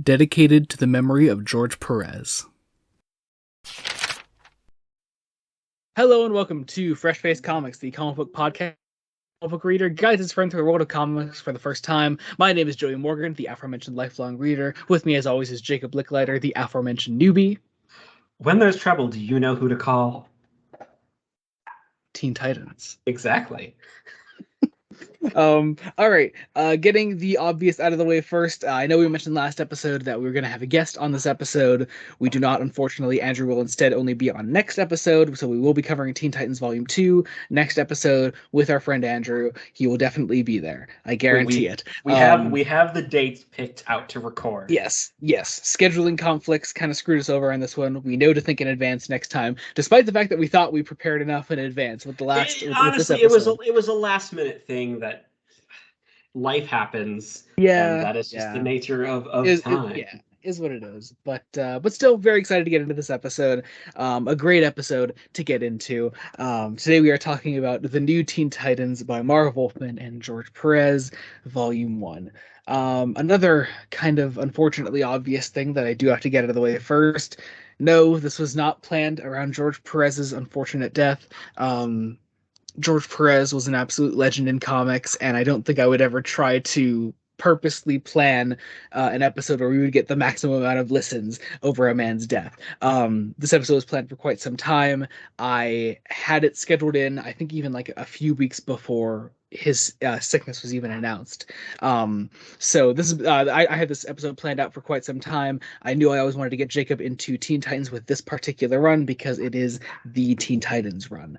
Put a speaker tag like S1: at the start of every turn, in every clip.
S1: dedicated to the memory of George Perez. Hello and welcome to Fresh Face Comics, the comic book podcast. Comic book reader guides his friend through the world of comics for the first time. My name is Joey Morgan, the aforementioned lifelong reader. With me, as always, is Jacob Licklider, the aforementioned newbie.
S2: When there's trouble, do you know who to call?
S1: Teen Titans.
S2: Exactly.
S1: All right. Getting the obvious out of the way first. I know we mentioned last episode that we were going to have a guest on this episode. We do not, unfortunately. Andrew will instead only be on next episode, so we will be covering Teen Titans Volume 2 next episode with our friend Andrew. He will definitely be there. I guarantee it.
S2: We have the dates picked out to record.
S1: Yes. Scheduling conflicts kind of screwed us over on this one. We know to think in advance next time, despite the fact that we thought we prepared enough in advance with the last.
S2: Honestly,
S1: with this
S2: it was a last minute thing that life happens.
S1: Yeah,
S2: and that is just the nature of time.
S1: Is what it is. But still very excited to get into this episode. A great episode to get into. Today we are talking about the new Teen Titans by Marv Wolfman and George Perez, Volume 1. Another kind of unfortunately obvious thing that I do have to get out of the way first. No, this was not planned around George Perez's unfortunate death. George Perez was an absolute legend in comics, and I don't think I would ever try to purposely plan an episode where we would get the maximum amount of listens over a man's death. This episode was planned for quite some time. I had it scheduled in, I think even like a few weeks before his sickness was even announced. So this is I had this episode planned out for quite some time. I knew I always wanted to get Jacob into Teen Titans with this particular run because it is the Teen Titans run.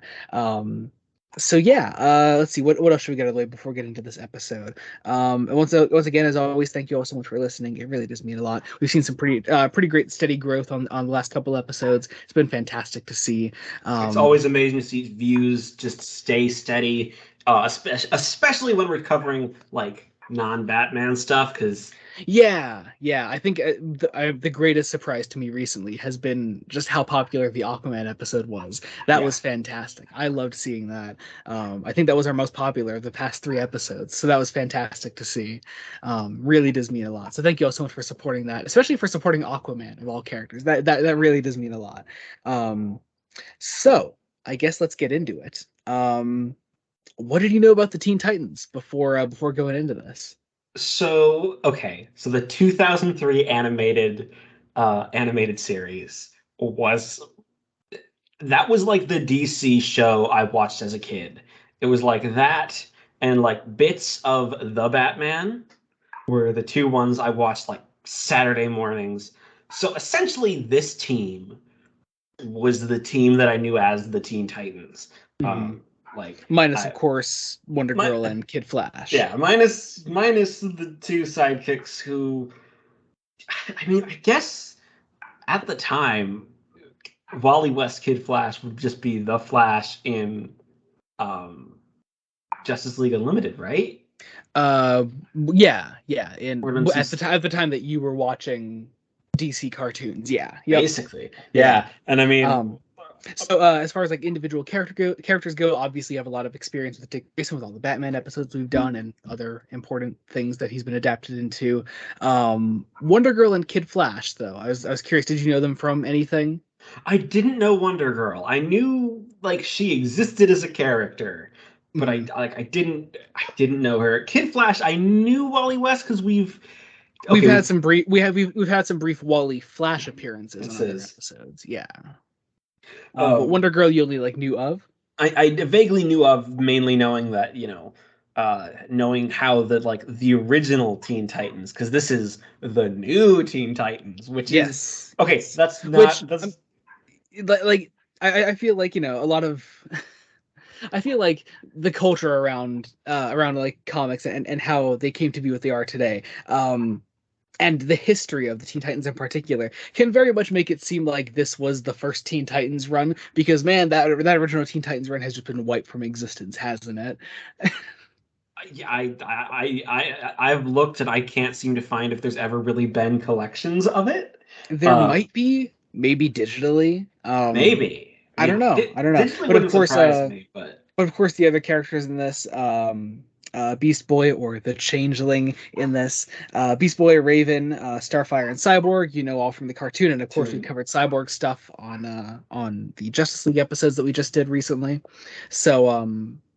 S1: So yeah, let's see what else should we get out of the way before getting to this episode. And once again, as always, thank you all so much for listening. It really does mean a lot. We've seen some pretty great steady growth on the last couple episodes. It's been fantastic to see.
S2: It's always amazing to see views just stay steady, especially when we're covering like non-Batman stuff, because
S1: Yeah. I think the greatest surprise to me recently has been just how popular the Aquaman episode was. That was fantastic. I loved seeing that. I think that was our most popular of the past 3 episodes, so that was fantastic to see. Really does mean a lot. So thank you all so much for supporting that, especially for supporting Aquaman of all characters. That really does mean a lot. So I guess let's get into it. What did you know about the Teen Titans before going into this?
S2: So the 2003 animated series was like the DC show I watched as a kid. It was like that, and like bits of The Batman were the two ones I watched like Saturday mornings. So essentially, this team was the team that I knew as the Teen Titans.
S1: Mm-hmm. Minus, of course, Wonder Girl and Kid Flash.
S2: Yeah, minus the two sidekicks who, I mean, I guess at the time, Wally West Kid Flash would just be the Flash in Justice League Unlimited, right?
S1: Yeah. At the time that you were watching DC cartoons,
S2: basically, yeah. And I mean.
S1: So as far as like individual characters go, obviously you have a lot of experience with Dick Grayson with all the Batman episodes we've done and other important things that he's been adapted into. Wonder Girl and Kid Flash, though, I was curious, did you know them from anything?
S2: I didn't know Wonder Girl. I knew like she existed as a character, but I didn't know her. Kid Flash, I knew Wally West because we've
S1: had some brief Wally Flash appearances on other episodes. Yeah. But Wonder Girl you only like knew of?
S2: I vaguely knew of, mainly knowing that, knowing how the original Teen Titans, because this is the new Teen Titans, which is okay. That's not
S1: like I feel like a lot of I feel like the culture around like comics and how they came to be what they are today. And the history of the Teen Titans in particular can very much make it seem like this was the first Teen Titans run, because man, that original Teen Titans run has just been wiped from existence, hasn't it?
S2: Yeah, I've looked and I can't seem to find if there's ever really been collections of it.
S1: There might be, maybe digitally.
S2: Maybe.
S1: I don't know.
S2: Digitally
S1: but of course,
S2: surprise me, but
S1: of course, the other characters in this, Beast Boy or the Changeling in this. Beast Boy, Raven, Starfire, and Cyborg, all from the cartoon, and of course we covered Cyborg stuff on the Justice League episodes that we just did recently. So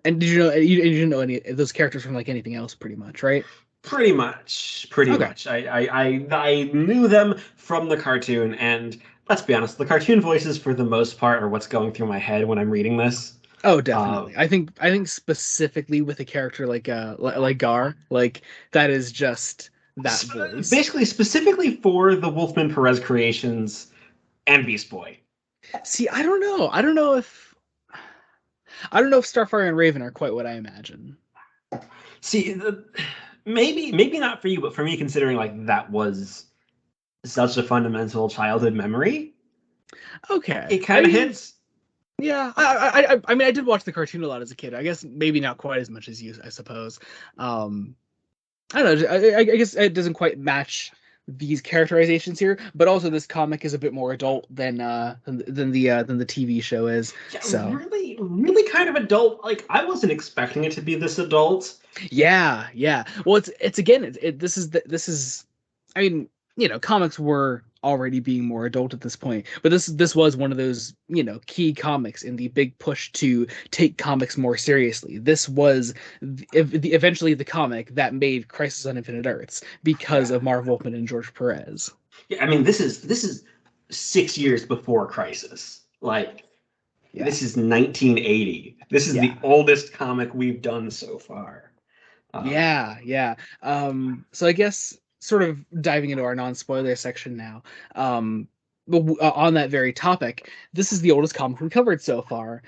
S1: and did you know you didn't know any of those characters from like anything else, pretty much, right?
S2: Pretty much, pretty
S1: Okay.
S2: much. I knew them from the cartoon, and let's be honest, the cartoon voices for the most part are what's going through my head when I'm reading this.
S1: Oh,
S2: Uh,
S1: definitely. I think specifically with a character like Gar, like that is just that voice.
S2: Basically, specifically for the Wolfman Perez creations and Beast Boy.
S1: See, I don't know if Starfire and Raven are quite what I imagine.
S2: See, maybe not for you, but for me, considering like that was such a fundamental childhood memory,
S1: Okay.
S2: it
S1: I
S2: kind of
S1: mean,
S2: hits.
S1: yeah. I mean, I did watch the cartoon a lot as a kid. I guess maybe not quite as much as you, I suppose. Um, I don't know. I guess it doesn't quite match these characterizations here, but also this comic is a bit more adult than the TV show is.
S2: Yeah,
S1: So
S2: really, really kind of adult. Like I wasn't expecting it to be this adult.
S1: yeah, yeah. Well, it's again, this is. I mean, comics were already being more adult at this point, but this was one of those key comics in the big push to take comics more seriously. This was eventually the comic that made Crisis on Infinite Earths because
S2: Yeah,
S1: of Marv Wolfman and George Perez.
S2: yeah. I mean, this is 6 years before Crisis. Like
S1: Yeah,
S2: this is 1980. This is the
S1: yeah.
S2: oldest comic we've done so far. Um,
S1: Yeah, yeah. So I guess sort of diving into our non-spoiler section now. On that very topic, this is the oldest comic we covered so far.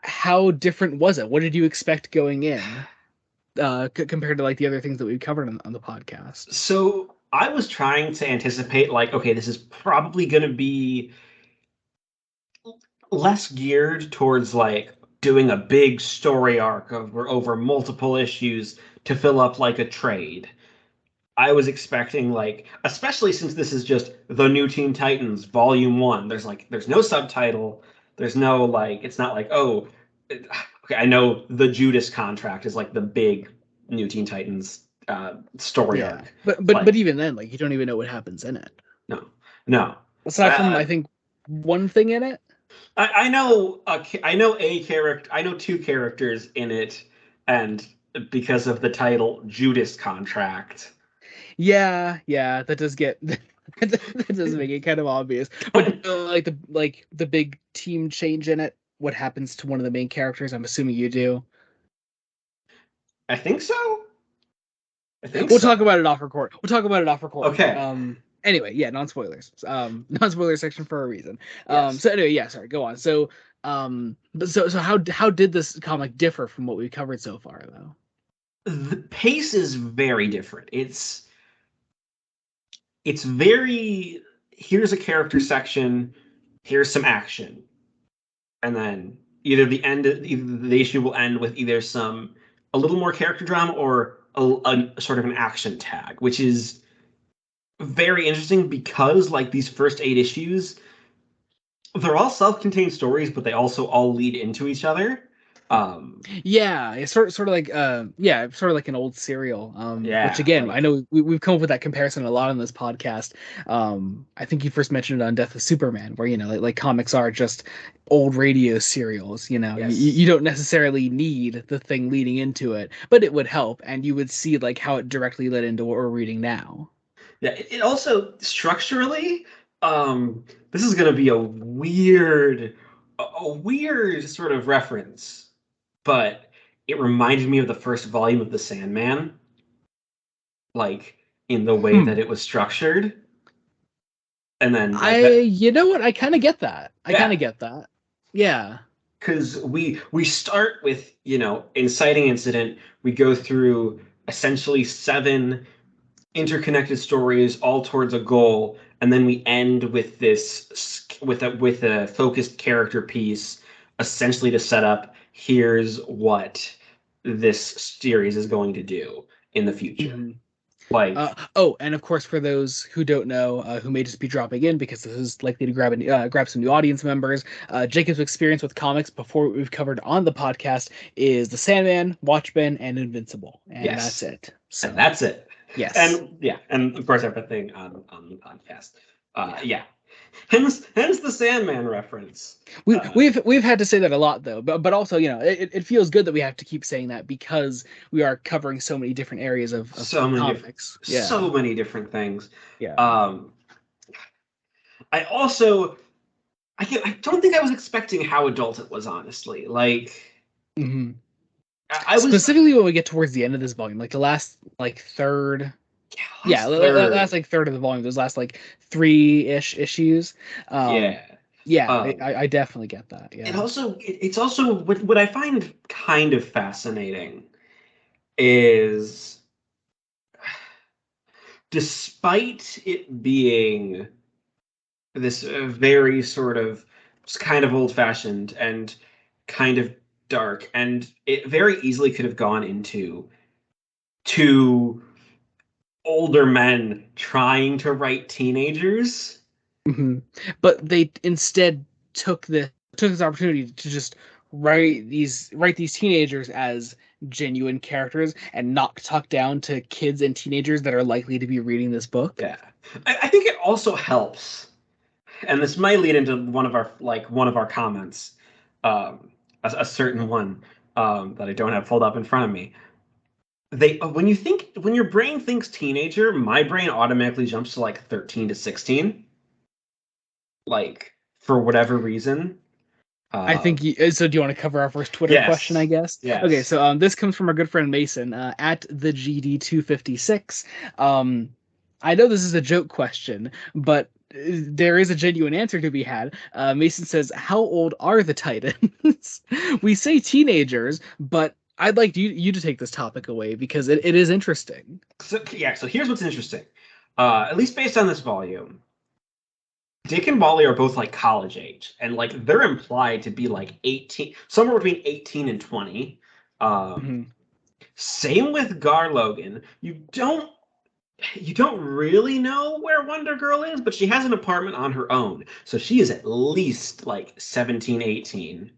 S1: How different was it? What did you expect going in, compared to like the other things that we've covered on the podcast?
S2: so I was trying to anticipate, like, okay, this is probably going to be less geared towards like doing a big story arc over multiple issues to fill up like a trade. I was expecting like, especially since this is just the New Teen Titans Volume One. There's no subtitle. There's no like. It's not like okay. I know the Judas contract is like the big New Teen Titans story
S1: Yeah,
S2: arc.
S1: but
S2: Like
S1: even then, like you don't even know what happens in it.
S2: no, no.
S1: Aside from
S2: Uh,
S1: I think one thing in it.
S2: I know I know a character. I know two characters in it, and because of the title Judas contract.
S1: Yeah, yeah, that does get that does make it kind of obvious. But like the big team change in it, what happens to one of the main characters? I'm assuming you do.
S2: I think so. I think
S1: We'll talk
S2: so.
S1: about it off record. We'll talk about it off recording.
S2: Okay.
S1: Anyway, yeah, non-spoilers. Non-spoiler section for a reason.
S2: Yes.
S1: So anyway, yeah, sorry, go on. So how did this comic differ from what we've covered so far, though?
S2: The pace is very different. It's very here's a character section, here's some action, and then either the issue will end with either some a little more character drama or a sort of an action tag, which is very interesting because like these first 8 issues, they're all self-contained stories, but they also all lead into each other. Um,
S1: Yeah, it's sort of like yeah, sort of like an old serial. Which
S2: yeah,
S1: again, I
S2: like
S1: know we've come up with that comparison a lot on this podcast. I think you first mentioned it on Death of Superman, where like comics are just old radio serials. You
S2: yes,
S1: don't necessarily need the thing leading into it, but it would help, and you would see like how it directly led into what we're reading now.
S2: yeah. It also structurally, this is gonna be a weird sort of reference, but it reminded me of the first volume of The Sandman, like in the way that
S1: Hmm.
S2: it was structured, and then like
S1: I
S2: that,
S1: You know what? I kind of get that. I kind
S2: yeah.
S1: of get that. Yeah.
S2: Because we start with inciting incident. We go through essentially seven interconnected stories all towards a goal, and then we end with this with a focused character piece, essentially to set up here's what this series is going to do in the future.
S1: Hmm.
S2: Like,
S1: Oh, and of course, for those who don't know, who may just be dropping in because this is likely to grab some new audience members, Jacob's experience with comics before what we've covered on the podcast is The Sandman, Watchmen, and Invincible, and that's
S2: yes,
S1: it.
S2: and
S1: So,
S2: that's it.
S1: yes,
S2: And yeah, and of course everything on the podcast.
S1: yeah.
S2: Yeah. Hence the Sandman reference.
S1: We
S2: Uh,
S1: we've had to say that a lot though, but also it feels good that we have to keep saying that because we are covering so many different areas of
S2: so many different,
S1: comics. Yeah,
S2: so many different things.
S1: yeah.
S2: Um, I also, I don't think I was expecting how adult it was. Honestly, like
S1: Hmm.
S2: I was
S1: Specifically when we get towards the end of this volume, like the last like third,
S2: yeah,
S1: yeah,
S2: last third.
S1: last like third of the volume, those last like three-ish issues. Um,
S2: Yeah.
S1: yeah,
S2: Um,
S1: I definitely get that. Yeah.
S2: it's also what I find kind of fascinating is despite it being this very sort of kind of old fashioned and kind of dark, and it very easily could have gone into two older men trying to write teenagers.
S1: Hmm. But they instead took this opportunity to just write these teenagers as genuine characters and not talk down to kids and teenagers that are likely to be reading this book.
S2: Yeah, I think it also helps, and this might lead into one of our comments, um, a certain one that I don't have pulled up in front of me. They when your brain thinks teenager, my brain automatically jumps to like 13 to 16, like for whatever reason.
S1: I
S2: Uh,
S1: think so. Do you want to cover our first Twitter question? I
S2: yes,
S1: guess. Okay,
S2: yes.
S1: so this comes from our good friend Mason at the GD256. I know this is a joke question, but there is a genuine answer to be had. Mason says, "How old are the Titans?" We say teenagers, but I'd like you to take this topic away because it is interesting.
S2: So yeah, so here's what's interesting. At least based on this volume, Dick and Wally are both like college age, and like they're implied to be like 18, somewhere between 18 and 20. Um,
S1: Mhm.
S2: Same with Gar Logan. You don't really know where Wonder Girl is, but she has an apartment on her own. So she is at least like 17, 18.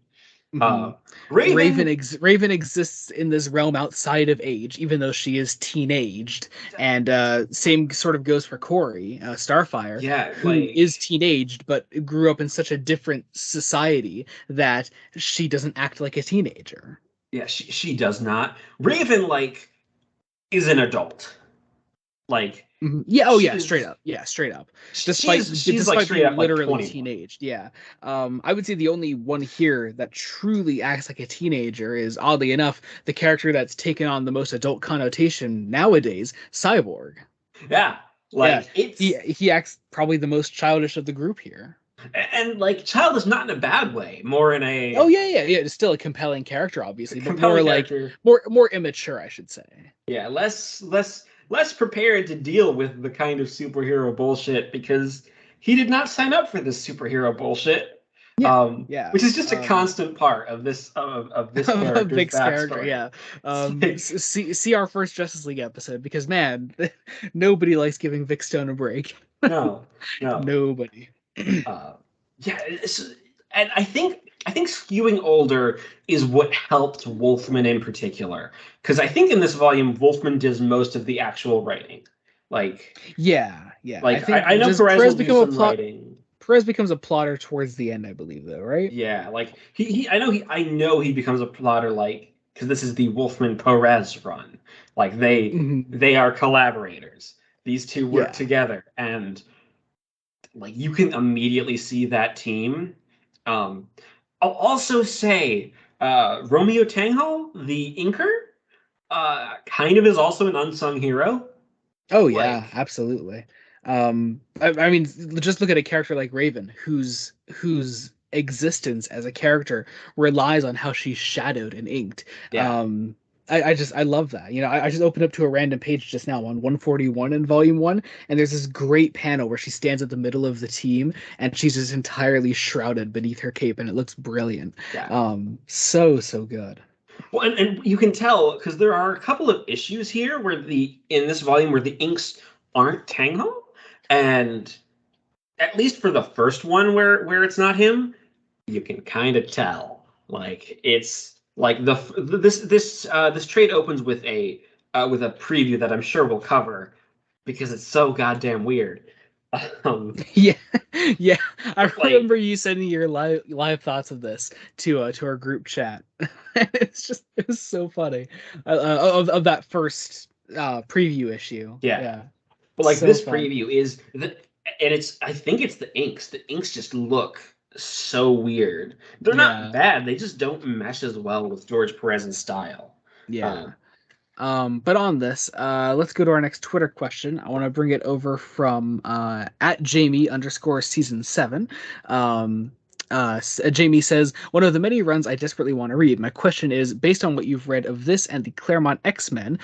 S1: Hmm.
S2: Uh, Raven,
S1: Raven exists in this realm outside of age, even though she is teenaged. And same sort of goes for Corey, Starfire,
S2: yeah,
S1: who
S2: like
S1: is teenaged but grew up in such a different society that she doesn't act like a teenager.
S2: yeah, she does not. Raven like is an adult. Like
S1: Mhm. Yeah, oh
S2: she
S1: yeah, straight
S2: is
S1: up. Yeah, straight up.
S2: she's like
S1: Despite
S2: straight
S1: being
S2: up like
S1: literally
S2: 21.
S1: teenaged. Yeah. I would say the only one here that truly acts like a teenager is, oddly enough, the character that's taken on the most adult connotation nowadays, Cyborg.
S2: Yeah,
S1: Yeah.
S2: like it's
S1: He acts probably the most childish of the group here.
S2: and like child is not in a bad way, more in
S1: Oh
S2: a
S1: yeah. It's still a compelling character, obviously, but more
S2: compelling
S1: like
S2: character.
S1: more immature, I should say.
S2: Yeah, less prepared to deal with the kind of superhero bullshit because he did not sign up for this superhero bullshit.
S1: Yeah. Yeah.
S2: Which is just a constant part of this
S1: A
S2: character's
S1: Vic's character,
S2: backstory.
S1: yeah.
S2: It's like
S1: See our first Justice League episode because man, nobody likes giving Vic Stone a break.
S2: no, no.
S1: Nobody.
S2: Uh, yeah, and I think skewing older is what helped Wolfman in particular because I think in this volume Wolfman does most of the actual writing. Like
S1: Yeah. I think
S2: I know
S1: does
S2: Perez will
S1: Perez
S2: do
S1: become a
S2: some
S1: plot?
S2: writing.
S1: Perez becomes a plotter towards the end, I believe, though, right?
S2: Yeah, like I know he becomes a plotter like because this is the Wolfman Perez run. Like
S1: Hmm.
S2: they are collaborators. These two work
S1: Yeah.
S2: together, and like you can immediately see that team. Um, I'll also say Romeo Tanghal, the inker, kind of is also an unsung hero.
S1: Oh yeah,
S2: Like,
S1: absolutely. I mean, just look at a character like Raven, whose existence as a character relies on how she's shadowed and inked.
S2: yeah,
S1: I love that. I just opened up to a random page just now on 141 in Volume One, and there's this great panel where she stands at the middle of the team, and she's just entirely shrouded beneath her cape, and it looks brilliant.
S2: yeah.
S1: So good.
S2: Well, and you can tell because there are a couple of issues here where in this volume where the inks aren't Tangho, and at least for the first one where it's not him, you can kind of tell. Like it's like this trade opens with a preview that I'm sure we'll cover because it's so goddamn weird.
S1: Yeah, yeah. I
S2: But like
S1: remember you sending your live thoughts of this to our group chat. It was so funny of that first preview issue.
S2: yeah,
S1: Yeah,
S2: but like
S1: so
S2: this
S1: fun.
S2: preview is and it's I think it's the inks. The inks just look so weird. They're not
S1: Yeah,
S2: bad. They just don't mesh as well with George Perez's style.
S1: yeah. But on this, let's go to our next Twitter question. I want to bring it over from at Jamie underscore season 7. Um, Jamie says, one of the many runs I desperately want to read. My question is, based on what you've read of this and the Claremont X-Men,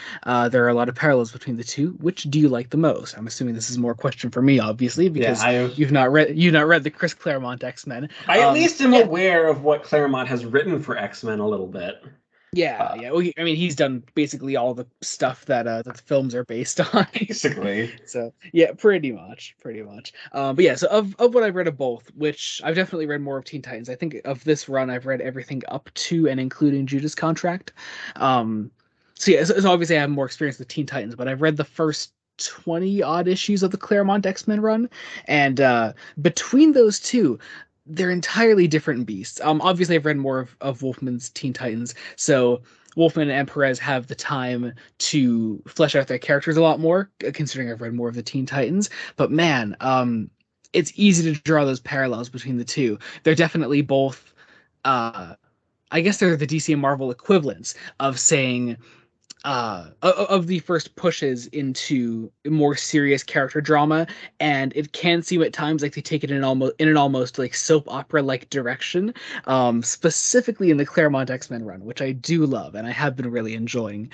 S1: there are a lot of parallels between the two. Which do you like the most? I'm assuming this is more a question for me, obviously,
S2: Yeah,
S1: because you've not read the Chris Claremont X-Men.
S2: I at least am
S1: Yeah,
S2: aware of what Claremont has written for X-Men a little bit.
S1: yeah,
S2: Uh,
S1: yeah. Well, I mean, he's done basically all the stuff that the films are based on.
S2: basically.
S1: So yeah, pretty much, pretty much. But yeah, so of what I've read of both, which I've definitely read more of Teen Titans. I think of this run, I've read everything up to and including Judas Contract. Um, so yeah, so obviously I have more experience with Teen Titans, but I've read the first 20 odd issues of the Claremont X-Men run, and between those two, they're entirely different beasts. Obviously I've read more of Wolfman's Teen Titans, so Wolfman and Perez have the time to flesh out their characters a lot more, considering I've read more of the Teen Titans. But man, it's easy to draw those parallels between the two. They're definitely both. I guess they're the DC and Marvel equivalents of saying of the first pushes into more serious character drama, and it can seem at times like they take it in an almost like soap opera like direction, specifically in the Claremont X-Men run, which I do love and I have been really enjoying.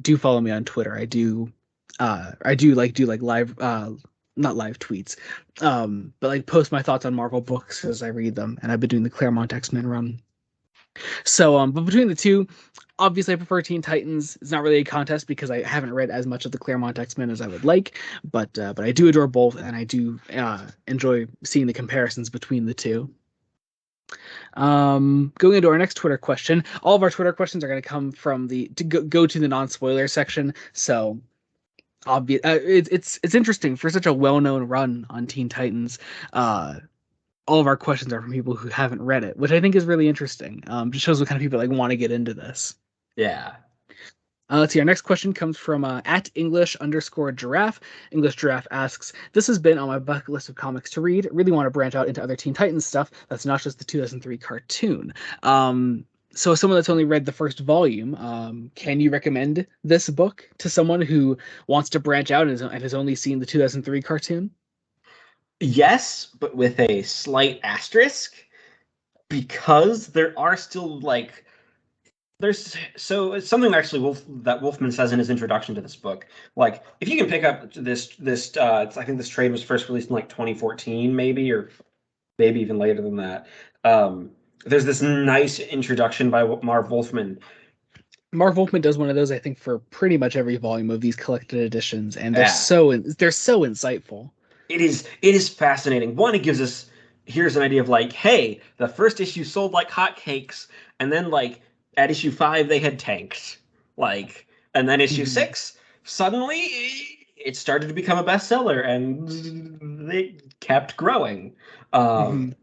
S1: Do follow me on Twitter. I do like live not live tweets, but like post my thoughts on Marvel books as I read them, and I've been doing the Claremont X-Men run. So, but between the two, obviously I prefer Teen Titans. It's not really a contest because I haven't read as much of the Claremont X-Men as I would like, but I do adore both, and I do enjoy seeing the comparisons between the two. Going into our next Twitter question, all of our Twitter questions are going to come from go to the non-spoiler section. So, obvious, it's interesting for such a well-known run on Teen Titans. All of our questions are from people who haven't read it, which I think is really interesting. Just shows what kind of people like want to get into this.
S2: Yeah.
S1: Let's see. Our next question comes from at English underscore giraffe. English giraffe asks, "This has been on my bucket list of comics to read. Really want to branch out into other Teen Titans stuff. That's not just the 2003 cartoon." So, as someone that's only read the first volume, can you recommend this book to someone who wants to branch out and has only seen the 2003 cartoon?
S2: Yes, but with a slight asterisk because there are still like there's so it's something actually that Wolfman says in his introduction to this book. Like if you can pick up I think this trade was first released in like 2014 maybe or maybe even later than that. Um, there's this nice introduction by Marv Wolfman.
S1: Marv Wolfman does one of those, I think, for pretty much every volume of these collected editions, and
S2: Yeah,
S1: they're so insightful.
S2: it is fascinating. One, it gives us here's an idea of like, hey, the first issue sold like hotcakes, and then like at issue 5 they had tanked, like, and then issue
S1: Hmm
S2: 6 suddenly it started to become a bestseller, and they kept growing. Um,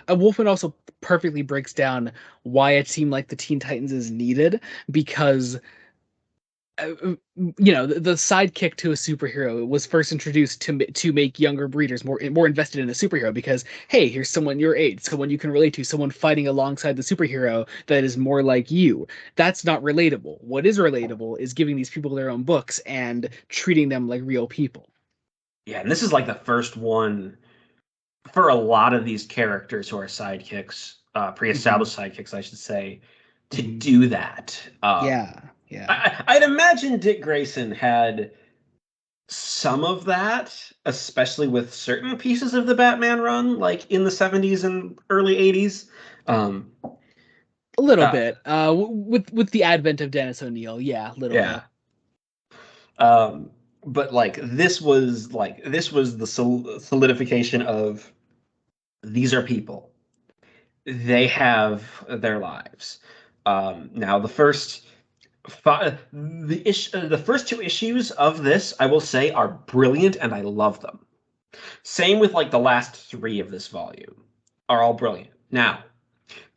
S1: hmm Wolfman also perfectly breaks down why a team like the Teen Titans is needed because the sidekick to a superhero was first introduced to make younger breeders more invested in a superhero because hey, here's someone your age, someone you can relate to, someone fighting alongside the superhero that is more like you. That's not relatable. What is relatable is giving these people their own books and treating them like real people.
S2: yeah, and this is like the first one for a lot of these characters who are sidekicks,
S1: Hmm
S2: pre-established sidekicks, I should say, to
S1: hmm
S2: do that.
S1: Yeah, yeah.
S2: I'd imagine Dick Grayson had some of that, especially with certain pieces of the Batman run, like in the 70s and early 80s. Um,
S1: A little
S2: Uh,
S1: bit. With the advent of Dennis O'Neil, yeah, a little
S2: yeah.
S1: bit.
S2: Um, but this was the solidification of these are people. They have their lives. Now the first two issues of this, I will say, are brilliant and I love them. Same with like the last three of this volume are all brilliant. Now,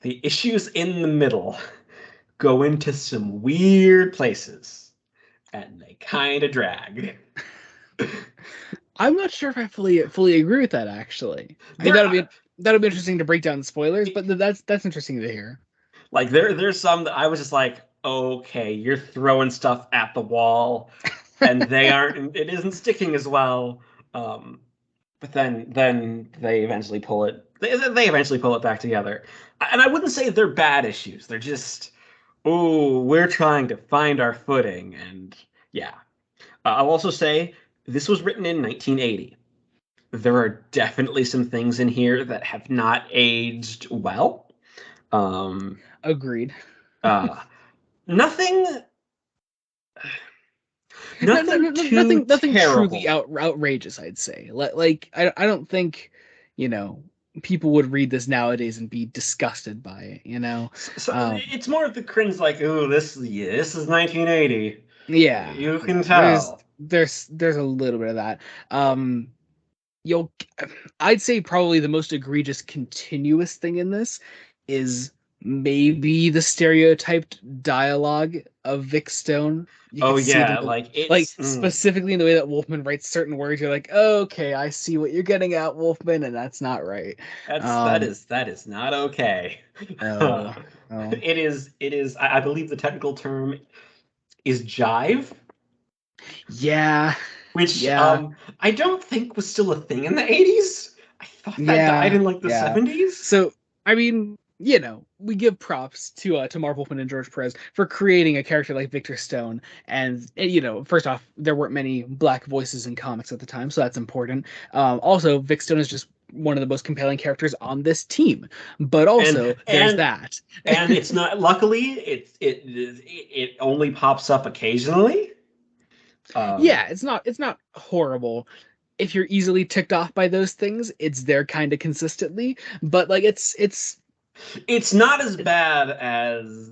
S2: the issues in the middle go into some weird places and they kind of drag.
S1: I'm not sure if I fully agree with that actually. I mean,
S2: There
S1: that'll be interesting to break down the spoilers, but that's interesting to hear.
S2: like there's some that I was just like, okay, you're throwing stuff at the wall and it isn't sticking as well. Um, but then they eventually pull it they eventually pull it back together. And I wouldn't say they're bad issues. They're just, oh, we're trying to find our footing. And yeah, I'll also say this was written in 1980. There are definitely some things in here that have not aged well. Um,
S1: Agreed.
S2: uh, nothing,
S1: No,
S2: nothing too
S1: nothing truly
S2: terrible.
S1: outrageous, I'd say. Like I don't think, you know, people would read this nowadays and be disgusted by it, you know.
S2: So
S1: Um,
S2: it's more of the cringe, like, oh, this is 1980.
S1: yeah,
S2: You can
S1: yeah.
S2: tell.
S1: There's a little bit of that. Um, you'll I'd say probably the most egregious continuous thing in this is maybe the stereotyped dialogue of Vic Stone. You
S2: Oh
S1: could see it in
S2: yeah,
S1: the
S2: like
S1: like
S2: it's
S1: specifically in the way that Wolfman writes certain words. You're like, okay, I see what you're getting at, Wolfman, and that's not right. Um,
S2: that is not okay.
S1: oh, oh,
S2: It is I believe the technical term is jive,
S1: yeah,
S2: which
S1: yeah.
S2: I don't think was still a thing in the 80s. I thought that died
S1: Yeah,
S2: in like the
S1: yeah.
S2: 70s.
S1: So, I mean, you know, we give props to Marv Wolfman and George Perez for creating a character like Victor Stone. And you know, first off, there weren't many black voices in comics at the time, so that's important. Also, Vic Stone is just one of the most compelling characters on this team. But
S2: And
S1: also, there's
S2: and
S1: that.
S2: and it's not, luckily it only pops up occasionally. Um
S1: Yeah, it's not horrible. If you're easily ticked off by those things, it's there kind of consistently. But like,
S2: it's not as bad as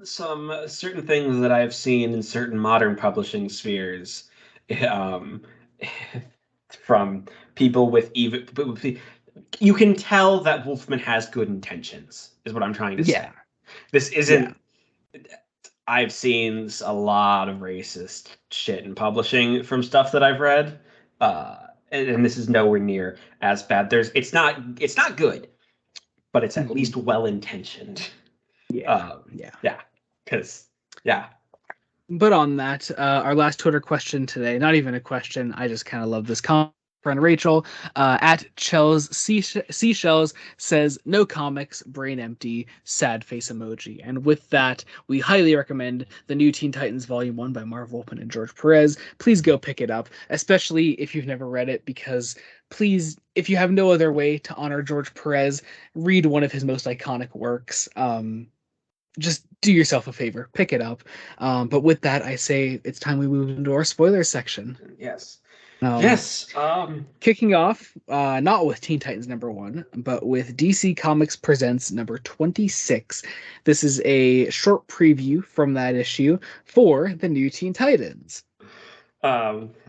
S2: some certain things that I've seen in certain modern publishing spheres, um, from people with even you can tell that Wolfman has good intentions, is what I'm trying to
S1: yeah,
S2: say. This
S1: yeah.
S2: isn't. I've seen a lot of racist shit in publishing from stuff that I've read, and this is nowhere near as bad. It's not good, but it's at
S1: Mhm.
S2: least well intentioned.
S1: Yeah,
S2: Um,
S1: yeah.
S2: yeah, because yeah.
S1: But on that, our last Twitter question today, not even a question, I just kind of love this comment. Friend Rachel at Seashells says, no comics, brain empty, sad face emoji. And with that, we highly recommend the new Teen Titans Volume 1 by Marv Wolfman and George Perez. Please go pick it up, especially if you've never read it, because please, if you have no other way to honor George Perez, read one of his most iconic works. Just do yourself a favor, pick it up. But with that, I say it's time we move into our spoiler section.
S2: Yes.
S1: Um,
S2: Yes.
S1: Kicking off, not with Teen Titans #1, but with DC Comics Presents number 26. This is a short preview from that issue for the new Teen Titans.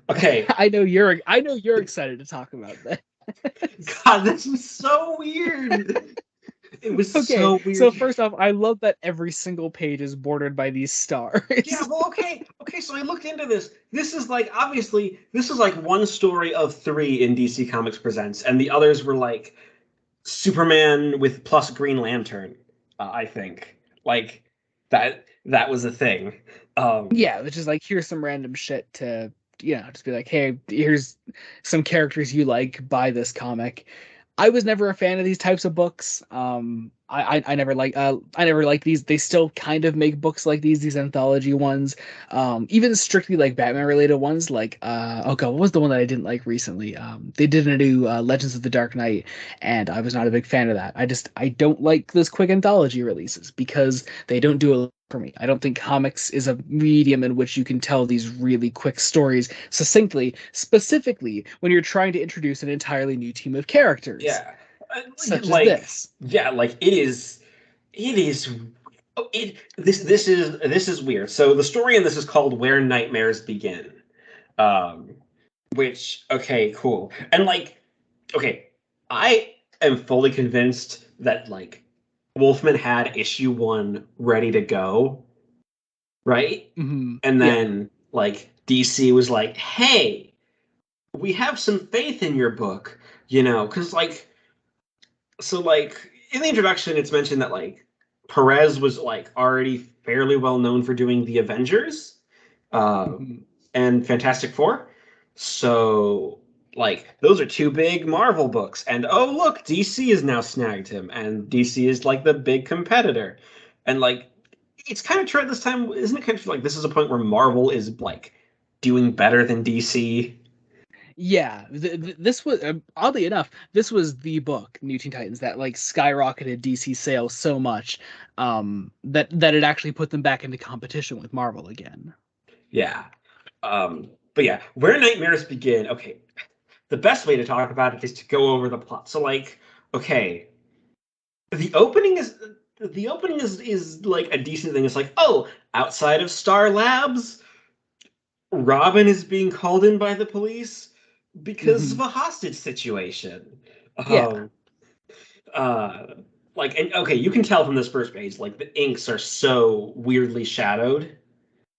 S2: Okay.
S1: I know you're excited to talk about that.
S2: God, this was so weird. It was
S1: Okay,
S2: so
S1: so
S2: weird.
S1: first off, I love that every single page is bordered by these
S2: Yeah,
S1: stars.
S2: well, okay. Okay, so I looked into this. This is like, obviously, this is like one story of three in DC Comics Presents, and the others were like Superman with plus Green Lantern, I think. Like that was a thing. Um
S1: Yeah, which is like, here's some random shit to, just be like, hey, here's some characters you like, buy this comic. I was never a fan of these types of books. I never like these. They still kind of make books like these anthology ones. Even strictly like Batman related ones, like oh god, what was the one that I didn't like recently? They did a new Legends of the Dark Knight, and I was not a big fan of that. I don't like those quick anthology releases because they don't do a lot for me. I don't think comics is a medium in which you can tell these really quick stories succinctly, specifically when you're trying to introduce an entirely new team of characters,
S2: Yeah.
S1: such as
S2: Like
S1: this.
S2: yeah, like it is this is weird. So the story in this is called Where Nightmares Begin. Um which okay, cool. And like okay, I am fully convinced that like Wolfman had issue 1 ready to go, right? And
S1: Yeah.
S2: then like DC was like, "Hey, we have some faith in your book." Cuz like like in the introduction it's mentioned that like Perez was like already fairly well known for doing the Avengers uh
S1: Mhm.
S2: and Fantastic Four. So like those are two big Marvel books, and oh look, DC has now snagged him, and DC is like the big competitor. And like it's kind of true at this time, isn't it? Kind of like this is a point where Marvel is like doing better than DC.
S1: Yeah, this was oddly enough, this was the book New Teen Titans that like skyrocketed DC sales so much that it actually put them back into competition with Marvel again.
S2: Yeah. But yeah, Where Nightmares Begin. Okay, the best way to talk about it is to go over the plot. So like, okay, the opening is the opening is like a decent thing. It's like, oh, outside of Star Labs, Robin is being called in by the police because of
S1: Hmm.
S2: a hostage situation.
S1: Yeah,
S2: Um, uh, like, and okay, you can tell from this first page, like the inks are so weirdly shadowed. Uh,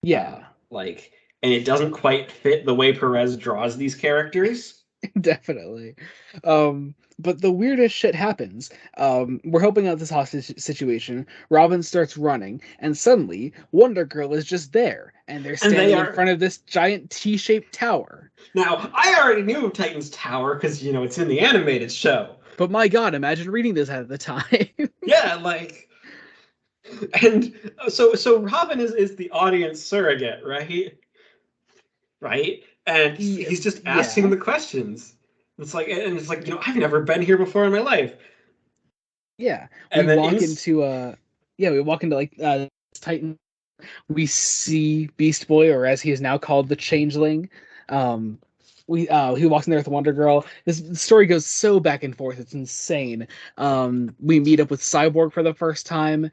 S1: yeah.
S2: like, and it doesn't quite fit the way Perez draws these characters.
S1: Definitely. But the weirdest shit happens. We're helping out this hostage situation. Robin starts running, and suddenly Wonder Girl is just there, and they're
S2: And they
S1: standing in
S2: are
S1: front of this giant T-shaped tower.
S2: now. I already knew of Titan's Tower because it's in the animated show.
S1: But my God, imagine reading this at the time.
S2: Yeah, like, and so Robin is the audience surrogate, right? Right, and
S1: Yeah,
S2: he's just asking
S1: yeah.
S2: the questions. It's like I've never been here before in my life,
S1: Yeah. We
S2: and then
S1: walk into yeah, we walk into like Titan. We see Beast Boy, or as he is now called, the Changeling. Um, he walks in there with Wonder Girl. This the story goes so back and forth, it's insane. We meet up with Cyborg for the first time.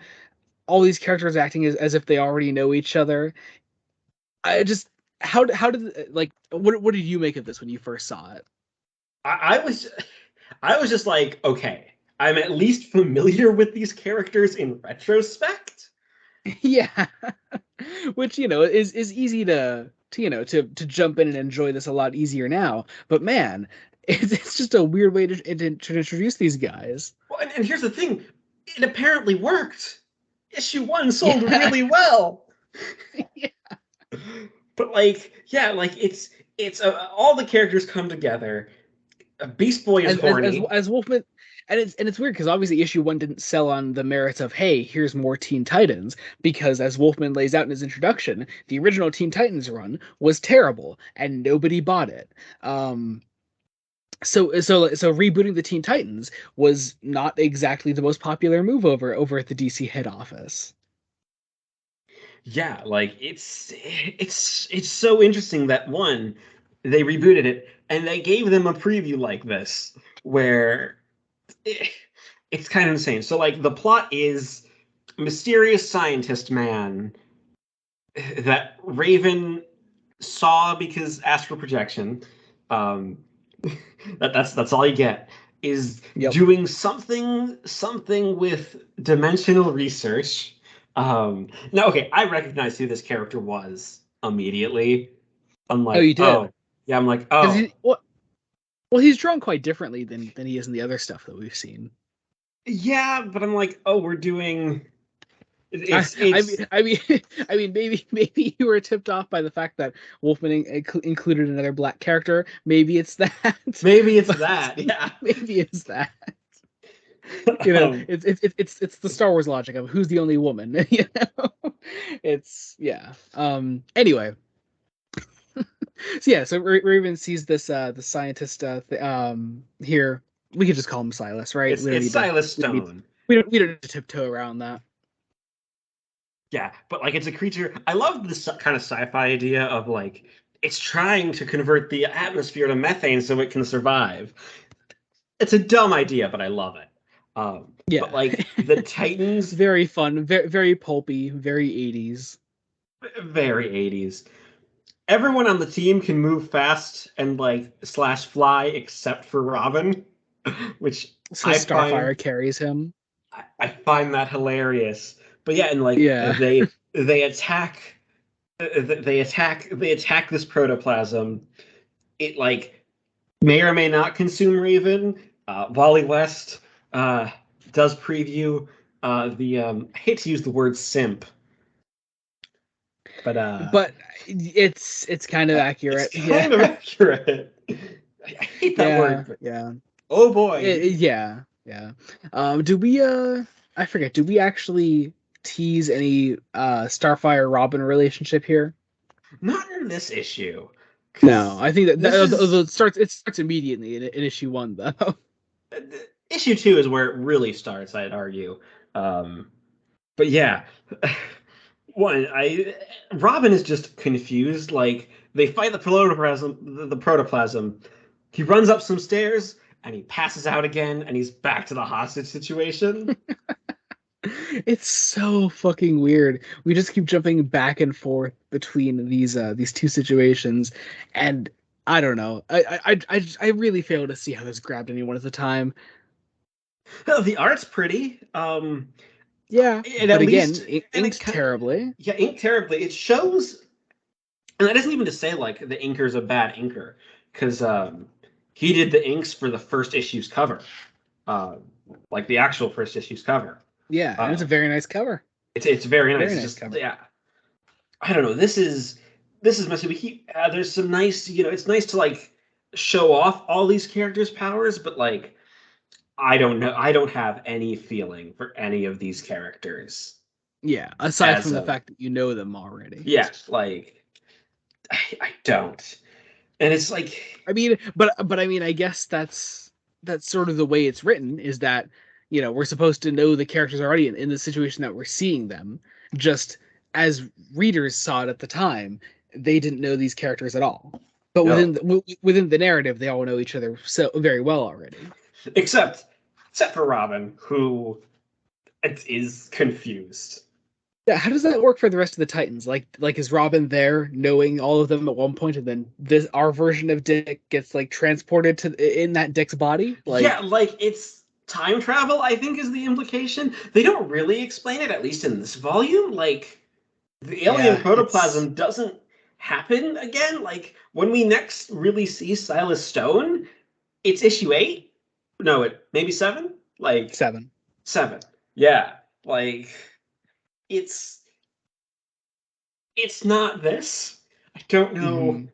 S1: All these characters acting as if they already know each other. I just how did like what did you make of this when you first saw it?
S2: I was just like, okay, I'm at least familiar with these characters in retrospect.
S1: Yeah. Which, is easy to jump in and enjoy this a lot easier now. But man, it's just a weird way to introduce these guys.
S2: Well, and here's the thing, it apparently worked. Issue 1 sold
S1: Yeah.
S2: really well.
S1: Yeah.
S2: But like, yeah, like it's all the characters come together. Beast Boy is horny.
S1: As Wolfman, and it's weird because obviously issue one didn't sell on the merits of, hey, here's more Teen Titans, because as Wolfman lays out in his introduction, the original Teen Titans run was terrible and nobody bought it. Um so rebooting the Teen Titans was not exactly the most popular move over at the DC head office.
S2: Yeah, like it's so interesting that one, they rebooted it and they gave them a preview like this where it, it's kind of insane. So like the plot is mysterious scientist man that Raven saw because astral projection. Um, that's all you get is
S1: Yep.
S2: doing something with dimensional research. Now, okay, I recognized who this character was immediately. I'm
S1: Oh,
S2: like,
S1: you did?
S2: oh, yeah. I'm like,
S1: Because
S2: oh,
S1: he's drawn quite differently than he is in the other stuff that we've seen.
S2: yeah. But I'm like, oh, we're doing. It's
S1: I mean, I mean, maybe you were tipped off by the fact that Wolfman included another black character. Maybe it's that,
S2: maybe it's
S1: but
S2: that. Yeah.
S1: maybe it's that. You know,
S2: Um,
S1: it's the Star Wars logic of who's the only woman. You know, it's yeah. Anyway, so yeah, so Raven sees this the scientist here. We could just call him Silas, right? We don't
S2: it's
S1: need to.
S2: Silas
S1: We don't need.
S2: Stone.
S1: We don't need to tiptoe around that.
S2: Yeah, but like it's a creature. I love this kind of sci-fi idea of like it's trying to convert the atmosphere to methane so it can survive. It's a dumb idea, but I love it. But
S1: Yeah.
S2: like the Titans,
S1: Very fun, very pulpy, very 80s.
S2: very 80s. Everyone on the team can move fast and like slash fly except for Robin, which
S1: So
S2: I find
S1: Starfire carries him.
S2: I find that hilarious. But yeah, and like
S1: Yeah.
S2: they attack they attack this protoplasm. It like may or may not consume Raven. Wally West uh, does preview the I hate to use the word simp, but
S1: But it's kind of
S2: it's
S1: accurate. Yeah.
S2: kind of accurate. I hate that
S1: Yeah,
S2: word, but
S1: yeah.
S2: oh boy.
S1: Yeah, yeah. Do we I forget, do we actually tease any Starfire Robin relationship here?
S2: Not in this issue,
S1: No,
S2: because
S1: I think
S2: this is
S1: it starts immediately in issue 1 though.
S2: issue 2 is where it really starts, I'd argue. But yeah, one, I Robin is just confused. Like they fight the protoplasm, the protoplasm. He runs up some stairs and he passes out again, and he's back to the hostage situation.
S1: It's so fucking weird. We just keep jumping back and forth between these two situations, and I don't know. I really fail to see how this grabbed anyone at the time.
S2: The art's pretty.
S1: Yeah,
S2: And
S1: but
S2: at
S1: again,
S2: least, and it
S1: inked
S2: kind of,
S1: terribly.
S2: yeah, ink terribly. It shows, and that isn't even to say like the inker's a bad inker, because he did the inks for the first issue's cover, uh, like the actual first issue's cover.
S1: Yeah, and it's
S2: Uh,
S1: a very nice cover.
S2: it's very nice.
S1: Very
S2: It's
S1: nice
S2: just
S1: cover.
S2: yeah, I don't know. This is messy. We keep there's some nice, it's nice to like show off all these characters' powers, but like I don't know. I don't have any feeling for any of these characters
S1: Yeah, aside
S2: as
S1: from the
S2: of
S1: fact that you know them already.
S2: yeah, like I don't. And it's like
S1: I mean, but I mean, I guess that's sort of the way it's written is that, we're supposed to know the characters already in the situation that we're seeing them. Just as readers saw it at the time, they didn't know these characters at all. But
S2: no,
S1: within the narrative, they all know each other so very well already.
S2: except except for Robin, who is confused.
S1: Yeah, how does that work for the rest of the Titans? Like is Robin there knowing all of them at one point, and then this our version of Dick gets like transported to in that Dick's body?
S2: Yeah,
S1: Like,
S2: like it's time travel, I think is the implication. They don't really explain it, at least in this volume. Like the alien
S1: yeah, it's
S2: protoplasm doesn't happen again. Like when we next really see Silas Stone, it's issue 8. No, it maybe 7. Like
S1: 7.
S2: 7. Yeah, like it's it's not this. I don't know.
S1: Hmm.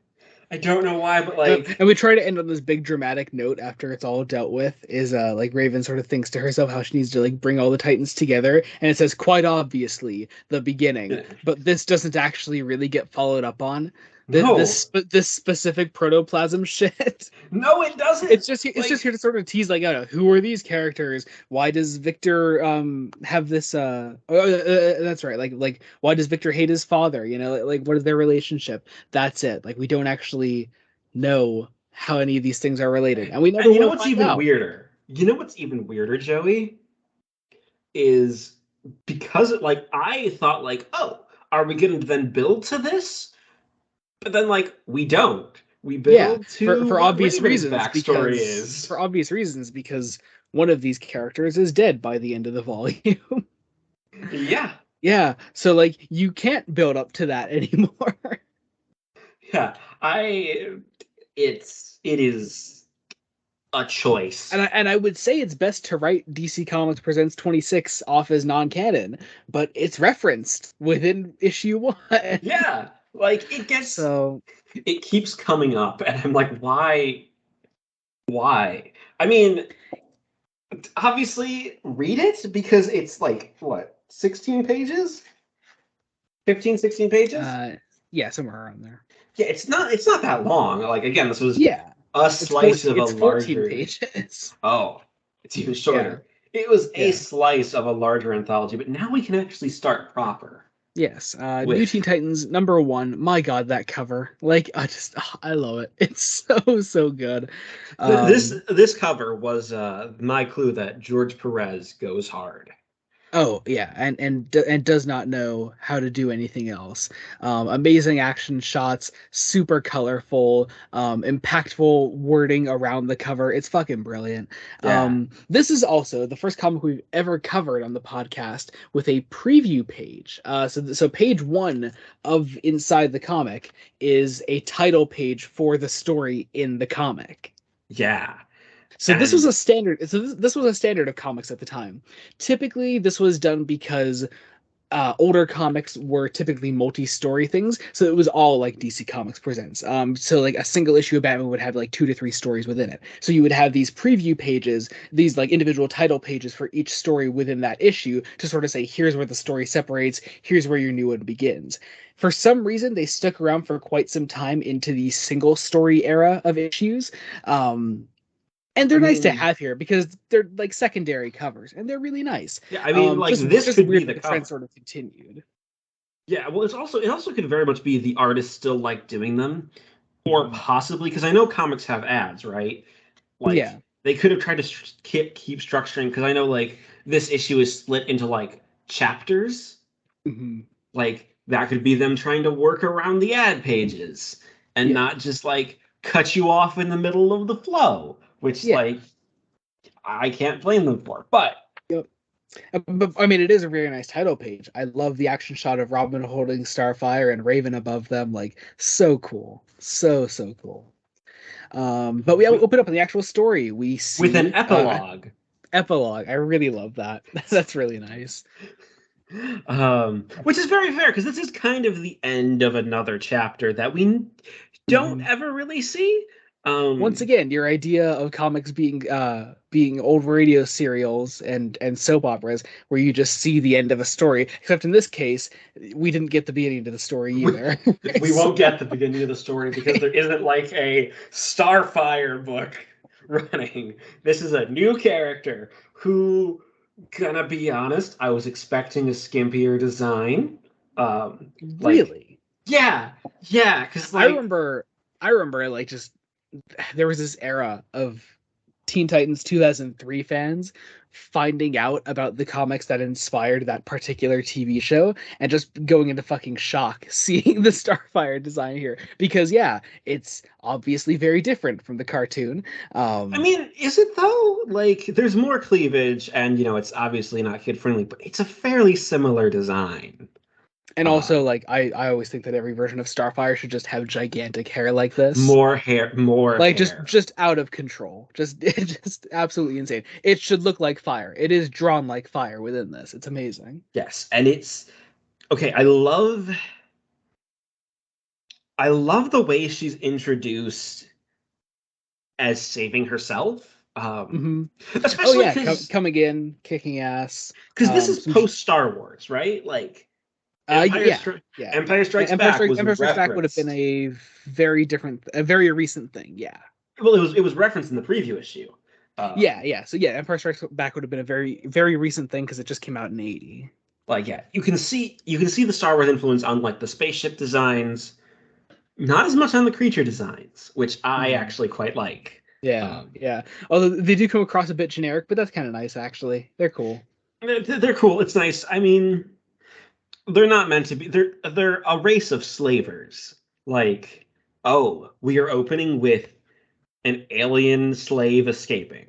S2: I don't know why, but like
S1: And we try to end on this big dramatic note after it's all dealt with. Is like Raven sort of thinks to herself how she needs to like bring all the Titans together, and it says quite obviously the beginning, but this doesn't actually really get followed up on.
S2: no,
S1: This specific protoplasm shit.
S2: no, it
S1: It's
S2: doesn't.
S1: just here
S2: Like
S1: to sort of tease like, oh, who are these characters? Why does Victor have this that's right, like why does Victor hate his father? Like what is their relationship? That's it. Like we don't actually know how any of these things are related, and we never
S2: And you know
S1: will
S2: what's
S1: find
S2: even
S1: out.
S2: weirder? You know what's even weirder, Joey? Is because like I thought like, oh, are we gonna then build to this? But then like we don't. We
S1: Yeah,
S2: build to
S1: for
S2: what
S1: obvious
S2: Raven's
S1: reasons,
S2: backstory is.
S1: because one of these characters is dead by the end of the volume.
S2: Yeah.
S1: Yeah, so like you can't build up to that anymore.
S2: Yeah. I it is a choice.
S1: And I would say it's best to write DC Comics Presents 26 off as non-canon, but it's referenced within issue 1.
S2: Yeah, like
S1: So,
S2: it keeps coming up, and I'm like, why? Why? I mean, obviously read it because it's like what, 16 pages? 15, 16 pages?
S1: yeah, somewhere around there.
S2: Yeah, it's not that long. Like again, this was
S1: Yeah,
S2: a slice of a
S1: it's 14
S2: larger.
S1: pages.
S2: Oh, it's even
S1: Yeah,
S2: shorter. It was a
S1: yeah.
S2: slice of a larger anthology, but now we can actually start proper
S1: Yes, New
S2: with
S1: Teen Titans #1. My God, that cover! Like, I love it. It's so good.
S2: this
S1: Um,
S2: this cover was my clue that George Perez goes hard.
S1: Oh yeah, and does not know how to do anything else. Amazing action shots, super colorful, impactful wording around the cover. It's fucking brilliant.
S2: Yeah,
S1: This is also the first comic we've ever covered on the podcast with a preview page. So page 1 of inside the comic is a title page for the story in the comic.
S2: yeah,
S1: So this was
S2: and
S1: a standard. So this was a standard of comics at the time. Typically, this was done because older comics were typically multi-story things, so it was all like DC Comics Presents. So like a single issue of Batman would have like 2 to 3 stories within it. So you would have these preview pages, these like individual title pages for each story within that issue to sort of say, here's where the story separates, here's where your new one begins. For some reason, they stuck around for quite some time into the single story era of issues. And
S2: I
S1: they're nice to
S2: mean,
S1: have here because they're like secondary covers and they're really nice.
S2: yeah, I mean, like this
S1: Just
S2: could be
S1: weird
S2: the
S1: that the trend
S2: cover.
S1: sort of continued.
S2: Yeah, well, it also could very much be the artist still like doing them, or
S1: Mhm.
S2: possibly because I know comics have ads, right? Like
S1: Yeah.
S2: they could have tried to keep structuring because I know like this issue is split into like chapters.
S1: Hmm.
S2: Like that could be them trying to work around the ad pages and
S1: Yeah.
S2: not just like cut you off in the middle of the flow, which
S1: Yeah.
S2: like I can't blame them for. But
S1: Yep. But I mean, it is a very nice title page. I love the action shot of Robin holding Starfire and Raven above them. Like, so cool. So cool. But we
S2: with
S1: open up in the actual story. We
S2: with an
S1: see
S2: epilogue.
S1: epilogue. I really love that. That's really nice.
S2: Which is very fair because this is kind of the end of another chapter that we don't
S1: Mhm.
S2: ever really see.
S1: Once
S2: Um,
S1: again, your idea of comics being old radio serials and soap operas where you just see the end of a story, except in this case, we didn't get the beginning of the story
S2: we,
S1: either.
S2: we
S1: So,
S2: won't get the beginning of the story because there isn't like a Starfire book running. This is a new character who, gonna be honest, I was expecting a skimpier design. Like,
S1: really,
S2: yeah, yeah, because
S1: I
S2: like
S1: remember I remember like just there was this era of Teen Titans 2003 fans finding out about the comics that inspired that particular TV show and just going into fucking shock seeing the Starfire design here because yeah, it's obviously very different from the cartoon.
S2: I
S1: Um
S2: mean, is it though? Like, there's more cleavage, and it's obviously not kid friendly, but it's a fairly similar design.
S1: and
S2: Uh,
S1: also like I always think that every version of Starfire should just have gigantic hair like this.
S2: more hair, more
S1: Like
S2: hair.
S1: just out of control. Just just absolutely insane. It should look like fire. It is drawn like fire within this. It's amazing.
S2: Yes, and it's okay. I love the way she's introduced as saving herself.
S1: Hmm. Oh
S2: Especially
S1: yeah,
S2: because
S1: coming in, kicking ass.
S2: this is
S1: Some
S2: post Star Wars, right? Like
S1: yeah, yeah.
S2: Empire Strikes Back was
S1: Empire Strikes Back would have been
S2: referenced.
S1: a very different, a very recent thing. Yeah,
S2: Well, it was referenced in the preview issue.
S1: yeah,
S2: Um,
S1: yeah. So yeah, Empire Strikes Back would have been a very recent thing because it just came out in '80.
S2: like yeah, you can see the Star Wars influence on like the spaceship designs, not as much on the creature designs, which I
S1: Hmm.
S2: actually quite like.
S1: Yeah,
S2: Um,
S1: yeah. Although they do come across a bit generic, but that's kind of nice actually. They're cool.
S2: they're cool. It's nice. I mean, they're not meant to be. They're a race of slavers. Like, oh, we are opening with an alien slave escaping.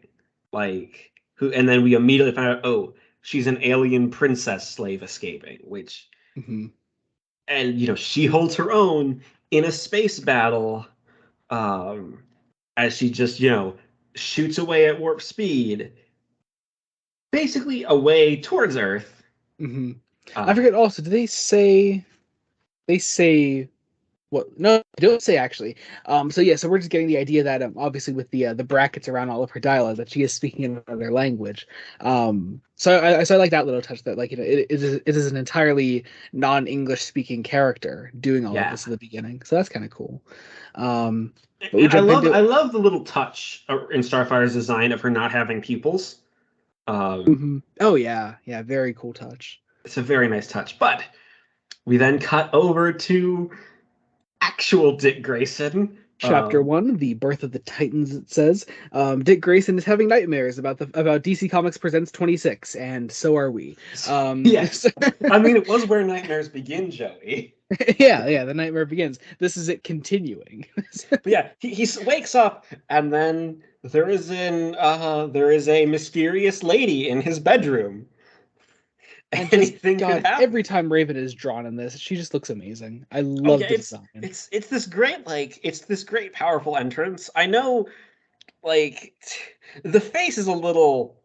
S2: Like who, and then we immediately find out, oh, she's an alien princess slave escaping, which
S1: Hmm.
S2: and she holds her own in a space battle, um, as she just shoots away at warp speed, basically away towards Earth.
S1: Hmm. I
S2: Uh,
S1: forget also, do they say what? No, they don't say actually. So yeah, so we're just getting the idea that obviously with the brackets around all of her dialogue that she is speaking in another language. So I like that little touch that like it is an entirely non-English speaking character doing all of
S2: yeah,
S1: this at the beginning. So that's kind of cool. But we
S2: and
S1: jump into
S2: I love the little touch in Starfire's design of her not having pupils. Um,
S1: mhm. Oh yeah, yeah, very cool touch.
S2: it's a very nice touch. But we then cut over to actual Dick Grayson.
S1: Chapter one, the birth of the Titans. It says Dick Grayson is having nightmares about DC Comics Presents 26, and so are we.
S2: Yes, I mean it was where nightmares begin, Joey.
S1: Yeah, yeah. The nightmare begins. This is it continuing.
S2: But yeah, he wakes up and then there is a mysterious lady in his bedroom.
S1: And just
S2: Anything could
S1: God,
S2: happen.
S1: every time Raven is drawn in this, she just looks amazing. I
S2: Oh
S1: love
S2: yeah,
S1: the design.
S2: it's this great it's this great powerful entrance. I know like the face is a little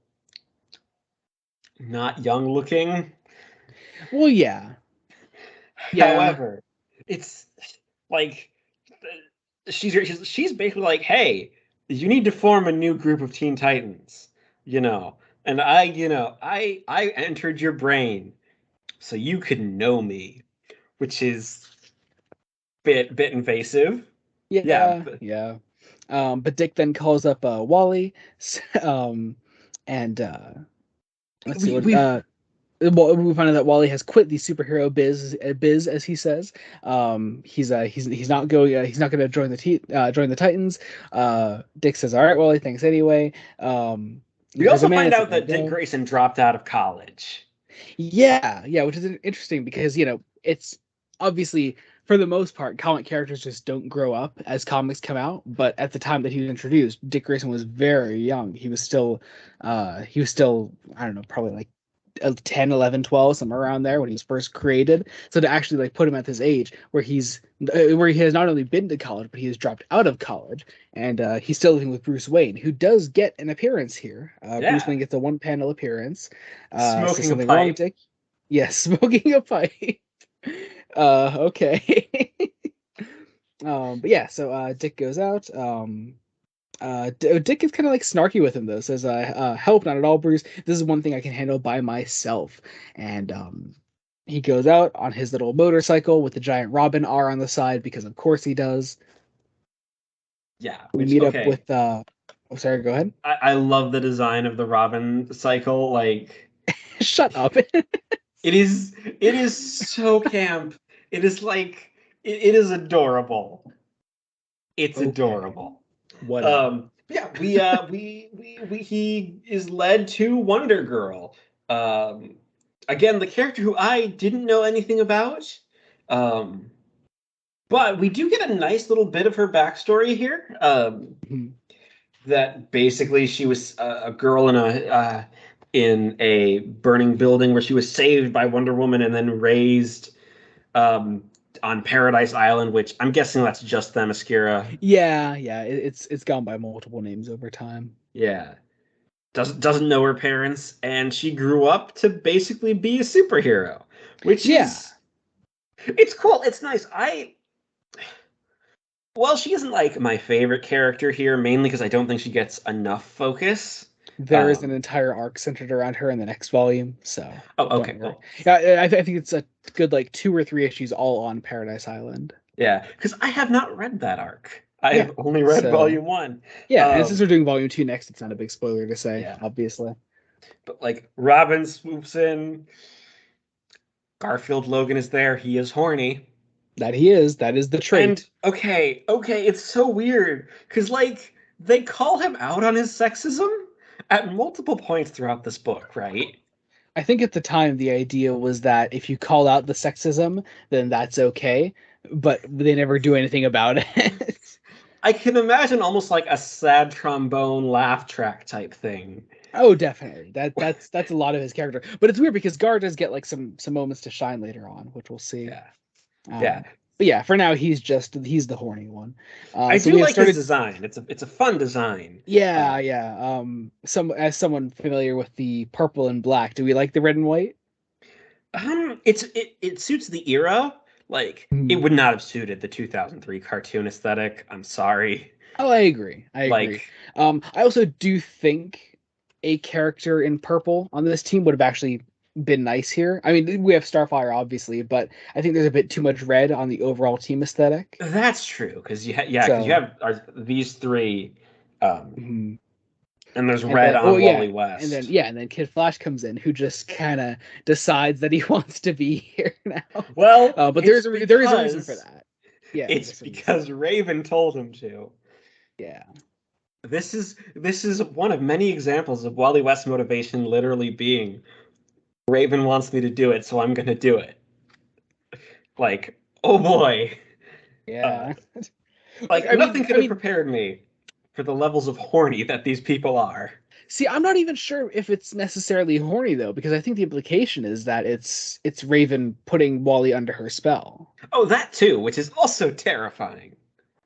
S2: not young looking.
S1: Well, yeah, yeah.
S2: However, it's like she's basically like, "Hey, you need to form a new group of Teen Titans." You know, and I entered your brain so you could know me, which is bit invasive. Yeah,
S1: Yeah, yeah. But Dick then calls up Wally, um, and let's see what
S2: we've
S1: well, we find out that Wally has quit the superhero biz as he says. He's not going to join the Titans. Dick says, "All right, Wally, thanks anyway."
S2: we
S1: There's a
S2: also
S1: man
S2: find
S1: that's
S2: out
S1: letting
S2: that Dick
S1: go.
S2: Grayson dropped out of college.
S1: Yeah, yeah, which is interesting because it's obviously for the most part comic characters just don't grow up as comics come out. But at the time that he was introduced, Dick Grayson was very young. He was still I don't know, probably like 10, 11, 12, somewhere around there when he was first created. So to actually like put him at this age where he has not only been to college but he has dropped out of college and he's still living with Bruce Wayne, who does get an appearance here. Bruce
S2: Yeah,
S1: Wayne gets a one panel appearance. Says
S2: smoking a
S1: something wrong,
S2: pipe.
S1: Dick. Yes, smoking a pipe. Okay. But yeah, so Dick goes out. Dick is kind of like snarky with him though. Says, "Help, not at all, Bruce. This is one thing I can handle by myself." And he goes out on his little motorcycle with the giant Robin R on the side because of course he does.
S2: Yeah,
S1: We
S2: which
S1: meet up
S2: okay.
S1: with. Oh, sorry. Go ahead.
S2: I love the design of the Robin cycle. Like
S1: Shut up.
S2: it is so camp. It is like it is adorable. It's
S1: Okay.
S2: adorable.
S1: Whatever.
S2: Yeah, we he is led to Wonder Girl. Um, again, the character who I didn't know anything about. Um, but we do get a nice little bit of her backstory here.
S1: Mhm.
S2: That basically she was a girl in a burning building where she was saved by Wonder Woman and then raised um, on Paradise Island, which I'm guessing that's just Themyscira.
S1: Yeah, yeah. It's gone by multiple names over time.
S2: Yeah, doesn't know her parents, and she grew up to basically be a superhero, which
S1: Yeah,
S2: is it's cool. It's nice. I well, she isn't like my favorite character here, mainly because I don't think she gets enough focus.
S1: there is an
S2: Um,
S1: entire arc centered around her in the next volume, so
S2: oh,
S1: don't
S2: okay,
S1: worry.
S2: well,
S1: Yeah, I think it's a good like 2 or 3 issues all on Paradise Island.
S2: yeah, because I have not read that arc.
S1: Yeah,
S2: I've only read
S1: so
S2: volume one.
S1: yeah, and since
S2: Um,
S1: we're doing volume 2 next, it's not a big spoiler to say,
S2: yeah,
S1: obviously.
S2: but like Robin swoops in, Garfield Logan is there. He is horny.
S1: That is the
S2: And
S1: trait.
S2: okay, it's so weird because like they call him out on his sexism at multiple points throughout this book, right?
S1: I think at the time the idea was that if you call out the sexism, then that's okay, but they never do anything about it.
S2: I can imagine almost like a sad trombone laugh track type thing.
S1: Oh, definitely. That's a lot of his character. But it's weird because Gar does get like some moments to shine later on, which we'll see.
S2: Yeah, yeah.
S1: Um, But yeah, for now he's the horny one.
S2: I
S1: So
S2: do
S1: we have
S2: like his
S1: started.
S2: design. It's a fun design.
S1: Yeah, yeah. As someone familiar with the purple and black, do we like the red and white?
S2: It suits the era. Like it
S1: Mhm.
S2: would not have suited the 2003 cartoon aesthetic. I'm sorry.
S1: Oh, I agree. I agree.
S2: Like
S1: I also do think a character in purple on this team would have actually been nice here. I mean, we have Starfire obviously, but I think there's a bit too much red on the overall team aesthetic.
S2: that's true because because you
S1: So,
S2: have these three, um,
S1: mhm.
S2: and there's
S1: And
S2: red
S1: then, oh
S2: on
S1: yeah,
S2: Wally West.
S1: and then Kid Flash comes in, who just kind of decides that he wants to be here now.
S2: Well,
S1: But there is a reason for that. Yeah,
S2: it's
S1: there's a reason.
S2: because Raven told him to.
S1: Yeah,
S2: This is one of many examples of Wally West's motivation literally being Raven wants me to do it, so I'm gonna do it. Like, oh boy. Uh,
S1: yeah.
S2: like nothing could
S1: I
S2: have
S1: mean,
S2: prepared me for the levels of horny that these people are.
S1: see, I'm not even sure if it's necessarily horny though, because I think the implication is that it's Raven putting Wally under her spell.
S2: Oh, that too, which is also terrifying.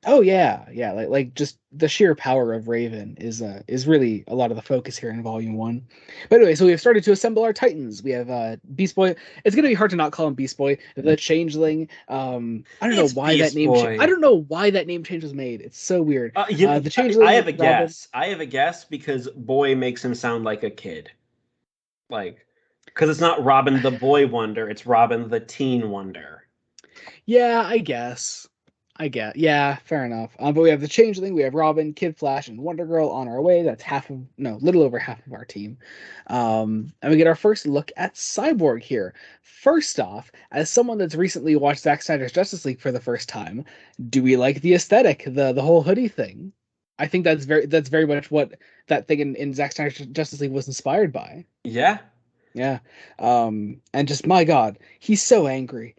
S1: Oh yeah, yeah, like just the sheer power of Raven is really a lot of the focus here in Volume One. But anyway, so we have started to assemble our Titans. We have Beast Boy. It's gonna be hard to not call him Beast Boy. The Changeling. I don't know
S2: It's
S1: why that
S2: Beast
S1: name. I
S2: Boy.
S1: don't know why that name change was made. It's so weird. The
S2: I
S1: Changeling,
S2: have a
S1: Robin.
S2: guess. I have a guess because boy makes him sound like a kid. Like, because it's not Robin the Boy Wonder, it's Robin the Teen Wonder.
S1: Yeah, I guess. I get. Yeah, fair enough. But we have the Changeling, we have Robin, Kid Flash, and Wonder Girl on our way. That's half of no, little over half of our team. And we get our first look at Cyborg here. First off, as someone that's recently watched Zack Snyder's Justice League for the first time, do we like the aesthetic, the whole hoodie thing? I think that's very much what that thing in Zack Snyder's Justice League was inspired by.
S2: Yeah.
S1: Yeah. And just my God, he's so angry.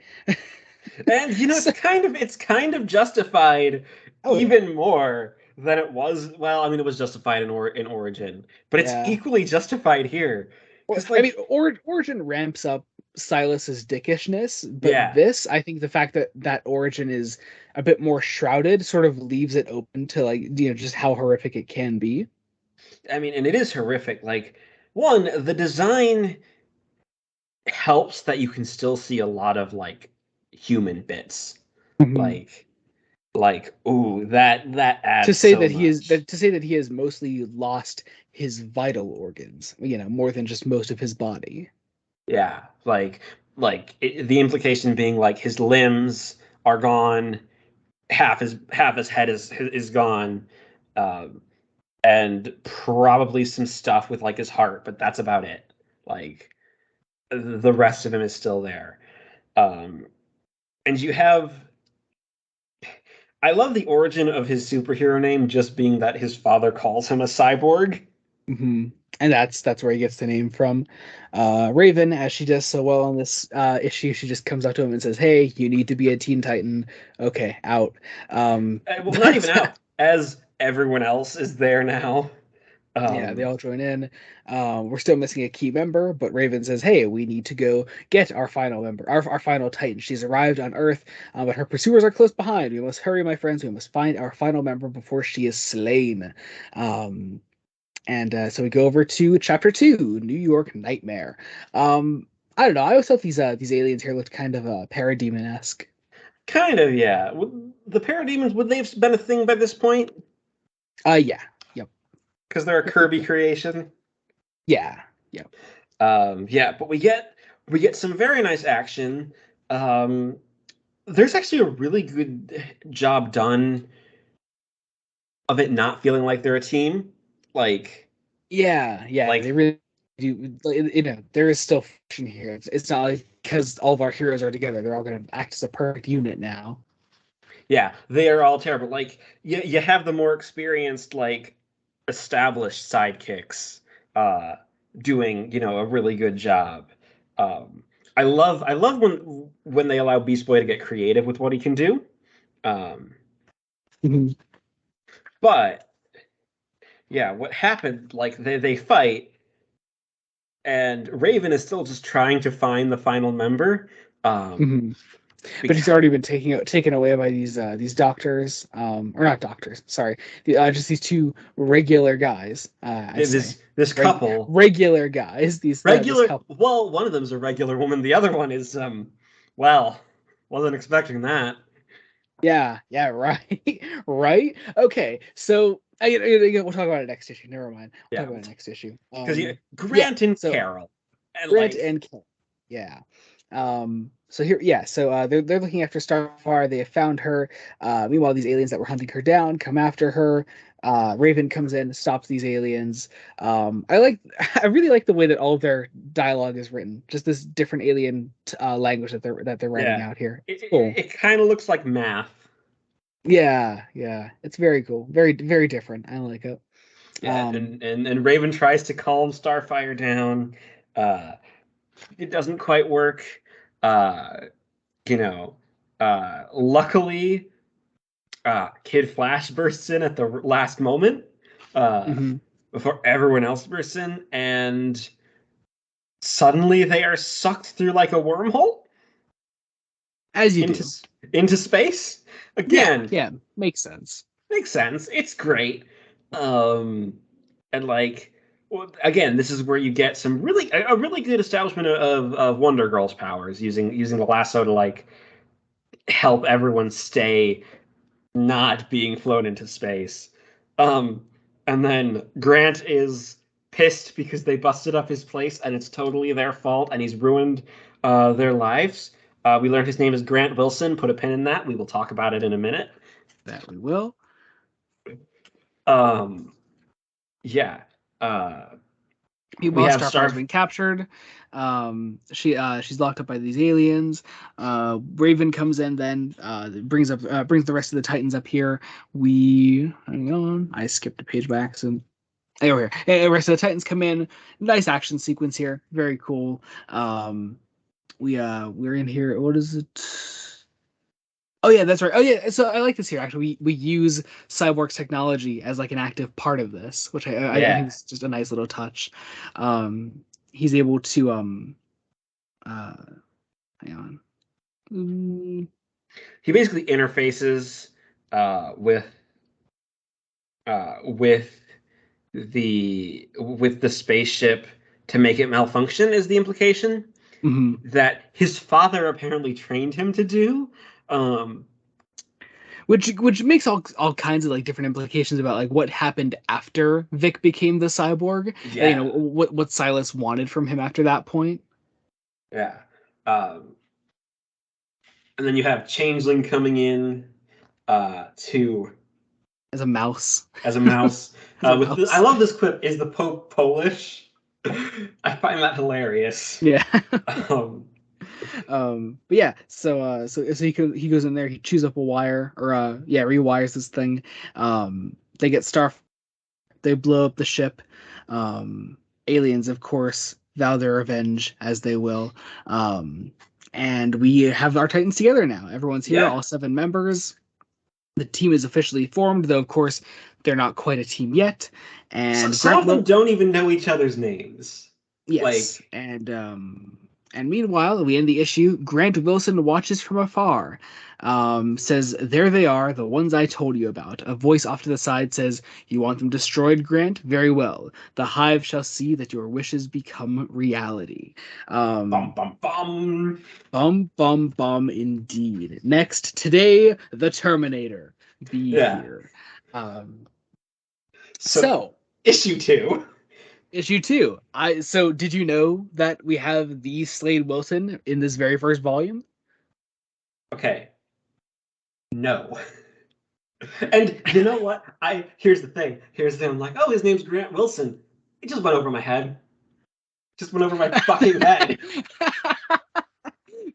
S2: And
S1: So,
S2: it's kind of justified
S1: oh yeah.
S2: even more than it was. Well, I mean, it was justified in Origin, but it's
S1: Yeah.
S2: equally justified here.
S1: Or,
S2: Because
S1: I mean,
S2: like,
S1: Origin ramps up Silas's dickishness, but
S2: yeah,
S1: this, I think, the fact that Origin is a bit more shrouded sort of leaves it open to like just how horrific it can be.
S2: I mean, and it is horrific. Like, one, the design helps that you can still see a lot of like human bits.
S1: Mhm.
S2: Like, ooh, that
S1: To
S2: adds
S1: say
S2: so
S1: that
S2: much.
S1: he has mostly lost his vital organs, more than just most of his body.
S2: Yeah, the implication being like his limbs are gone, half his head is gone, um, and probably some stuff with like his heart, but that's about it. Like the rest of him is still there. Um, and you have I love the origin of his superhero name just being that his father calls him a cyborg.
S1: Hmm. And that's where he gets the name from. Raven, as she does so well on this issue, she just comes up to him and says, "Hey, you need to be a Teen Titan." Okay, out.
S2: Well, not
S1: But
S2: even out, as everyone else is there now.
S1: yeah, they
S2: Um,
S1: all join in. We're still missing a key member, but Raven says, "Hey, we need to go get our final member, our final Titan. She's arrived on Earth, but her pursuers are close behind. We must hurry, my friends. We must find our final member before she is slain." Um, and so we go over to Chapter Two, New York Nightmare. I don't know. I always thought these aliens here looked kind of parademon esque.
S2: Kind of, yeah. The parademons, would they have been a thing by this point?
S1: Yeah, yep,
S2: Because they're a Kirby creation.
S1: yeah, yep.
S2: Yeah, but we get some very nice action. Um, there's actually a really good job done of it not feeling like they're a team. Like,
S1: Yeah, yeah, they
S2: like
S1: really do. There is still friction here. It's not like because all of our heroes are together, they're all going to act as a perfect unit now.
S2: yeah, they are all terrible. Like you have the more experienced, like established sidekicks uh doing, a really good job. Um I love when they allow Beast Boy to get creative with what he can do. Um
S1: Mhm.
S2: but yeah, what happened, like they fight and Raven is still just trying to find the final member. Um
S1: Mhm. but he's already been taken away by these doctors, or not doctors, sorry, just these two regular guys. I say
S2: this couple,
S1: regular guys. This
S2: regular.
S1: couple.
S2: Well, one of them's a regular woman. The other one is well, wasn't expecting that.
S1: Yeah, right, right. Okay, so we'll talk about it next issue. Never mind. We'll
S2: Yeah,
S1: talk about it next issue.
S2: because
S1: Yeah.
S2: Grant and
S1: So
S2: Carol, and
S1: Grant
S2: like,
S1: and Ken. Yeah. So here, yeah. So they're looking after Starfire. They have found her. Meanwhile, these aliens that were hunting her down come after her. Raven comes in, stops these aliens. I really like the way that all of their dialogue is written. Just this different alien language that they're writing
S2: yeah,
S1: out here.
S2: it
S1: It's cool.
S2: it kind of looks like math.
S1: Yeah. It's very cool. Very, very different. I like it.
S2: Yeah,
S1: Um,
S2: and Raven tries to calm Starfire down. Uh, it doesn't quite work. Uh, you know, luckily, Kid Flash bursts in at the last moment, uh,
S1: mhm.
S2: before everyone else bursts in, and suddenly they are sucked through like a wormhole
S1: As you
S2: into
S1: do.
S2: into space. Again,
S1: Yeah. Makes sense.
S2: makes sense. It's great. Um, and like, well, again, this is where you get some a really good establishment of Wonder Girl's powers using the lasso to like help everyone stay not being flown into space. Um, and then Grant is pissed because they busted up his place and it's totally their fault and he's ruined their lives. We learned his name is Grant Wilson. Put a pin in that. We will talk about it in a minute.
S1: That we will.
S2: Um, yeah. Uh, we
S1: Meanwhile,
S2: have
S1: Starfire's
S2: Star.
S1: been captured. She's locked up by these aliens. Raven comes in, then brings the rest of the Titans up here. Hang on, I skipped a page back. So over here, the rest of the Titans come in. Nice action sequence here, very cool. We're in here. What is it? Oh yeah, that's right. Oh yeah, so I like this here. Actually, we use Cyborg's technology as like an active part of this, which I think
S2: Yeah.
S1: is just a nice little touch. He's able to uh hang on.
S2: He basically interfaces with with the spaceship to make it malfunction is the implication
S1: Mhm.
S2: that his father apparently trained him to do. Um,
S1: Which makes all kinds of like different implications about like what happened after Vic became the cyborg.
S2: yeah,
S1: What Silas wanted from him after that point.
S2: yeah. Um, and then you have Changeling coming in to
S1: As a mouse.
S2: as a mouse.
S1: As a
S2: I
S1: mouse.
S2: love this clip. Is the Pope Polish? I find that hilarious.
S1: Yeah.
S2: Um,
S1: But yeah, so he goes in there, he chews up a wire, or rewires this thing. They get they blow up the ship. Um, Aliens, of course, vow their revenge as they will. Um, and we have our Titans together now. Everyone's here,
S2: yeah.
S1: all 7 members. The team is officially formed, though of course they're not quite a team yet.
S2: So,
S1: And
S2: some
S1: Grant
S2: of them
S1: will
S2: don't even know each other's names.
S1: Yes,
S2: Like,
S1: and meanwhile, we end the issue. Grant Wilson watches from afar. Says, "There they are, the ones I told you about." A voice off to the side says, "You want them destroyed, Grant? Very well. The Hive shall see that your wishes become reality."
S2: bum
S1: Um,
S2: bum bum.
S1: bum, indeed. Next, today, the Terminator. Be
S2: Yeah.
S1: here. Um,
S2: So
S1: so
S2: issue two.
S1: Issue two. Did you know that we have the Slade Wilson in this very first volume?
S2: Okay. No. And you know what? I here's the thing. Here's the thing. I'm like, oh, his name's Grant Wilson. It just went over my head. Just went over my fucking head.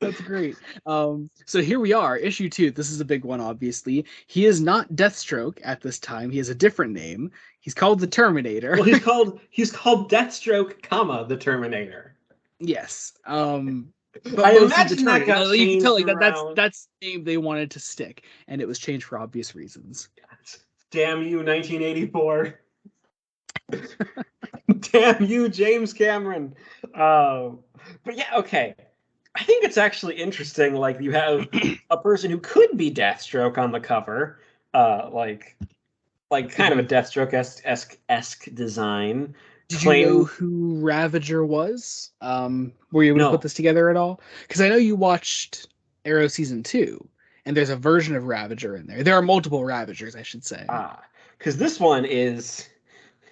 S1: That's great. So here we are, issue two. This is a big one, obviously. He is not Deathstroke at this time. He has a different name. He's called the Terminator.
S2: Well, he's called Deathstroke, comma, the Terminator.
S1: Yes. But
S2: I
S1: mostly the
S2: imagine that
S1: Terminator.
S2: got
S1: You can tell
S2: changed
S1: like
S2: around.
S1: that's the name they wanted to stick, and it was changed for obvious reasons.
S2: Damn you, 1984. Damn you, James Cameron. But yeah, okay. I think it's actually interesting. Like you have a person who could be Deathstroke on the cover, uh, like kind of a
S1: Mhm.
S2: Deathstroke-esque design.
S1: Did you know
S2: Claim
S1: who Ravager was? Were you able to put
S2: no.
S1: this together at all? Because I know you watched Arrow season 2, and there's a version of Ravager in there. There are multiple Ravagers, I should say.
S2: Because this one is,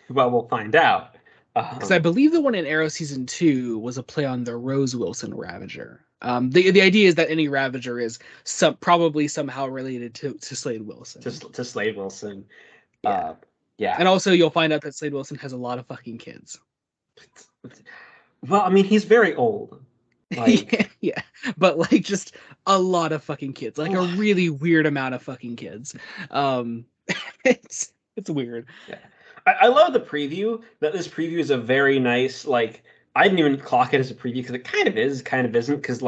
S2: well, we'll find out.
S1: Because I
S2: Um,
S1: believe the one in Arrow season 2 was a play on the Rose Wilson Ravager. The idea is that any Ravager is probably somehow related to Slade Wilson.
S2: to Slade Wilson.
S1: Yeah,
S2: Yeah.
S1: and also you'll find out that Slade Wilson has a lot of fucking kids.
S2: Well, I mean, he's very old.
S1: Yeah,
S2: Like,
S1: yeah, but like just a lot of fucking kids, like a really weird amount of fucking kids. Um, it's weird.
S2: yeah. I love the preview. That this preview is a very nice, like, I didn't even clock it as a preview because it kind of is, kind of isn't. Because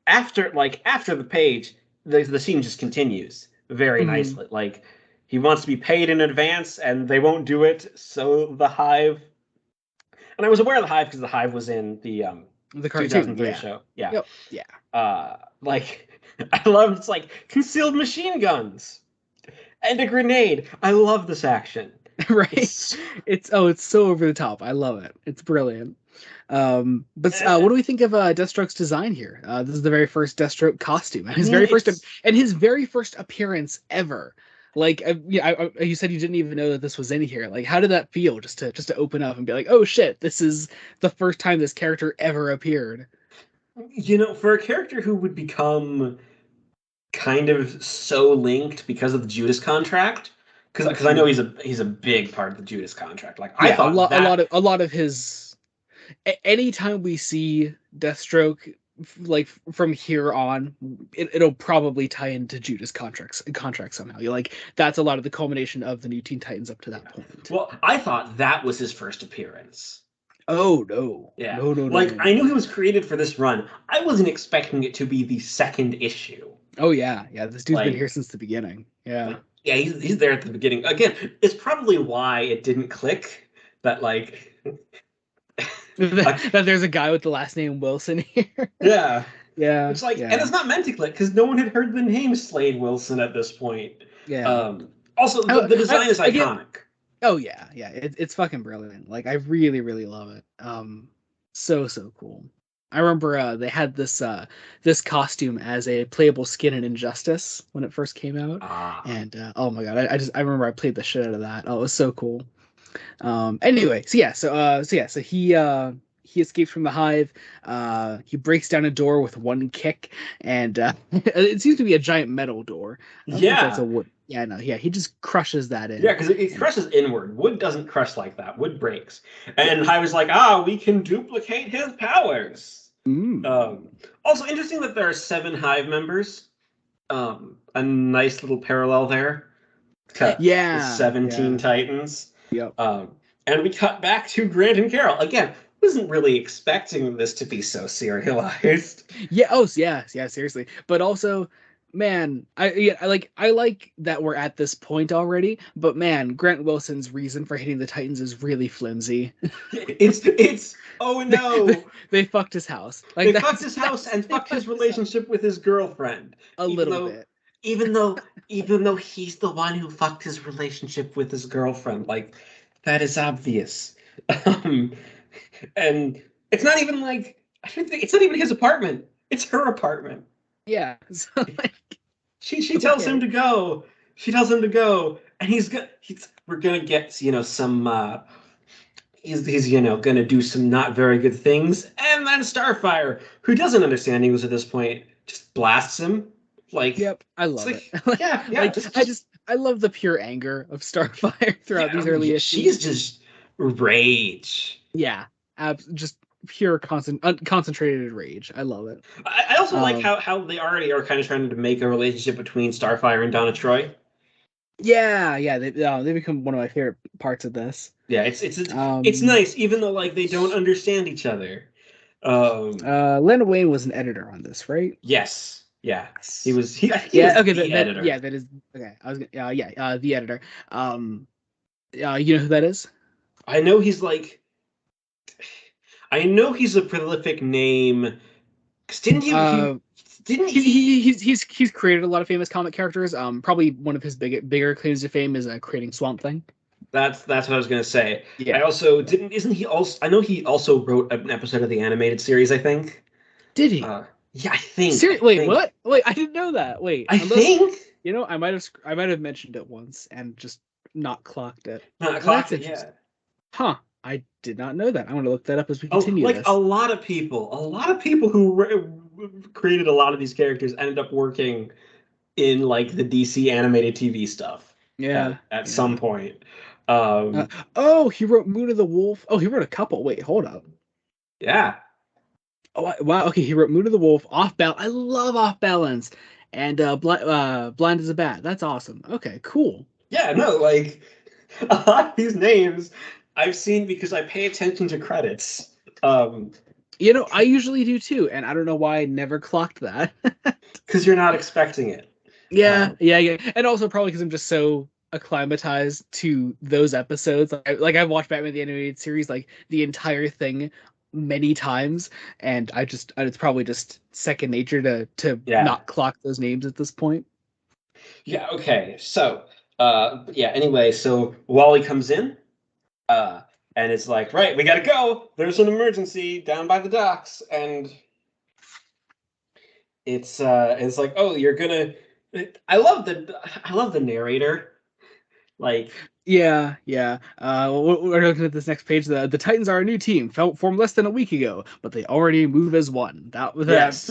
S2: after the page, the scene just continues very
S1: Mhm.
S2: nicely. Like he wants to be paid in advance, and they won't do it. So the Hive, and I was aware of the Hive because the Hive was in the
S1: The cartoon,
S2: 2003
S1: yeah.
S2: show. Yeah.
S1: Yep, yeah.
S2: Like I love it's like concealed machine guns and a grenade. I love this action.
S1: Right.
S2: It's
S1: It's so over the top. I love it. It's brilliant. But
S2: and,
S1: what do we think of Deathstroke's design here? This is the very first Deathstroke costume, and
S2: I mean it's
S1: his very first appearance ever. Like, yeah, you said you didn't even know that this was in here. Like, how did that feel just to open up and be like, oh shit, this is the first time this character ever appeared?
S2: for a character who would become kind of so linked because of the Judas contract. Because I know
S1: Mhm.
S2: he's a big part of the Judas contract. Like I
S1: Yeah,
S2: thought that
S1: a lot of his. Anytime we see Deathstroke, like from here on, it'll probably tie into Judas contract somehow. You like that's a lot of the culmination of the new Teen Titans up to that point.
S2: well, I thought that was his first appearance.
S1: Oh no,
S2: Yeah.
S1: no, no, no,
S2: Like
S1: no,
S2: I knew he
S1: no.
S2: was created for this run. I wasn't expecting it to be the second issue.
S1: Oh yeah, yeah. This dude's been
S2: Like
S1: here since the beginning. Yeah.
S2: yeah, he's there at the beginning. Again, it's probably why it didn't click that like
S1: That there's a guy with the last name Wilson here.
S2: yeah.
S1: Yeah,
S2: It's like, and
S1: yeah,
S2: it's not meant to click because no one had heard the name Slade Wilson at this point.
S1: yeah.
S2: Also, the design is
S1: Again,
S2: iconic.
S1: oh yeah, yeah, it's fucking brilliant. Like I really, really love it. So cool. I remember they had this costume as a playable skin in Injustice when it first came out,
S2: Ah,
S1: and oh my god, I remember I played the shit out of that. Oh, it was so cool. Anyway, so he escapes from the hive. He breaks down a door with one kick, and it seems to be a giant metal door. I don't think that's a
S2: yeah,
S1: wood. Yeah, no, yeah, he just crushes that
S2: yeah,
S1: in.
S2: because it
S1: And
S2: crushes inward. Wood doesn't crush like that. Wood breaks.
S1: yeah.
S2: And I was like, we can duplicate his powers.
S1: Mm.
S2: Um, Also interesting that there are 7 Hive members. A nice little parallel there to the
S1: Yeah,
S2: 17
S1: yeah.
S2: Titans.
S1: Yep.
S2: Um, and we cut back to Grant and Carol. Again, wasn't really expecting this to be so serialized.
S1: Yeah. Oh, yeah. Yeah. Seriously. But also, man, I like that we're at this point already. But man, Grant Wilson's reason for hitting the Titans is really flimsy.
S2: It's oh
S1: they,
S2: no.
S1: they fucked his house. Like
S2: They fucked his house
S1: that's
S2: and
S1: they
S2: fucked his
S1: fucked his house
S2: relationship with his girlfriend.
S1: a
S2: Even
S1: little
S2: though
S1: bit.
S2: even though even though he's the one who fucked his relationship with his girlfriend. Like that is obvious. Um, and it's not even like I don't think it's not even his apartment. It's her apartment.
S1: Yeah. So like,
S2: She tells him
S1: okay.
S2: to go. She tells him to go, and we're gonna get some he's gonna do some not very good things, and then Starfire, who doesn't understand English at this point, just blasts him. Like
S1: Yep. I
S2: it's
S1: love it.
S2: like yeah,
S1: Like
S2: just
S1: I love the pure anger of Starfire throughout
S2: yeah,
S1: these early
S2: she's
S1: issues.
S2: just rage.
S1: Yeah. Just pure concentrated rage. I love it.
S2: I also like
S1: Um,
S2: how they already are kind of trying to make a relationship between Starfire and Donna Troy.
S1: yeah, yeah, they become one of my favorite parts of this.
S2: Yeah, it's
S1: Um,
S2: nice, even though like they don't understand each other.
S1: Lena Wayne was an editor on this, right?
S2: Yes, yeah,
S1: Yes.
S2: I think he
S1: Yeah,
S2: was
S1: okay,
S2: the editor.
S1: that is okay. The editor. You know who that is?
S2: I know he's like I know he's a prolific name. 'Cause didn't he
S1: Uh,
S2: didn't
S1: he,
S2: he
S1: he's created a lot of famous comic characters. Probably one of his bigger claims to fame is creating Swamp Thing.
S2: That's what I was gonna say. I
S1: Yeah.
S2: also didn't isn't he also I know he also wrote an episode of the animated series, I think.
S1: Did he?
S2: Yeah,
S1: Wait, what? Wait, I didn't know that. Wait,
S2: I
S1: unless
S2: think
S1: I might have mentioned it once and just not clocked it.
S2: not
S1: That's
S2: clocked it, yeah.
S1: interesting. Huh. I did not know that. I'm gonna look that up as we
S2: Oh,
S1: continue
S2: like
S1: this.
S2: a lot of people who created a lot of these characters ended up working in like the DC animated TV stuff
S1: Yeah,
S2: at some
S1: yeah.
S2: point.
S1: Uh,
S2: Um,
S1: oh, he wrote Moon of the Wolf. Oh, he wrote a couple. Wait, hold up.
S2: yeah,
S1: Oh, wow. Okay, he wrote Moon of the Wolf, Off Balance. I love Off Balance, and Blind as a Bat. That's awesome. Okay, cool.
S2: yeah, no, like a lot of these names I've seen because I pay attention to credits. Um,
S1: I usually do too, and I don't know why I never clocked that.
S2: because you're not expecting it.
S1: Yeah,
S2: Um,
S1: yeah, yeah, and also probably because I'm just so acclimatized to those episodes. I've watched Batman the Animated Series like the entire thing many times, and it's probably just second nature to
S2: yeah,
S1: not clock those names at this point.
S2: yeah, okay. So, yeah. Anyway, so Wally comes in, uh, and it's like, right, we gotta go. There's an emergency down by the docks, and it's like, oh, you're gonna. I love the narrator. Like,
S1: Yeah, yeah. We're looking at this next page. The Titans are a new team, formed less than a week ago, but they already move as one.
S2: yes,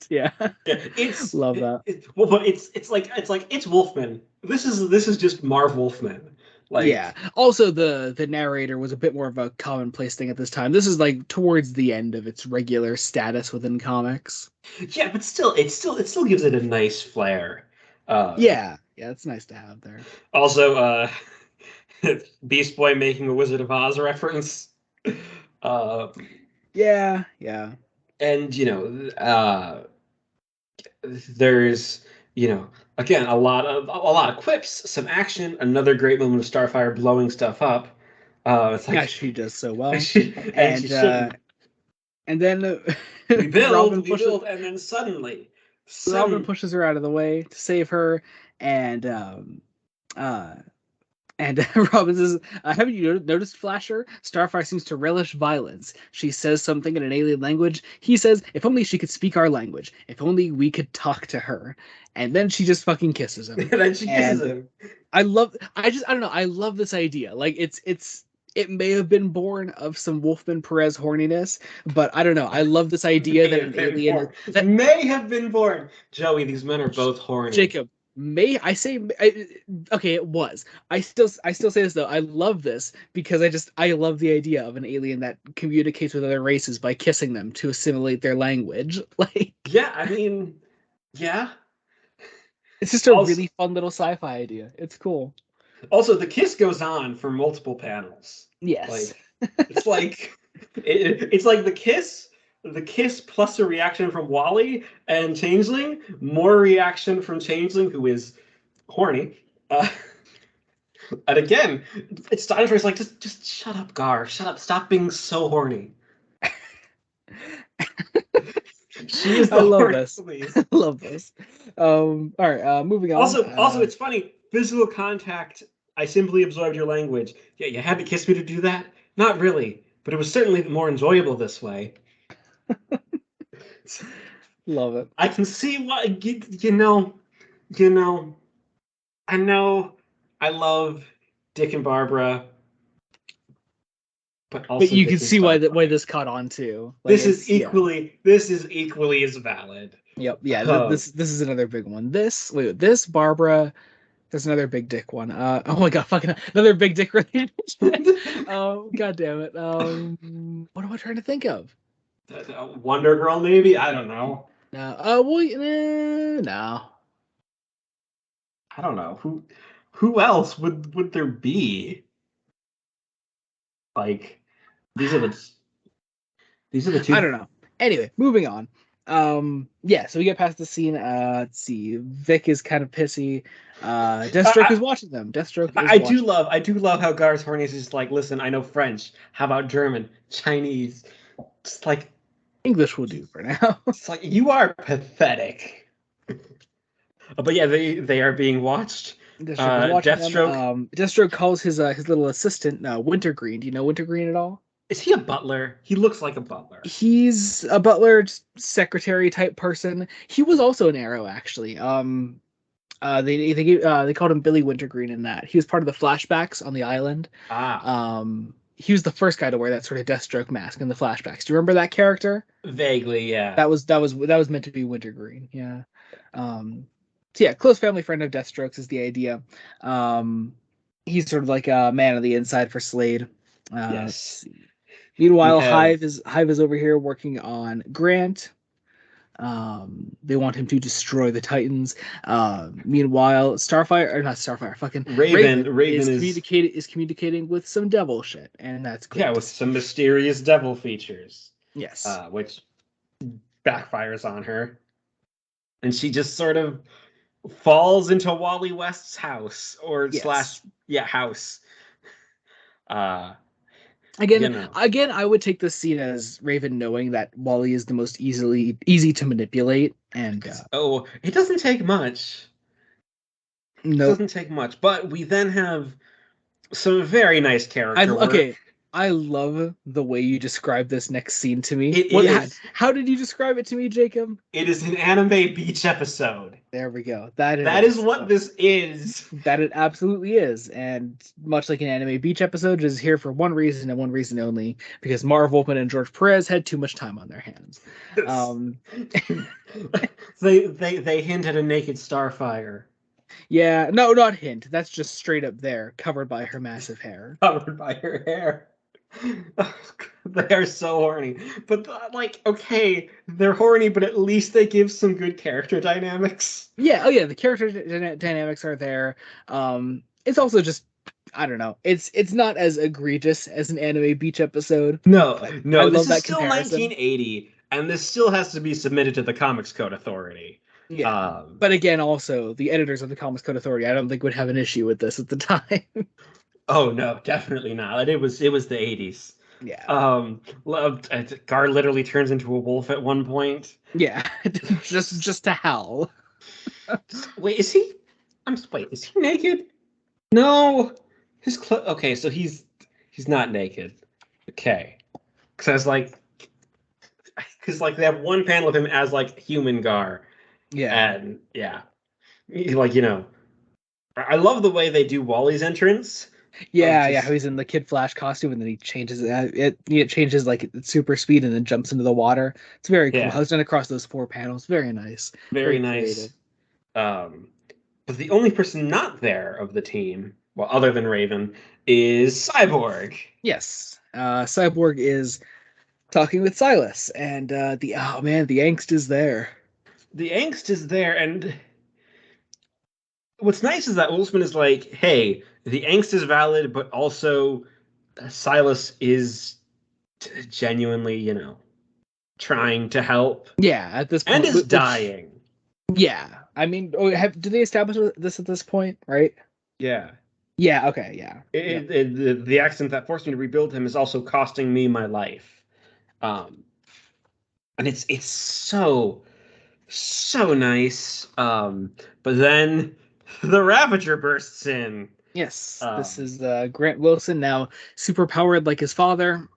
S1: Yeah,
S2: yeah,
S1: love that.
S2: well, but it's Wolfman. This is just Marv Wolfman.
S1: Yeah.
S2: Like,
S1: Also, the narrator was a bit more of a commonplace thing at this time. This is like towards the end of its regular status within comics.
S2: yeah, but still, it still gives it a nice flair. Um,
S1: Yeah, yeah, it's nice to have there.
S2: Also, Beast Boy making a Wizard of Oz reference. Uh,
S1: Yeah, yeah.
S2: and there's again a lot of quips, some action, another great moment of Starfire blowing stuff up. It's
S1: Yeah,
S2: like
S1: she does so well.
S2: and she
S1: And
S2: shouldn't.
S1: and then Robin
S2: We
S1: pushes
S2: build, and then suddenly,
S1: Robin
S2: some
S1: pushes her out of the way to save her, and uh and Robin says, haven't you noticed, Flasher? Starfire seems to relish violence. She says something in an alien language. He says, if only she could speak our language. If only we could talk to her. And then she just fucking kisses him.
S2: and then she kisses
S1: And
S2: him.
S1: I don't know, I love this idea. Like, it may have been born of some Wolfman Perez horniness, but I don't know. I love this idea
S2: May
S1: that
S2: have
S1: an
S2: been
S1: alien
S2: born.
S1: that
S2: May have been born. Joey, these men are both horny.
S1: Jacob, may I say okay, it was. I still say this though. I love this because I love the idea of an alien that communicates with other races by kissing them to assimilate their language. Like,
S2: Yeah, I mean, yeah.
S1: it's just a
S2: Also,
S1: really fun little sci-fi idea. It's cool.
S2: also the kiss goes on for multiple panels.
S1: Yes.
S2: Like it's like it's like the kiss plus a reaction from Wally and Changeling, more reaction from Changeling who is horny. Uh, and again, it's times where it's like just shut up, Gar, shut up, stop being so horny. She is
S1: I
S2: the
S1: love
S2: horny
S1: this.
S2: police.
S1: I love this. All right, moving on.
S2: Also, it's funny. Physical contact. I simply absorbed your language. Yeah, you had to kiss me to do that. Not really, but it was certainly more enjoyable this way.
S1: Love it.
S2: I can see why. You know. I know. I love Dick and Barbara, but
S1: But
S2: also
S1: you can
S2: Dick and
S1: see why
S2: Starfire.
S1: this caught on too. Like, it's yeah.
S2: This is equally as valid.
S1: Yep, yeah.
S2: Uh,
S1: This is another big one. This Barbara. There's another big dick one. Oh my god, fucking another big dick related shit. Oh, god damn it. What am I trying to think of?
S2: Wonder Girl, maybe. I don't know.
S1: No. Well, no.
S2: I don't know who else would there be? Like these are the these are the
S1: I
S2: two.
S1: don't know. Anyway, moving on. Yeah, so we get past the scene. Let's see. Vic is kind of pissy. Deathstroke is
S2: I,
S1: watching them. Deathstroke is watching.
S2: I do love how Gar's horny is just like, listen, I know French. How about German, Chinese? It's like
S1: English will do for now.
S2: it's like you are pathetic. But yeah, they are being watched.
S1: Deathstroke is watching them.
S2: Deathstroke,
S1: Deathstroke calls his little assistant Wintergreen. Do you know Wintergreen at all?
S2: is he a butler? He looks like a butler.
S1: He's a butler, secretary type person. He was also an Arrow, actually. They called him Billy Wintergreen in that. He was part of the flashbacks on the island.
S2: Ah,
S1: He was the first guy to wear that sort of Deathstroke mask in the flashbacks. Do you remember that character?
S2: vaguely, yeah.
S1: That was meant to be Wintergreen. Yeah. So yeah, close family friend of Deathstroke's is the idea. He's sort of like a man on the inside for Slade. Let's
S2: Yes.
S1: see.
S2: We
S1: Meanwhile,
S2: have
S1: Hive is over here working on Grant. They want him to destroy the Titans. Meanwhile, Starfire or not Starfire, fucking
S2: Raven.
S1: Raven
S2: Raven
S1: is
S2: is
S1: communicating with some devil shit, and that's
S2: yeah,
S1: great
S2: with
S1: to see.
S2: some mysterious devil features,
S1: Yes.
S2: which backfires on her, and she just sort of falls into Wally West's house or slash
S1: Yes.
S2: yeah house. Uh, you
S1: Again,
S2: know,
S1: again, I would take this scene as Raven knowing that Wally is the most easy to manipulate, and
S2: because it doesn't take much. It
S1: nope.
S2: doesn't take much, but we then have some very nice
S1: I
S2: character
S1: okay.
S2: work.
S1: I love the way you describe this next scene to me.
S2: It
S1: What? How,
S2: is
S1: how did you describe it to me, Jacob?
S2: it is an anime beach episode.
S1: There we go. That it
S2: That is
S1: is.
S2: what this is.
S1: That it absolutely is. And much like an anime beach episode, it is here for one reason and one reason only, because Marv Wolfman and George Perez had too much time on their hands. Um,
S2: They hint at a naked Starfire
S1: yeah, no, not hint. That's just straight up there, covered by her massive hair.
S2: covered by her hair. They are so horny, but like, okay, they're horny, but at least they give some good character dynamics.
S1: Yeah, oh yeah, the character dynamics are there. It's also just I don't know. It's not as egregious as an anime beach episode.
S2: No,
S1: I
S2: no, this
S1: love
S2: is
S1: that
S2: still
S1: comparison.
S2: 1980, and this still has to be submitted to the Comics Code Authority.
S1: Yeah.
S2: Um,
S1: But again, also the editors of the Comics Code Authority, I don't think would have an issue with this at the time.
S2: oh no, definitely not. It was the 80s.
S1: Yeah.
S2: Loved Gar literally turns into a wolf at one point.
S1: Yeah. just to howl.
S2: Wait, is he? Wait, is he naked? No, his okay, so he's not naked. Okay, because like they have one panel of him as like human Gar,
S1: Yeah.
S2: and yeah, like I love the way they do Wally's entrance of
S1: Yeah, how
S2: just
S1: he's in the Kid Flash costume and then he changes it changes like its super speed and then jumps into the water. It's very cool.
S2: yeah,
S1: How it's done across those four panels. Very nice.
S2: very
S1: Very creative.
S2: nice. Um, but the only person not there of the team, well, other than Raven, is Cyborg.
S1: Yes. Cyborg is talking with Silas and the oh man, the angst is there.
S2: The angst is there, and what's nice is that Wolfman is like, hey, the angst is valid, but also Silas is genuinely, trying to help
S1: Yeah, at this
S2: and
S1: point
S2: is
S1: which
S2: dying.
S1: yeah. I mean, do they establish this at this point, right?
S2: Yeah.
S1: Yeah, okay, yeah. Yep.
S2: The accident that forced me to rebuild him is also costing me my life. Um, and it's so nice. But then the Ravager bursts in.
S1: Yes, this
S2: Um,
S1: is Grant Wilson now super powered like his father.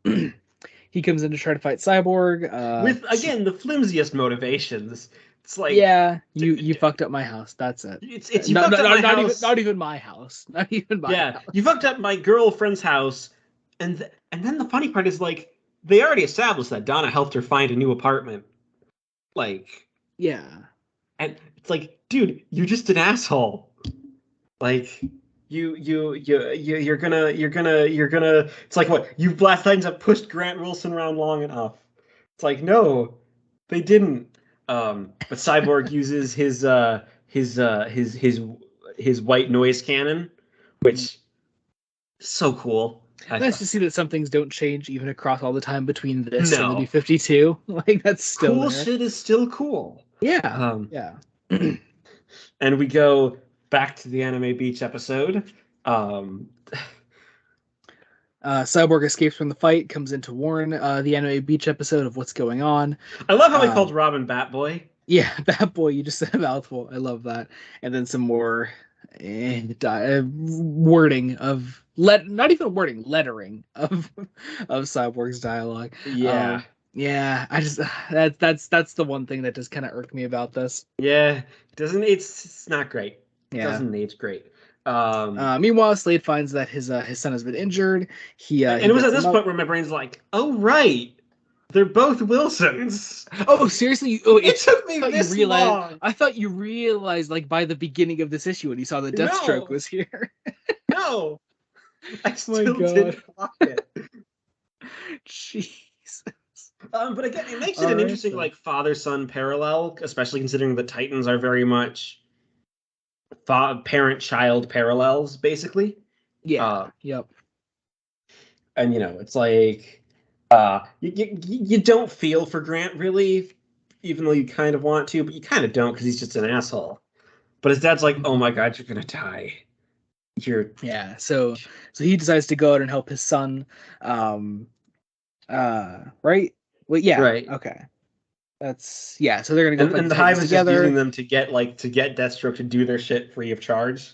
S1: He comes in to try to fight Cyborg.
S2: with again the flimsiest motivations. It's like
S1: Yeah, you fucked up my house. That's it.
S2: it's you
S1: No,
S2: fucked
S1: no,
S2: up
S1: no,
S2: my house.
S1: not even my house. Not even my
S2: Yeah, you
S1: house.
S2: fucked up my girlfriend's house, and then the funny part is like they already established that Donna helped her find a new apartment. Like,
S1: Yeah.
S2: and it's like, dude, you're just an asshole. Like, you're gonna. It's like what you blast things have pushed Grant Wilson around long enough. It's like no, they didn't. But Cyborg uses his white noise cannon, which is so cool.
S1: Nice to see that some things don't change even across all the time between this and the New
S2: No,
S1: 52. Like that's still
S2: cool
S1: there.
S2: shit is still cool.
S1: Yeah.
S2: Um,
S1: Yeah.
S2: and we go back to the Anime Beach episode. Um,
S1: Cyborg escapes from the fight, comes in to warn the Anime Beach episode of what's going on.
S2: I love how he
S1: Uh,
S2: called Robin Batboy.
S1: yeah, Bat Boy, you just said a mouthful. I love that. And then some more wording of not even wording, lettering of Cyborg's dialogue.
S2: Yeah.
S1: Yeah, I just that's the one thing that just kind of irked me about this.
S2: Yeah. Doesn't it's not great. It
S1: Yeah.
S2: doesn't age great.
S1: Meanwhile, Slade finds that his son has been injured.
S2: And
S1: He
S2: it was at
S1: gets him
S2: this
S1: up.
S2: point where my brain's like, oh right. They're both Wilsons.
S1: Oh, seriously? Oh,
S2: It took me
S1: thought you
S2: this
S1: realized.
S2: long.
S1: I thought you realized like by the beginning of this issue when you saw that Deathstroke
S2: No,
S1: was here.
S2: no. I
S1: My
S2: still
S1: God.
S2: didn't clock it.
S1: Jeez.
S2: But again, it makes it
S1: All
S2: an
S1: right
S2: interesting
S1: then.
S2: like father-son parallel, especially considering the Titans are very much parent-child parallels, basically.
S1: Yeah.
S2: Uh,
S1: Yep.
S2: and it's like you don't feel for Grant really, even though you kind of want to, but you kind of don't because he's just an asshole. But his dad's like, "Oh
S1: Mhm.
S2: my God, you're gonna die. You're
S1: Yeah. So he decides to go out and help his son. Um. Right. Well. Yeah.
S2: right."
S1: Okay. That's yeah. So they're gonna go fight
S2: And
S1: the
S2: the
S1: Titans
S2: Hive is just using
S1: together.
S2: them to get Deathstroke to do their shit free of charge.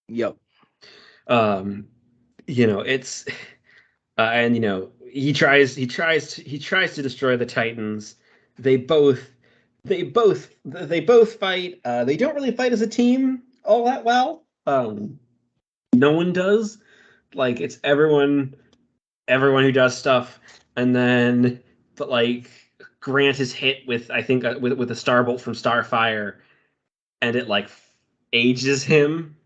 S1: Yep.
S2: Um, it's and he tries to destroy the Titans. They both they both fight. They don't really fight as a team all that well. No one does. Like it's everyone who does stuff, and then but like Grant is hit with I think with a starbolt from Starfire, and it like ages him.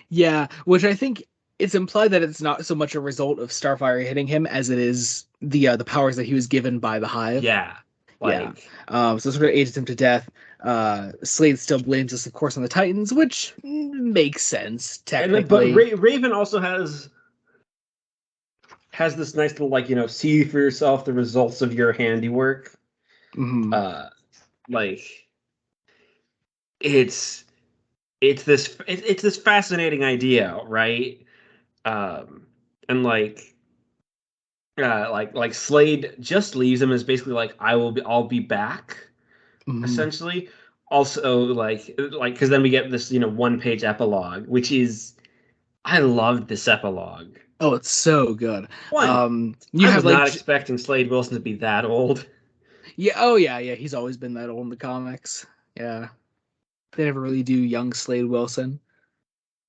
S1: Yeah. Which I think it's implied that it's not so much a result of Starfire hitting him as it is the powers that he was given by the Hive.
S2: Yeah,
S1: Yeah.
S2: like
S1: So sort of ages him to death. Slade still blames us, of course, on the Titans, which makes sense
S2: and then but
S1: technically.
S2: Raven also has this nice little like see for yourself the results of your handiwork.
S1: Hmm.
S2: uh like it's it's this fascinating idea, right? um and like Slade just leaves him as basically like I'll be back,
S1: Hmm.
S2: essentially. Also like because then we get this one page epilogue, which is I loved this epilogue.
S1: Oh, it's so good.
S2: One,
S1: You
S2: I
S1: have
S2: was
S1: like,
S2: not expecting Slade Wilson to be that old.
S1: yeah, oh yeah, yeah. He's always been that old in the comics. Yeah, they never really do young Slade Wilson.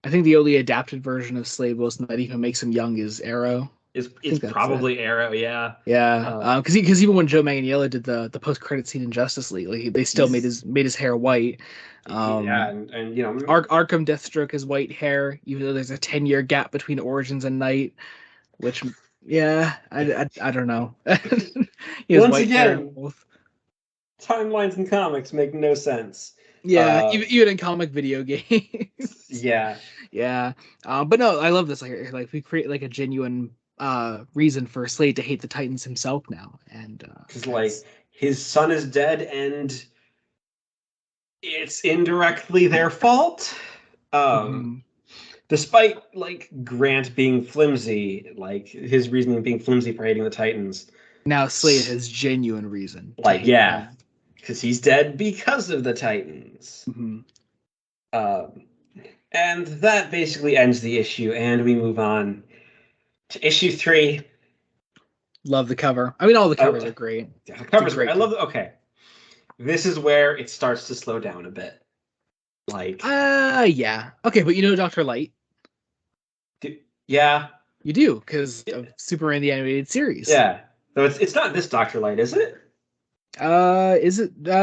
S1: I think the only adapted version of Slade Wilson that even makes him young is Arrow.
S2: Is
S1: I
S2: it's
S1: think that's it.
S2: probably Arrow, yeah.
S1: Yeah,
S2: Uh,
S1: because even when Joe Manganiello did the post credit scene in Justice League, like, they still
S2: he's
S1: made his hair white.
S2: yeah,
S1: Um,
S2: and
S1: Arkham Deathstroke has white hair, even though there's a 10-year gap between Origins and Night, which yeah, I don't know. He has
S2: once
S1: white hair in
S2: again,
S1: both.
S2: timelines in comics make no sense.
S1: Yeah,
S2: Uh,
S1: even in comic video games.
S2: yeah,
S1: Yeah. But no, I love this. Like we create like a genuine reason for Slade to hate the Titans himself now, and
S2: because like
S1: that's
S2: his son is dead, and it's indirectly their fault. Um,
S1: mhm.
S2: Despite like Grant being flimsy, like his reasoning being flimsy for hating the Titans.
S1: Now Slade has genuine reason to
S2: Like,
S1: hate
S2: yeah,
S1: them.
S2: because he's dead because of the Titans.
S1: Mhm.
S2: Um, and that basically ends the issue, and we move on to issue 3.
S1: Love the cover. I mean, all the covers
S2: Oh,
S1: are great.
S2: the
S1: It's a
S2: cover's great. I
S1: great
S2: love
S1: cover.
S2: the okay. This is where it starts to slow down a bit. Like,
S1: Yeah. Okay, but you know Dr. Light?
S2: yeah,
S1: You do, because of Superman the Animated Series.
S2: yeah. Though it's not this Doctor Light, is it?
S1: Is it there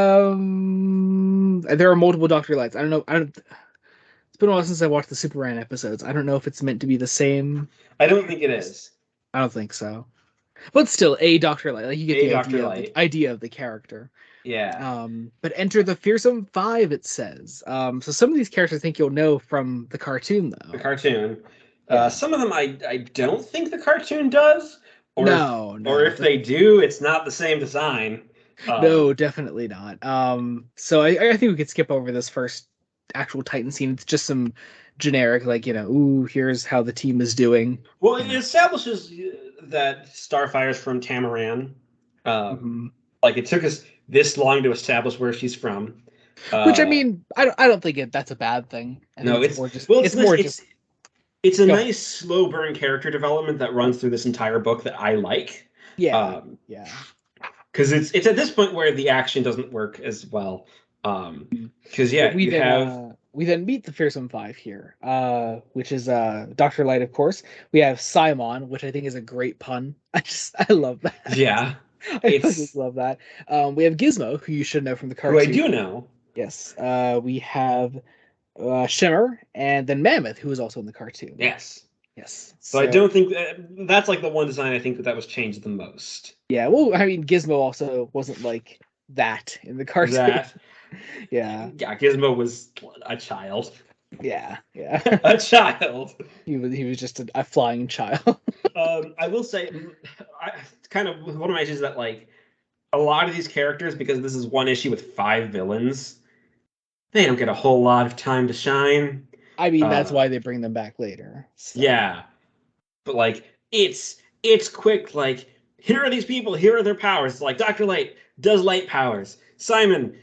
S1: are multiple Dr. Lights. I don't know. I don't It's been a while since I watched the Superman episodes. I don't know if it's meant to be the same.
S2: I don't think it is.
S1: I don't think so. But still, a Dr. Light. Like you get
S2: A Doctor
S1: the
S2: Light.
S1: idea of the character.
S2: Yeah.
S1: But enter the fearsome five, it says. So some of these characters I think you'll know from the cartoon
S2: The
S1: though.
S2: cartoon.
S1: Yeah.
S2: Some of them I don't think the cartoon does,
S1: No,
S2: or
S1: no.
S2: if they do, it's not the same design.
S1: No,
S2: Um,
S1: definitely not. So I think we could skip over this first actual Titan scene. It's just some generic, like, ooh, here's how the team is doing.
S2: Well,
S1: You
S2: it
S1: know.
S2: establishes that Starfire's from Tamaran. Um,
S1: Mhm.
S2: like it took us this long to establish where she's from.
S1: Which, I
S2: Uh,
S1: mean, I don't think that's a bad thing. I think
S2: no,
S1: it's
S2: it's
S1: more just
S2: well,
S1: it's more just
S2: it's a
S1: go ahead.
S2: nice slow burn character development that runs through this entire book that I like.
S1: Yeah,
S2: Um,
S1: yeah.
S2: because it's at this point where the action doesn't work as well.
S1: Mm.
S2: Because
S1: But
S2: yeah, you have
S1: we then meet the Fearsome Five here, which is Dr. Light, of course. We have Simon, which I think is a great pun. I love that.
S2: yeah,
S1: I fucking
S2: it's
S1: love that. We have Gizmo, who you should know from the
S2: who I
S1: cartoon.
S2: do know.
S1: Yes. We have Shimmer, and then Mammoth, who is also in the cartoon.
S2: Yes.
S1: Yes.
S2: So I
S1: So
S2: don't think that's like the one design I think that was changed the most.
S1: yeah, well, I mean, Gizmo also wasn't like that in the cartoon.
S2: That
S1: Yeah,
S2: yeah, Gizmo was a child.
S1: yeah, yeah.
S2: A child.
S1: He was just a flying child.
S2: I will say, I kind of one of my issues is that like a lot of these characters, because this is one issue with 5 villains, they don't get a whole lot of time to shine.
S1: I mean, that's
S2: Uh,
S1: why they bring them back later. So,
S2: yeah, but like it's quick. Like here are these people. Here are their powers. Like Doctor Light does light powers. Simon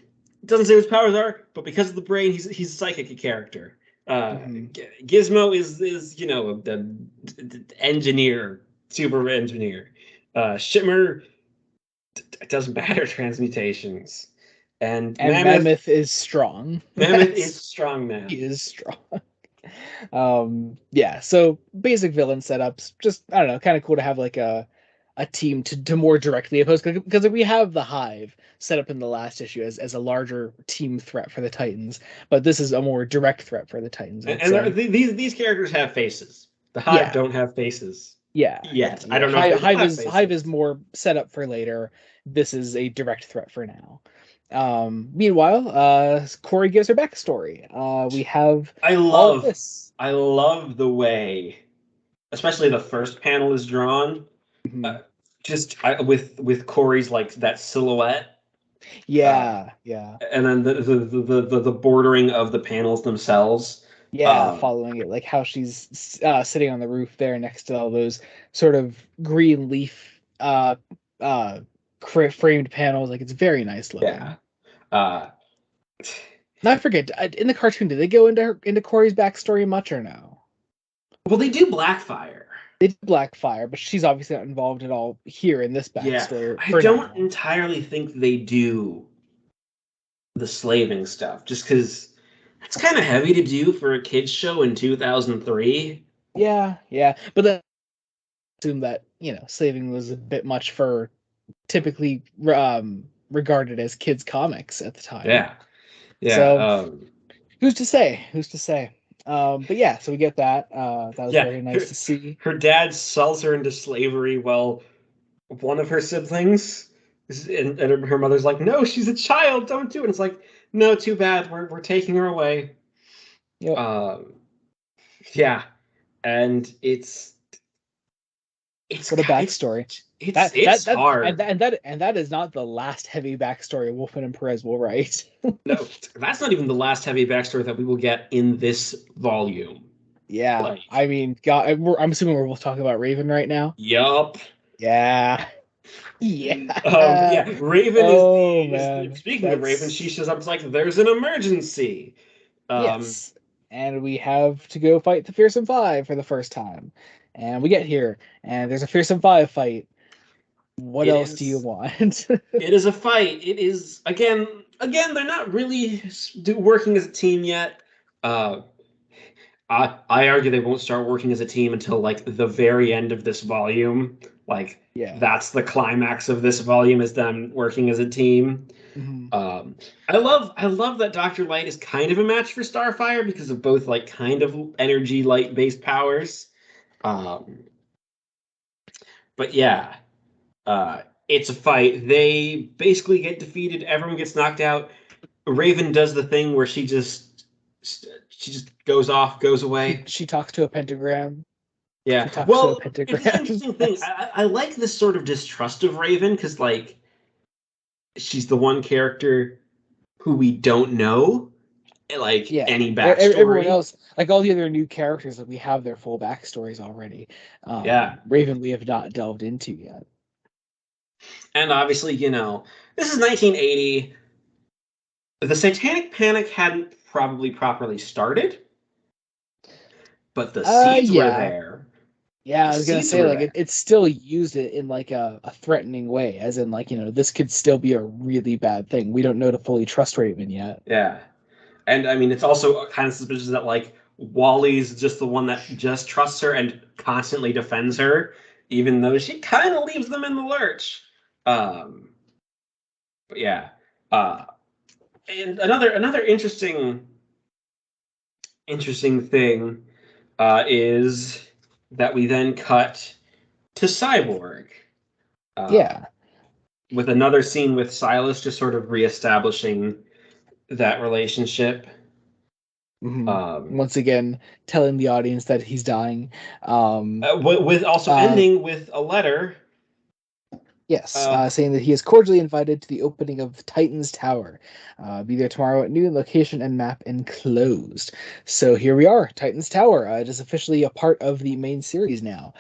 S2: doesn't say what his powers are, but because of the brain, he's a psychic character.
S1: mhm.
S2: Gizmo is the engineer, super engineer. Shimmer does matter transmutations, and
S1: And Mammoth is strong.
S2: Mammoth is
S1: That's
S2: strong
S1: He
S2: man.
S1: is strong. Yeah. So basic villain setups. Just I don't know, kind of cool to have like a team to more directly oppose because we have the Hive set up in the last issue as a larger team threat for the Titans, but this is a more direct threat for the Titans, I would
S2: And
S1: say.
S2: these characters have faces. The Hive
S1: Yeah,
S2: don't have faces
S1: yeah,
S2: yet. I
S1: yeah.
S2: don't know if they will have
S1: Hive is
S2: faces.
S1: more set up for later. This is a direct threat for now. Meanwhile, Corey gives her backstory. We have
S2: I
S1: all of
S2: love
S1: this.
S2: I love the way, especially the first panel is drawn.
S1: Mhm.
S2: Uh, with Corey's like that silhouette, uh,
S1: Yeah, yeah,
S2: and then the bordering of the panels themselves.
S1: yeah.
S2: Um,
S1: Following it, like how she's sitting on the roof there next to all those sort of green leaf uh framed panels. Like it's very nice
S2: yeah.
S1: looking.
S2: Uh,
S1: Now I forget in the cartoon, did they go into Corey's backstory much or no?
S2: well, they do Blackfire.
S1: They did Blackfire, but she's obviously not involved at all here in this
S2: Yeah,
S1: backstory
S2: I
S1: for
S2: don't
S1: now.
S2: entirely think they do the slaving stuff, just because that's kind of heavy to do for a kids show in 2003.
S1: Yeah, yeah, but then I assume that saving was a bit much for typically regarded as kids comics at the time.
S2: Yeah, yeah,
S1: So who's to say? Who's to say? But yeah, so we get that. That was
S2: yeah.
S1: very nice to see.
S2: Her dad sells her into slavery. Well, one of her siblings, and her mother's like, "No, she's a child. Don't do it." And it's like, "No, too bad. We're taking her away."
S1: Yep.
S2: Um, yeah, and it's
S1: What a
S2: it's
S1: backstory.
S2: it's
S1: That
S2: it's
S1: that that and
S2: hard.
S1: that and that, and that is not the last heavy backstory Wolfman and Perez will write.
S2: No, that's not even the last heavy backstory that we will get in this volume.
S1: Yeah,
S2: Like,
S1: I mean, God, I'm assuming we're both talking about Raven right now.
S2: yup.
S1: Yeah, yeah.
S2: Yeah, Raven
S1: Oh
S2: is
S1: man,
S2: speaking of Raven, she
S1: that's
S2: shows up. It's like there's an emergency. Um,
S1: yes. And we have to go fight the Fearsome Five for the first time, and we get here, and there's a Fearsome Five fight. What
S2: it
S1: else do you
S2: is
S1: want?
S2: it is a fight. It is again. They're not really working as a team yet. Uh, I argue they won't start working as a team until like the very end of this volume. Like
S1: Yeah.
S2: that's the climax of this volume is them working as a team.
S1: Mhm.
S2: Um, I love that Dr. Light is kind of a match for Starfire because of both like kind of energy light based powers. Um, but yeah, it's a fight. They basically get defeated. Everyone gets knocked out. Raven does the thing where she just goes off, goes
S1: She
S2: away.
S1: she talks to a pentagram.
S2: Yeah.
S1: She talks to a
S2: Well, it's an
S1: pentagram.
S2: interesting thing.
S1: That's
S2: I like this sort of distrust of Raven because like she's the one character who we don't know. like
S1: Yeah,
S2: any
S1: everyone
S2: backstory.
S1: else, like all the other new characters, that we have their full backstories already.
S2: Yeah.
S1: Raven, we have not delved into yet.
S2: And obviously, this is 1980. The Satanic Panic hadn't probably properly started, but the seeds were
S1: Yeah,
S2: there.
S1: yeah.
S2: The
S1: I was gonna
S2: seeds
S1: say
S2: were
S1: like
S2: there.
S1: it's still used it in like a threatening way, as in like this could still be a really bad thing. We don't know to fully trust Raven yet.
S2: Yeah. And I mean, it's also kind of suspicious that like Wally's just the one that just trusts her and constantly defends her, even though she kind of leaves them in the lurch. Um, but yeah. Uh, and another interesting thing is that we then cut to Cyborg,
S1: Yeah.
S2: with another scene with Silas just sort of reestablishing that relationship.
S1: hmm
S2: Um,
S1: Once again, telling the audience that he's dying.
S2: with also
S1: Uh,
S2: ending with a letter.
S1: yes,
S2: Uh,
S1: saying that he is cordially invited to the opening of Titan's Tower. Be there tomorrow at noon. Location and map enclosed. So here we are, Titan's Tower. It is officially a part of the main series now.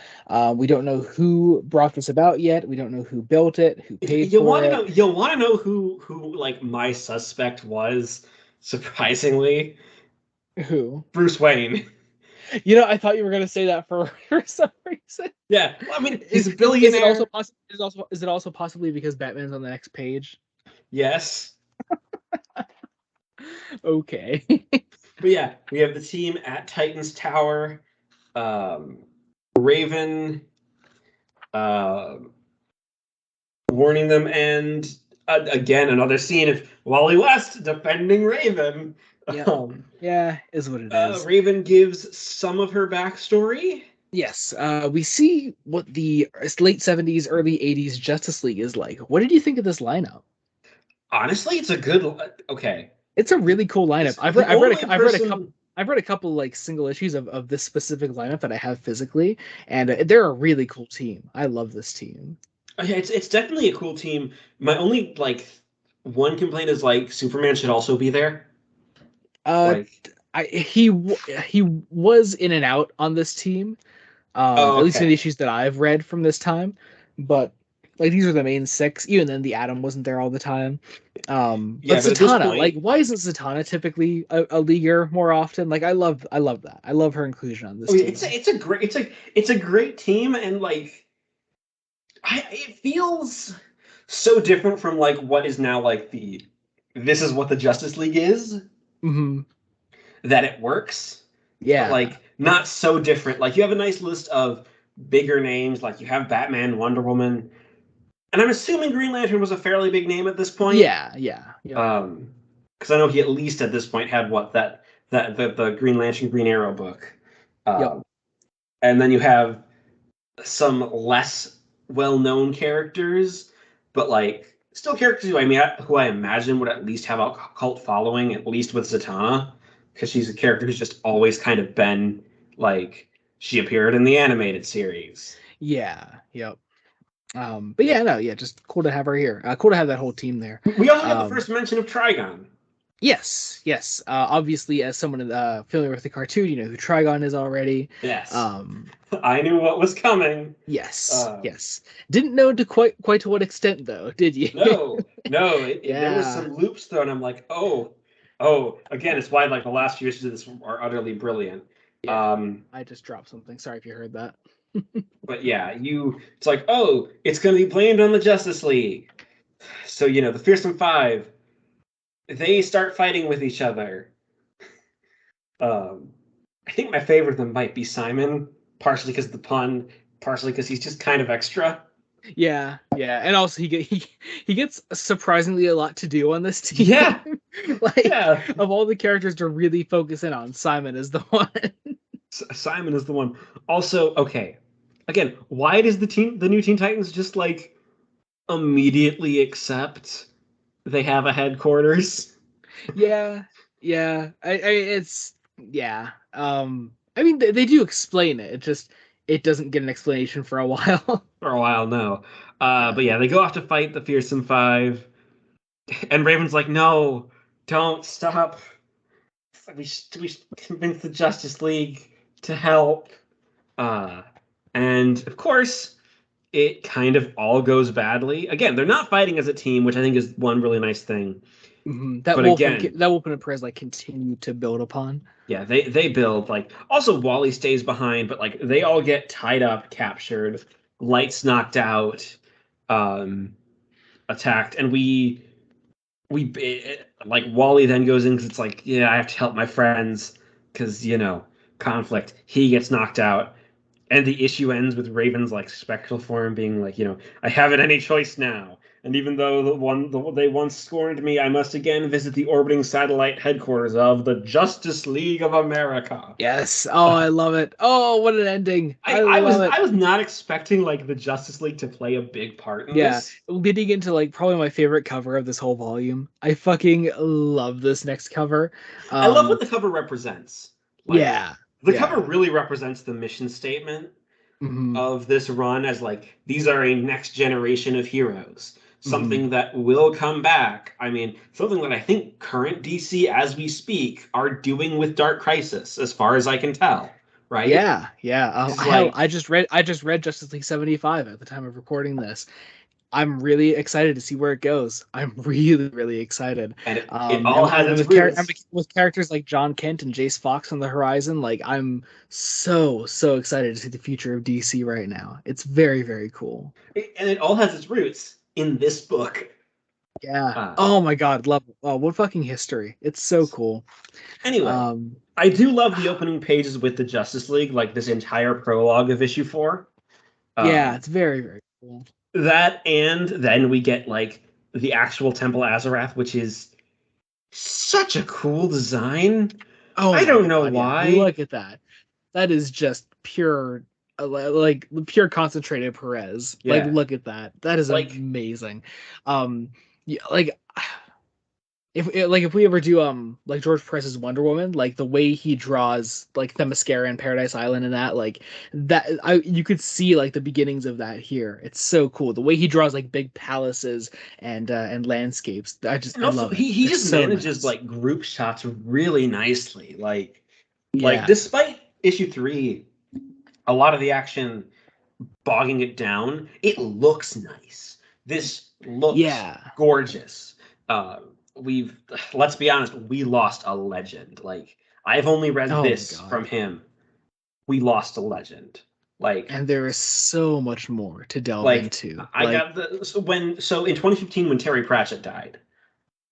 S1: We don't know who brought this about yet. We don't know who built it, who paid
S2: you
S1: for
S2: want to
S1: it,
S2: know? You want to know who like my suspect was? Surprisingly,
S1: who.
S2: Bruce Wayne.
S1: I thought you were gonna say that for, for some reason.
S2: Yeah, well, I mean, he's
S1: Is
S2: a
S1: is it also
S2: billionaire.
S1: possible? Is it also possibly because Batman's on the next page?
S2: Yes,
S1: Okay.
S2: but yeah, we have the team at Titan's Tower. Um, Raven uh, warning them, and again another scene of Wally West defending Raven.
S1: Yep.
S2: Um,
S1: Yeah, is what it is.
S2: Raven gives some of her backstory.
S1: Yes, we see what the late 70s, early 80s Justice League is like. What did you think of this lineup?
S2: Honestly, it's a good. Okay,
S1: It's a really cool lineup.
S2: it's the only
S1: I've read a couple
S2: person.
S1: I've read a couple like single issues of this specific lineup that I have physically, and they're a really cool team. I love this team.
S2: Okay, it's definitely a cool team. My only like one complaint is like Superman should also be there.
S1: Uh,
S2: Like,
S1: he was in and out on this team,
S2: oh,
S1: at least in the
S2: okay,
S1: issues that I've read from this time. But like these are the main six. Even then, the Atom wasn't there all the time. But
S2: yeah, but at this
S1: Zatanna, like,
S2: point,
S1: why isn't Zatanna typically a leaguer more often? Like, I love that. I love her inclusion on
S2: I
S1: this
S2: mean,
S1: team.
S2: it's a great team, and like, it feels so different from like what is now like the this is what the Justice League is,
S1: Hmm
S2: that it works, but
S1: Yeah,
S2: like not so different. Like you have a nice list of bigger names, like you have Batman, Wonder Woman, and I'm assuming Green Lantern was a fairly big name at this point.
S1: yep,
S2: Um, because I know he at least at this point had what that the Green Lantern Green Arrow book.
S1: yep,
S2: Um, and then you have some less well-known characters, but like still characters who I imagine would at least have a cult following, at least with Zatanna, because she's a character who's just always kind of been like she appeared in the animated series.
S1: yep. But yeah, no, yeah, just cool to have her here. Cool to have that whole team there.
S2: We also get the
S1: Um,
S2: first mention of Trigon.
S1: yes. Obviously, as someone familiar with the cartoon, you know who Trigon is already.
S2: Yes,
S1: Um,
S2: I knew what was coming.
S1: yes,
S2: Um,
S1: yes. Didn't know to quite to what extent though, did you?
S2: no, there was
S1: Yeah,
S2: some loops thrown. I'm like, oh, again, it's why like the last few issues of this are utterly brilliant.
S1: yeah.
S2: Um,
S1: I just dropped something. Sorry if you heard that.
S2: but yeah, it's like, oh, it's going to be blamed on the Justice League. So, the Fearsome Five, they start fighting with each other. Um, I think my favorite of them might be Simon, partially because of the pun, partially because he's just kind of extra.
S1: Yeah, and also he gets surprisingly a lot to do on this team.
S2: Yeah,
S1: Like
S2: yeah.
S1: of all the characters to really focus in on, Simon is the one.
S2: Simon is the one. Also, okay. Again, why does the new Teen Titans just like immediately accept they have a headquarters
S1: Yeah, it's yeah. I mean they do explain it. It just it doesn't get an explanation for a while.
S2: for a while now? But
S1: Yeah.
S2: yeah, they go off to fight the Fearsome Five, and Raven's like, "No, don't stop." we convince the Justice League to help. And of course, it kind of all goes badly. Again, they're not fighting as a team, which I think is one really nice thing.
S1: That
S2: But again,
S1: Wolfen and Perez like continue to build upon.
S2: yeah, they build like also Wally stays behind, but like they all get tied up, captured, lights knocked out, um, attacked, and like Wally then goes in because it's like, yeah, I have to help my friends because conflict. He gets knocked out, and the issue ends with Raven's like spectral form being like, I haven't any choice now. And even though they once scorned me, I must again visit the orbiting satellite headquarters of the Justice League of America.
S1: Yes. Oh, I love it. Oh, what an ending. I love it.
S2: I was not expecting like the Justice League to play a big part in
S1: Yeah,
S2: this.
S1: leading into like probably my favorite cover of this whole volume. I fucking love this next cover.
S2: I love
S1: Um,
S2: what the cover represents. Like
S1: yeah,
S2: the cover
S1: yeah.
S2: really represents the mission statement
S1: hmm
S2: of this run as like these are a next generation of heroes,
S1: hmm
S2: something that will come back. I mean, something that I think current DC as we speak are doing with Dark Crisis, as far as I can tell, right?
S1: Yeah, yeah.
S2: Because
S1: Hell,
S2: like,
S1: I just read Justice League 75 at the time of recording this. I'm really excited to see where it goes. I'm really, really excited.
S2: and it all has
S1: And
S2: its
S1: and
S2: roots.
S1: with characters like John Kent and Jace Fox on the horizon, like I'm so excited to see the future of DC right now. It's very, very cool.
S2: And it all has its roots in this book.
S1: Yeah.
S2: Uh,
S1: Oh my God, love it. Oh, what fucking history. It's so cool.
S2: anyway,
S1: Um,
S2: I do love the opening pages with the Justice League, like this entire prologue of issue 4.
S1: yeah,
S2: Um,
S1: it's very, very cool.
S2: that and then we get like the actual Temple Azarath, which is such a cool design.
S1: Oh
S2: I
S1: my
S2: don't know
S1: God, yeah.
S2: why.
S1: Look at that. That is just pure like pure concentrated Perez. Like
S2: Yeah.
S1: look at that. That is
S2: Like
S1: amazing. Yeah, like if we ever do like George Perez's Wonder Woman, like the way he draws like Themyscira and Paradise Island and that like that I you could see like the beginnings of that here. It's so cool. The way he draws like big palaces and landscapes.
S2: and
S1: I
S2: also
S1: love it.
S2: he
S1: They're
S2: just
S1: so
S2: manages
S1: nice.
S2: like group shots really nicely. Like
S1: Yeah.
S2: despite issue 3, a lot of the action bogging it down, it looks nice. This looks
S1: Yeah.
S2: gorgeous. Uh, we've let's be honest, we lost a legend. Like I've only read
S1: Oh my
S2: this
S1: God.
S2: from him. We lost a legend. Like
S1: And there is so much more to delve
S2: like
S1: into.
S2: I got so in 2015 when Terry Pratchett died,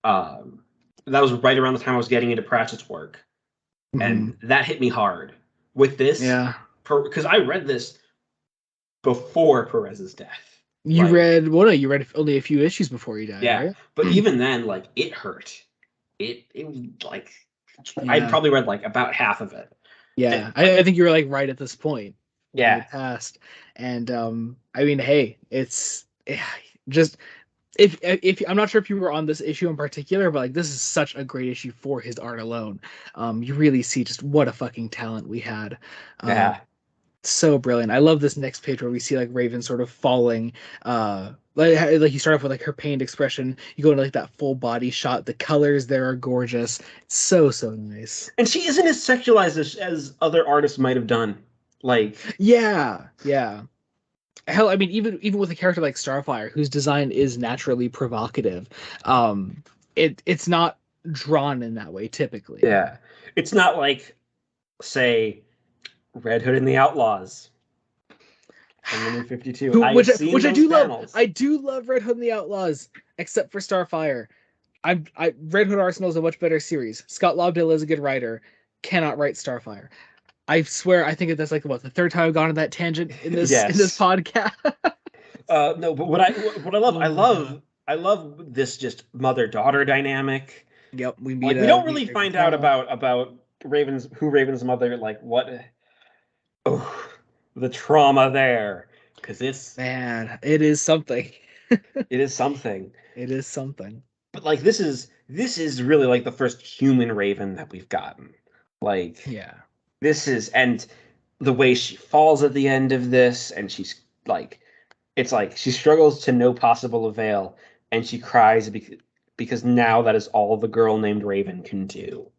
S2: um, that was right around the time I was getting into Pratchett's work,
S1: mhm,
S2: and that hit me hard. With this,
S1: yeah.
S2: because I read this before Perez's death.
S1: You
S2: Like
S1: read well, no, you read only a few issues before he died,
S2: yeah,
S1: right?
S2: but even then, like it hurt. It was like I
S1: Yeah.
S2: probably read like about half of it.
S1: Yeah.
S2: But
S1: I think you were like right at this point when he
S2: yeah,
S1: had passed. And I mean, hey, it's just if I'm not sure if you were on this issue in particular, but like this is such a great issue for his art alone. You really see just what a fucking talent we had. Um,
S2: yeah.
S1: so brilliant. I love this next page where we see like Raven sort of falling. Like you start off with like her pained expression. You go into like that full body shot. The colors there are gorgeous. It's so nice.
S2: And she isn't as sexualized as other artists might have done. Like
S1: Yeah, yeah. Hell, I mean, even with a character like Starfire, whose design is naturally provocative, it's not drawn in that way typically.
S2: yeah, it's not like say Red Hood and the Outlaws from the New 52.
S1: Who,
S2: I've seen
S1: which I
S2: those
S1: do love.
S2: panels.
S1: I do love Red Hood and the Outlaws, except for Starfire. I Red Hood Arsenal is a much better series. Scott Lobdell is a good writer. Cannot write Starfire. I swear, I think that's like what the third time I've gone on that tangent in this
S2: Yes.
S1: podcast.
S2: No, but what
S1: Oh my god.
S2: I love this just mother daughter dynamic.
S1: Yep,
S2: Like we don't
S1: we
S2: really
S1: meet Raven's
S2: find out
S1: grandma.
S2: about Raven's mother, like what oh, the trauma there, because
S1: Man, it is something.
S2: it is something.
S1: It is something.
S2: But like this is really like the first human Raven that we've gotten. Like
S1: Yeah.
S2: this is and the way she falls at the end of this, and she's like it's like she struggles to no possible avail, and she cries because now that is all the girl named Raven can do.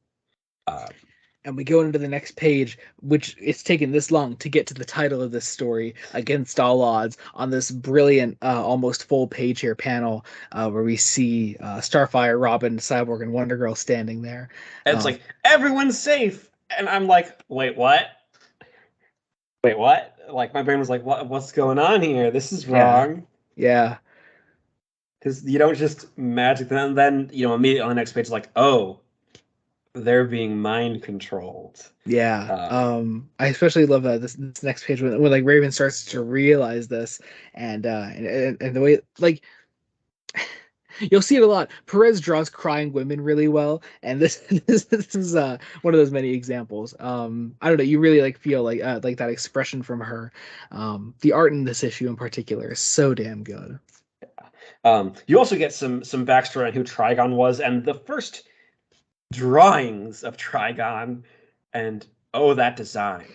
S1: And we go into the next page, which it's taken this long to get to the title of this story, Against All Odds, on this brilliant, almost full page here panel, where we see Starfire, Robin, Cyborg, and Wonder Girl standing there.
S2: And it's like, everyone's safe. And I'm like, wait, what? Wait, what? Like, my brain was like, what's going on here? This is
S1: Yeah,
S2: wrong.
S1: yeah,
S2: Because you don't just magic them. And then, immediately on the next page, it's like, oh, they're being mind controlled.
S1: yeah. I especially love this next page when like Raven starts to realize this, and the way like you'll see it a lot. Perez draws crying women really well, and this this is one of those many examples. I don't know, you really like feel like that expression from her. The art in this issue in particular is so damn good.
S2: You also get some backstory on who Trigon was, and the first drawings of Trigon, and oh, that design.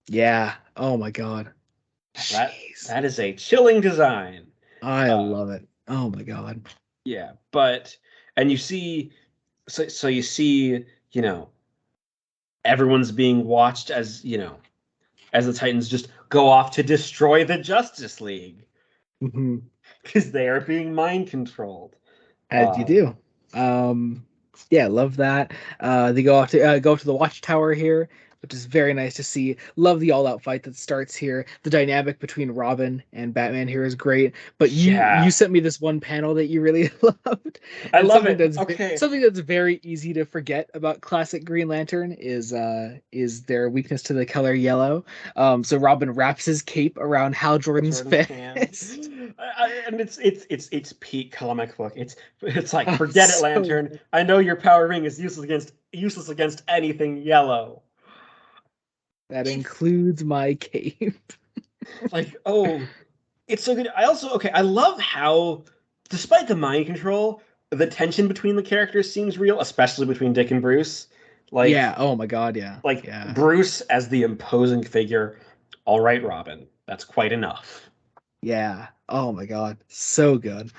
S1: Yeah. Oh my god.
S2: That
S1: Jeez.
S2: that is a chilling design.
S1: I
S2: Uh,
S1: love it. Oh my god.
S2: yeah, but and you see, so you see, everyone's being watched as the Titans just go off to destroy the Justice League
S1: Hmm.
S2: because they are being mind controlled.
S1: As you do. Yeah, love that. They go up to the watchtower here, which is very nice to see. Love the all-out fight that starts here. The dynamic between Robin and Batman here is great. But you
S2: Yeah,
S1: sent me this one panel that you really loved,
S2: I
S1: and
S2: love it. Okay,
S1: something that's very easy to forget about classic Green Lantern is their weakness to the color yellow. So Robin wraps his cape around Hal Jordan's
S2: Jordan's hand,
S1: fist.
S2: and it's peak comic book. It's like,
S1: Oh,
S2: forget it,
S1: so
S2: Lantern. I know your power ring is useless against anything yellow.
S1: that
S2: It's
S1: includes my cape.
S2: like, oh, it's so good. I love how, despite the mind control, the tension between the characters seems real, especially between Dick and Bruce.
S1: Yeah.
S2: Like,
S1: Oh my God. Yeah. Yeah.
S2: Bruce as the imposing figure. All right, Robin, that's quite enough.
S1: Yeah. Oh my God. So good.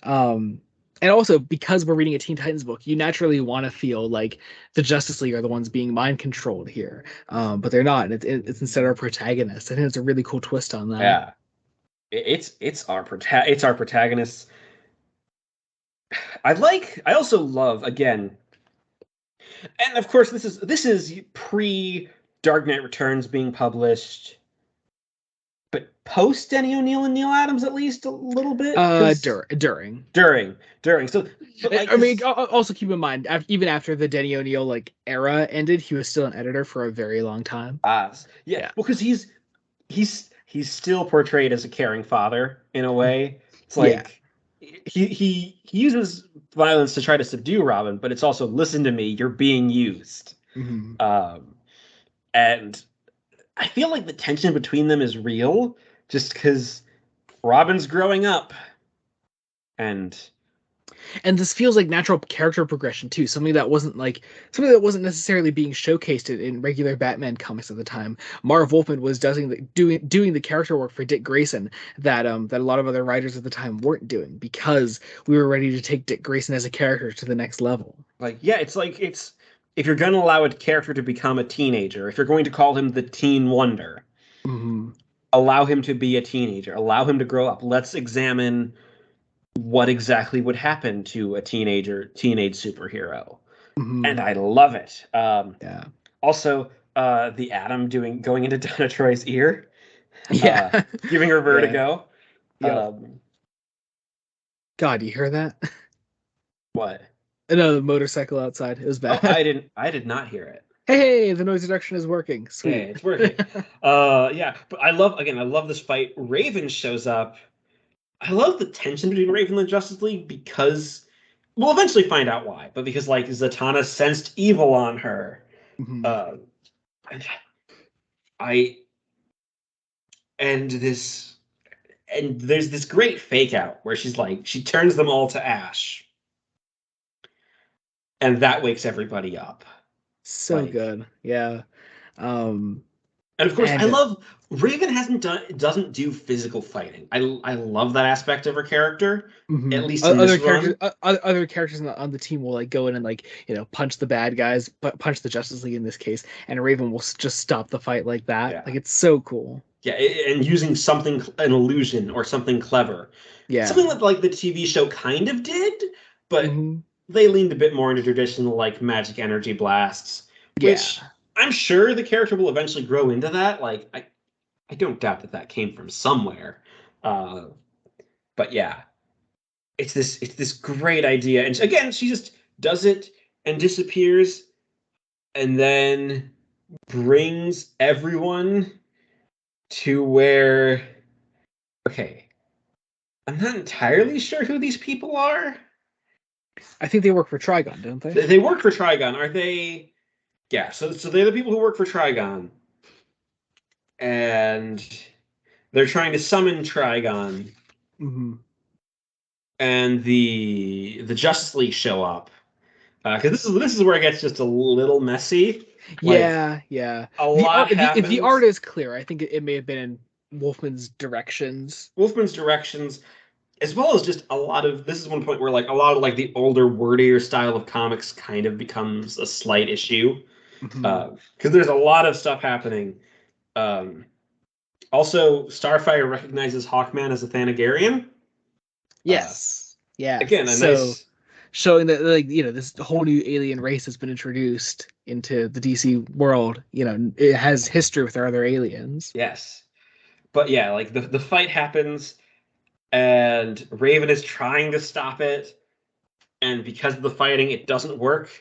S1: Um, and also because we're reading a Teen Titans book, you naturally want to feel like the Justice League are the ones being mind controlled here. But they're not. It's instead our protagonist. I think it's a really cool twist on that.
S2: Yeah, it's our protagonists. I also love, again, and of course this is pre Dark Knight Returns being published, but post Denny O'Neil and Neil Adams at least a little bit, because
S1: During.
S2: during so, but like,
S1: I mean,
S2: because
S1: also keep in mind, even after the Denny O'Neil like era ended, he was still an editor for a very long time.
S2: yeah,
S1: Yeah.
S2: well, because he's still portrayed as a caring father in a way. It's
S1: Yeah.
S2: like he uses violence to try to subdue Robin, but it's also, listen to me, you're being used.
S1: Hmm.
S2: Um, and I feel like the tension between them is real, just because Robin's growing up, and
S1: And this feels like natural character progression too, something that wasn't necessarily being showcased in regular Batman comics at the time. Marv Wolfman was doing the character work for Dick Grayson that a lot of other writers at the time weren't doing, because we were ready to take Dick Grayson as a character to the next level.
S2: like, yeah, it's if you're going to allow a character to become a teenager, if you're going to call him the Teen Wonder,
S1: Hmm.
S2: allow him to be a teenager, allow him to grow up. Let's examine what exactly would happen to a teenage superhero, and
S1: Hmm.
S2: I love it.
S1: Yeah.
S2: Also, the Atom going into Donna Troy's ear,
S1: Yeah.
S2: giving her
S1: Yeah.
S2: vertigo.
S1: Yep.
S2: Um,
S1: God, you hear that?
S2: what?
S1: Another motorcycle outside. It was
S2: Oh,
S1: bad.
S2: I did not hear it.
S1: Hey, the noise reduction is working.
S2: Hey,
S1: Sweet.
S2: it's working. Yeah, but I love this fight. Raven shows up. I love the tension between Raven and the Justice League, because we'll eventually find out why, but because, like, Zatanna sensed evil on her.
S1: Hmm.
S2: Uh, I and this and there's this great fake out where she turns them all to ash, and that wakes everybody up.
S1: So
S2: Like,
S1: good. Yeah. Um,
S2: And of course, I
S1: And
S2: love Raven doesn't do physical fighting. I love that aspect of her character, at least in
S1: other
S2: this
S1: characters,
S2: run.
S1: other characters on the team will like go in and like punch the bad guys, punch the Justice League in this case, and Raven will just stop the fight like that.
S2: Yeah.
S1: Like it's so cool.
S2: Yeah, and using something, an illusion or something clever. Something
S1: Yeah.
S2: that like the TV show kind of did, but
S1: hmm
S2: they leaned a bit more into traditional like magic energy blasts,
S1: Yeah.
S2: which I'm sure the character will eventually grow into that. Like I don't doubt that that came from somewhere. Uh, but yeah, it's this great idea. And again, she just does it and disappears and then brings everyone to where okay, I'm not entirely sure who these people are.
S1: I think they work for Trigon, don't they?
S2: They work for Trigon. Are they? Yeah, so they're the people who work for Trigon. And they're trying to summon Trigon.
S1: hmm
S2: And the Justice League show up. Because this is where it gets just a little messy. Like
S1: Yeah, yeah.
S2: a
S1: The
S2: lot
S1: art, the art
S2: happens.
S1: is clear. I think it may have been in Wolfman's directions.
S2: Wolfman's directions, as well as just a lot of this is one point where like a lot of like the older, wordier style of comics kind of becomes a slight issue.
S1: hmm
S2: Because there's a lot of stuff happening. Um, Also, Starfire recognizes Hawkman as a Thanagarian. Uh,
S1: Yes. Yeah.
S2: Again, a
S1: So
S2: nice
S1: showing that like this whole new alien race has been introduced into the DC world. It has history with our other aliens.
S2: yes. But yeah, like the fight happens, and Raven is trying to stop it, and because of the fighting, it doesn't work.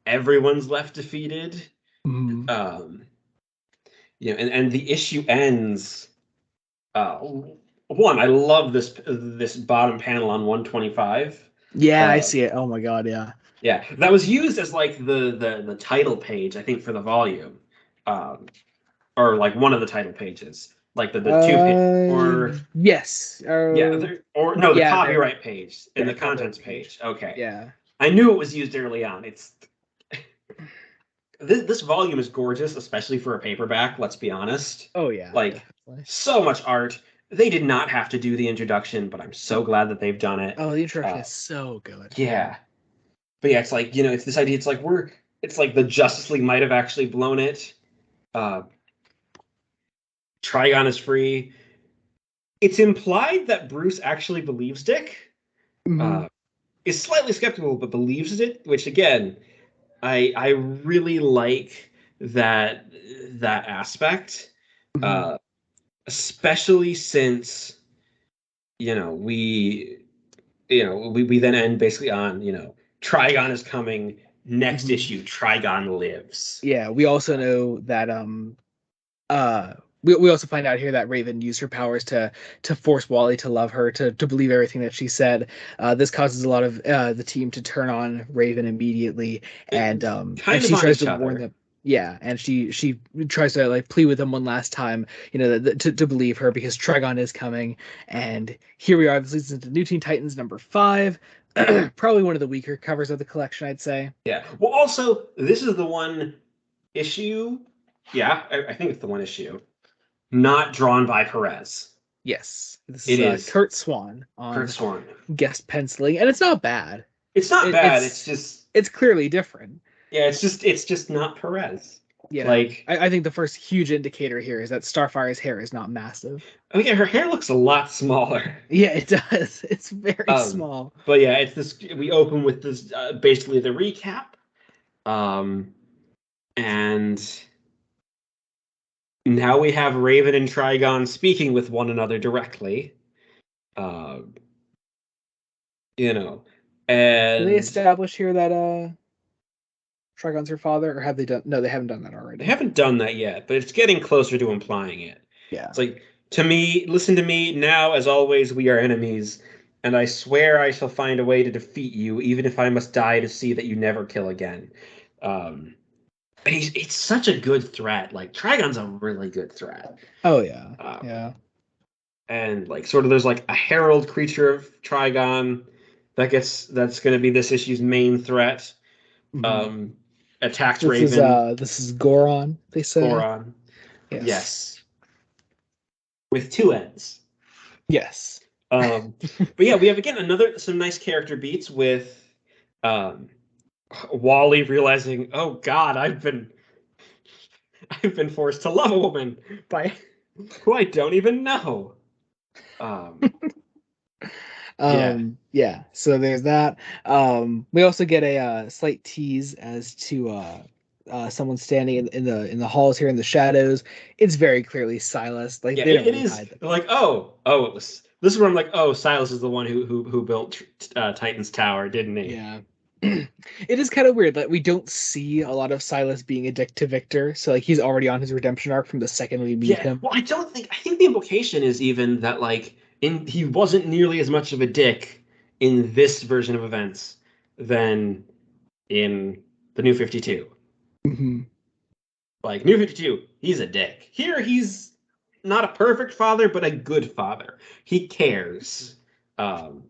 S2: Everyone's left defeated.
S1: Mhm.
S2: Um, and the issue ends. Uh, One, I love this bottom panel on 125.
S1: Yeah, I
S2: Uh,
S1: see it. Oh my God, yeah.
S2: yeah, that was used as like the title page, I think, for the volume, um, or like one of the title pages, like the two page, or
S1: Yes.
S2: yeah, or no, the
S1: Yeah, there.
S2: copyright page and
S1: Yeah,
S2: the
S1: copyright
S2: contents
S1: page.
S2: page. Okay,
S1: Yeah.
S2: I knew it was used early on. It's this volume is gorgeous, especially for a paperback. Let's be honest,
S1: Oh yeah,
S2: like
S1: definitely.
S2: so much art. They did not have to do the introduction, but I'm so glad that they've done it.
S1: Oh, the introduction
S2: Uh,
S1: is so good.
S2: yeah, but yeah, it's like it's this idea. It's like the Justice League might have actually blown it. Uh, Trigon is free. It's implied that Bruce actually believes Dick.
S1: hmm
S2: Uh, is slightly skeptical, but believes it. Which again, I really like that aspect,
S1: hmm
S2: uh, especially since you know we we then end basically on Trigon is coming next
S1: hmm
S2: issue. Trigon lives.
S1: Yeah, we also know that uh we also find out here that Raven used her powers to force Wally to love her, to believe everything that she said. This causes a lot of the team to turn on Raven immediately, and
S2: Kind of
S1: she
S2: on
S1: tries
S2: each
S1: to warn
S2: other.
S1: them. Yeah, and she tries to like plead with them one last time, to believe her because Trigon is coming. And here we are. This leads into New Teen Titans number 5. Probably one of the weaker covers of the collection, I'd say.
S2: Yeah. Well, also this is the one issue. Yeah, I think it's the one issue not drawn by Perez.
S1: Yes, this
S2: It
S1: is
S2: is
S1: Kurt Swan
S2: Kurt
S1: on
S2: Swan.
S1: guest penciling, and it's not bad.
S2: It's not
S1: It,
S2: bad. It's
S1: it's
S2: just
S1: it's clearly different.
S2: yeah. It's just not Perez.
S1: Yeah,
S2: Like
S1: I think the first huge indicator here is that Starfire's hair is not massive.
S2: oh yeah, her hair looks a lot smaller.
S1: Yeah, it does. It's very
S2: Um,
S1: small.
S2: but yeah, it's this. We open with this basically the recap. Um, and now we have Raven and Trigon speaking with one another directly. Uh, you know,
S1: Do they
S2: and
S1: establish here that Trigon's her father, or have they done? No, they haven't done that
S2: they
S1: already.
S2: haven't done that yet, but it's getting closer to implying it.
S1: Yeah.
S2: It's like, to me, listen to me, now as always, we are enemies, and I swear I shall find a way to defeat you, even if I must die to see that you never kill again. Um, and it's such a good threat. Like, Trigon's a really good threat.
S1: Oh yeah.
S2: Um,
S1: Yeah.
S2: and like sort of there's like a herald creature of Trigon that's gonna be this issue's main threat.
S1: hmm
S2: Um, Attacks Raven,
S1: This is Goron, they say.
S2: Goron. Yes. With two N's.
S1: Yes.
S2: But yeah, we have again some nice character beats with um, Wally realizing, oh God, I've been forced to love a woman by who I don't even know. Um, yeah,
S1: Yeah, so there's that. We also get a slight tease as to someone standing in the halls here in the shadows. It's very clearly Silas. Like
S2: yeah,
S1: they don't
S2: it
S1: really
S2: is
S1: hide that.
S2: like it was. This is where I'm like, oh, Silas is the one who built Titan's Tower, didn't he?
S1: Yeah. It is kind of weird that we don't see a lot of Silas being a dick to Victor. So like he's already on his redemption arc from the second we meet
S2: Yeah,
S1: him.
S2: well, I think the implication is even that like he wasn't nearly as much of a dick in this version of events than in the New 52.
S1: Hmm.
S2: Like New 52, he's a dick. Here he's not a perfect father, but a good father. He cares. Um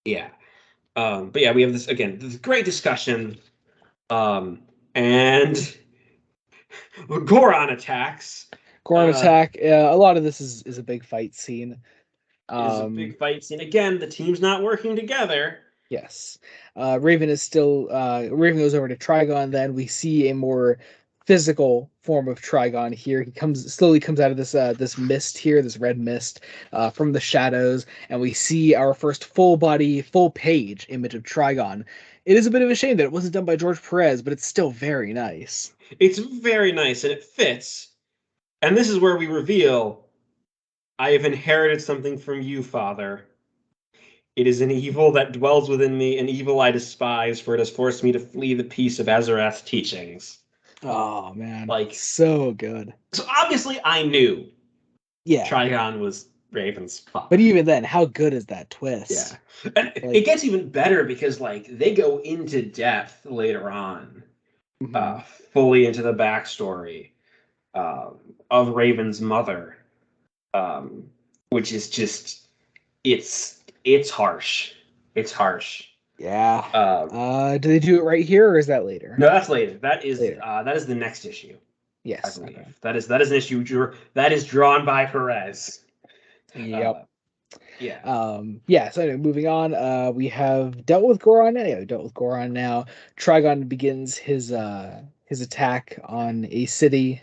S2: yeah. But yeah, we have this great discussion. Um and Goron attacks.
S1: Goron
S2: Uh
S1: attack. A lot of this is a big fight scene.
S2: is a
S1: Um,
S2: big fight scene. Again, the team's not working together.
S1: Yes. Raven is still Raven goes over to Trigon, then we see a more physical form of Trigon here. He slowly comes out of this mist here, this red mist from the shadows, and we see our first full body, full page image of Trigon. It is a bit of a shame that it wasn't done by George Perez, but it's still very nice.
S2: It's very nice and it fits. And this is where we reveal I have inherited something from you, Father. It is an evil that dwells within me, an evil I despise, for it has forced me to flee the peace of Azarath's teachings.
S1: Oh man,
S2: Like,
S1: so good.
S2: so obviously I knew
S1: Yeah.
S2: Trigon was Raven's
S1: But
S2: father.
S1: even then, how good is that
S2: Yeah.
S1: twist?
S2: And it
S1: Like,
S2: gets even better because, like, they go into depth later on,
S1: mhm.
S2: fully into the backstory um, of Raven's mother, um, which is just, it's harsh. It's harsh.
S1: Yeah.
S2: Um,
S1: Do they do it right here or is that
S2: no,
S1: later?
S2: that's later.
S1: Later.
S2: That is the next issue. I
S1: Yes. Okay.
S2: believe that is an issue that is drawn by Perez.
S1: Yep.
S2: Uh, yeah.
S1: Yeah, so anyway, moving on. We have dealt with Goron. Yeah, we dealt with Goron now. Trigon begins his attack on a city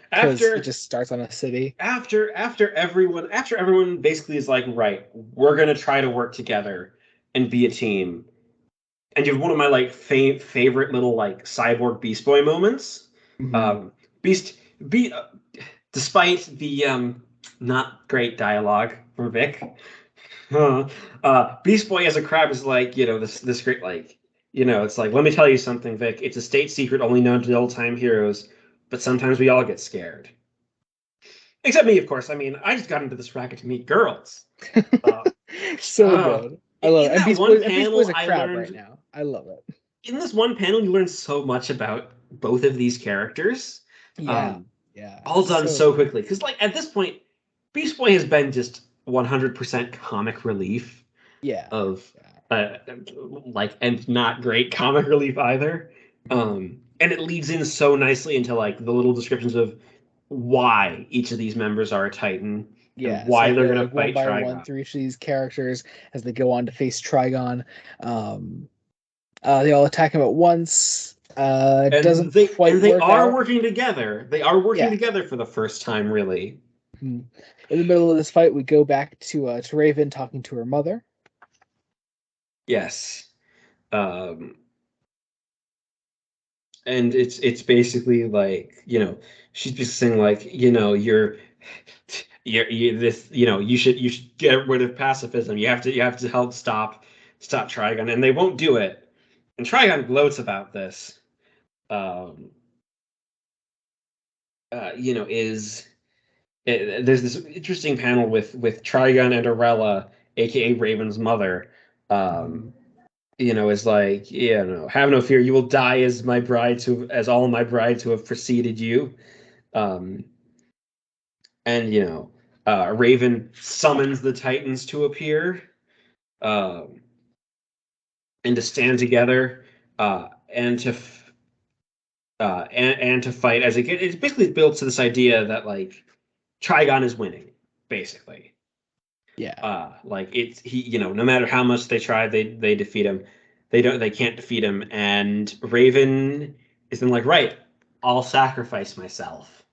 S1: because he
S2: After
S1: just starts on a city.
S2: after everyone basically is like, right, we're gonna try to work together and be a team. And you have one of my like favorite little like cyborg Beast Boy moments.
S1: Hmm.
S2: Um, Beast be despite the not great dialogue from Vic. Beast Boy as a crab is like, this great like, it's like, let me tell you something, Vic. It's a state secret only known to old-time heroes, but sometimes we all get scared. Except me, of course. I mean, I just got into this racket to meet girls. Uh,
S1: So good. I love it.
S2: in that one
S1: And Beast Boy's
S2: panel,
S1: a crab right now. I love it.
S2: in this one panel, you learn so much about both of these characters.
S1: Yeah.
S2: Um,
S1: Yeah.
S2: all done
S1: So
S2: so
S1: good.
S2: quickly. Because, like, at this point, Beast Boy has been just 100% comic relief
S1: Yeah.
S2: of
S1: Yeah.
S2: uh, like and not great comic relief either.
S1: Mhm.
S2: And it leads in so nicely into like the little descriptions of why each of these members are a Titan and
S1: Yeah, so
S2: why
S1: you
S2: they're
S1: go
S2: gonna
S1: like one
S2: fight
S1: by one
S2: Trigon.
S1: through each of these characters as they go on to face Trigon. Um, they all attack him at once. It
S2: And
S1: doesn't
S2: they
S1: quite work
S2: are
S1: out.
S2: working together. They are working
S1: Yeah.
S2: together for the first time, really.
S1: Mhm. In the middle of this fight, we go back to Raven talking to her mother.
S2: Yes. Um, and it's basically like she's just saying like you're this you should get rid of pacifism. You have to help stop Trigon, and they won't do it. And Trigon gloats about this. Um, is there's this interesting panel with Trigon and Arella, aka Raven's mother. Um,
S1: Mhm.
S2: is like, have no fear, you will die as all my brides who have preceded you. Um, and Raven summons the Titans to appear, um, and to stand together, and and to fight as it basically builds to this idea that like Trigon is winning, basically.
S1: Yeah.
S2: Like it's he, no matter how much they try, they defeat him. They can't defeat him, and Raven is then like, right, I'll sacrifice myself.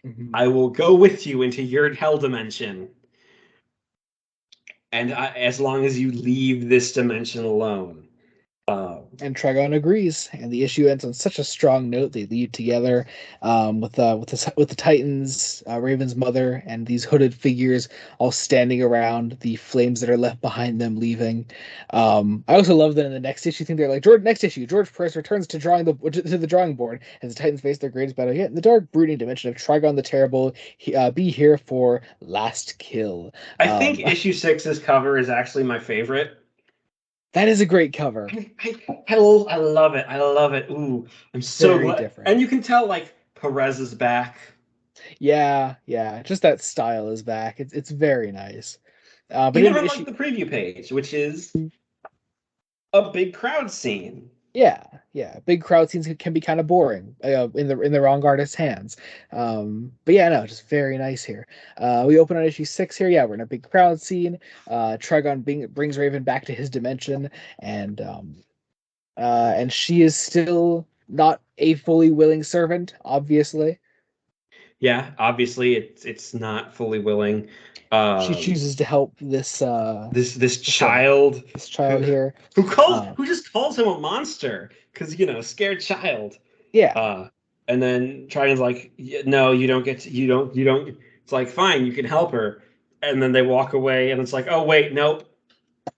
S1: Mhm.
S2: I will go with you into your hell dimension, and as long as you leave this dimension alone.
S1: And Trigon agrees, and the issue ends on such a strong note. They leave together, with the Titans, Raven's mother, and these hooded figures all standing around the flames that are left behind them, leaving. I also love that in the next issue, thing they're like, George, next issue, George Perez returns to the drawing board as the Titans face their greatest battle yet in the dark, brooding dimension of Trigon the Terrible. Be here for last kill.
S2: I think
S1: Um,
S2: issue six's cover is actually my favorite.
S1: that is a great cover.
S2: I love it. I love it. Ooh, I'm so
S1: Very
S2: glad.
S1: different.
S2: And you can tell like Perez is back.
S1: Yeah, yeah. Just that style is back. It's very nice. But
S2: Even
S1: in
S2: on like
S1: issue,
S2: the preview page, which is a big crowd scene.
S1: yeah, yeah. Big crowd scenes can be kind of boring in the wrong artist's hands. But yeah, no, just very nice here. We open on issue 6 here. Yeah, we're in a big crowd scene. Trigon brings Raven back to his dimension, and and she is still not a fully willing servant, obviously.
S2: Yeah, obviously it's not fully willing.
S1: She
S2: Um,
S1: chooses to help
S2: this
S1: this
S2: child
S1: this child
S2: who
S1: here. Uh,
S2: who just calls him a monster because scared child.
S1: yeah,
S2: Uh, and then Triton's like, no, you don't get to, you don't. It's like, fine, you can help her. And then they walk away, and it's like, oh wait, nope,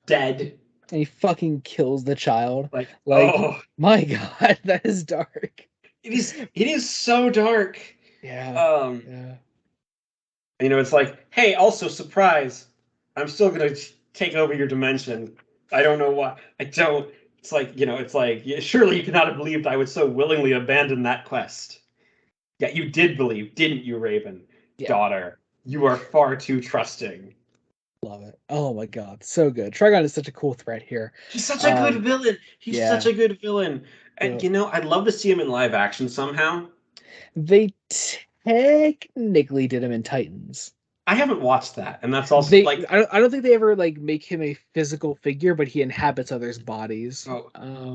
S2: dead.
S1: and he fucking kills the child.
S2: Like,
S1: Like,
S2: oh,
S1: my God, that is dark.
S2: it is so dark.
S1: Yeah,
S2: Um,
S1: yeah.
S2: it's like, hey, also surprise, I'm still gonna take over your dimension. I don't know why. I don't. It's like, it's like, yeah, surely you cannot have believed I would so willingly abandon that quest. Yeah, you did believe, didn't you, Raven?
S1: Yeah,
S2: Daughter, you are far too trusting.
S1: love it. Oh my God, so good. Trigon is such a cool threat here.
S2: He's such a good
S1: Um,
S2: villain. He's such
S1: yeah.
S2: a good villain. And
S1: So
S2: I'd love to see him in live action somehow.
S1: they technically did him in Titans.
S2: I haven't watched that, and that's also like,
S1: I don't think they ever like make him a physical figure, but he inhabits others' bodies.
S2: oh,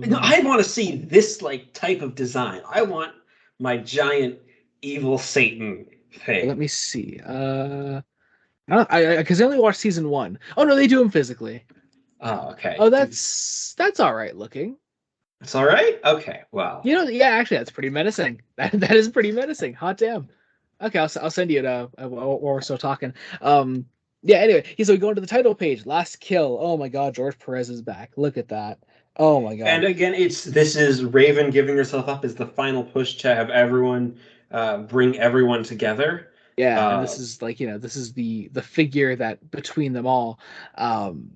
S2: no, I want to see this like type of design. I want my giant evil Satan
S1: Let
S2: thing.
S1: me see. I don't, I because I only watched season 1. Oh no, they do him physically.
S2: Oh,
S1: Oh,
S2: okay.
S1: that's all right looking.
S2: It's all right. Okay, well,
S1: Yeah, actually, that's pretty menacing. That is pretty menacing. Hot damn. Okay, I'll send you it while we're still talking. Um, yeah. Anyway, so we go into the title page. Last kill. Oh my God, George Perez is back. Look at that. Oh my
S2: and
S1: God.
S2: again, this is Raven giving herself up as the final push to have everyone bring everyone together.
S1: Yeah, and
S2: Uh,
S1: this is like this is the figure that between them all, um,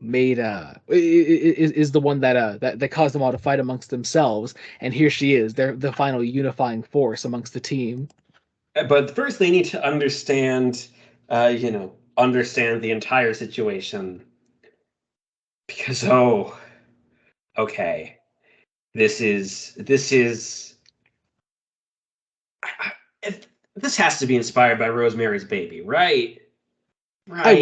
S1: made is the one that that caused them all to fight amongst themselves. And here she is. They're the final unifying force amongst the team.
S2: but first, they need to understand the entire situation because okay, this is if, this has to be inspired by Rosemary's Baby, right? Right.
S1: I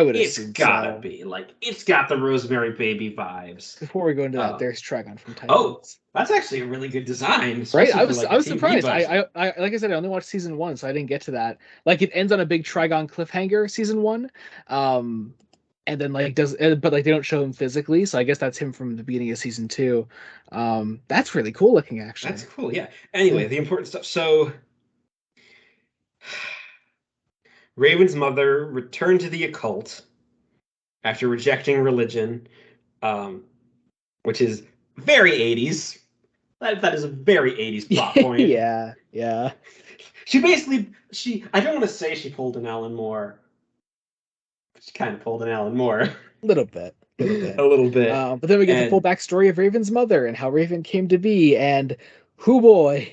S1: would
S2: It's
S1: assume
S2: gotta
S1: so.
S2: be like it's got the Rosemary Baby vibes.
S1: Before we go into that,
S2: Uh,
S1: there's Trigon from
S2: oh,
S1: Titans.
S2: that's actually a really good design,
S1: Right?
S2: especially for like
S1: I
S2: a
S1: was
S2: TV
S1: surprised.
S2: budget.
S1: Like I said, I only watched season 1, so I didn't get to that. Like it ends on a big Trigon cliffhanger, season 1. Um, and then like but like they don't show him physically, so I guess that's him from the beginning of season 2. That's really cool looking,
S2: That's
S1: actually.
S2: cool. Yeah.
S1: Yeah.
S2: Anyway, the important stuff. So Raven's mother returned to the occult after rejecting religion, um, which is very 80s. That is a very 80s plot point.
S1: Yeah, yeah,
S2: She I don't want to say she pulled an Alan Moore. She kind of pulled an Alan Moore
S1: little bit, little
S2: a
S1: bit.
S2: little bit.
S1: But then we get the full
S2: And
S1: backstory of Raven's mother and how Raven came to be, and whoo boy,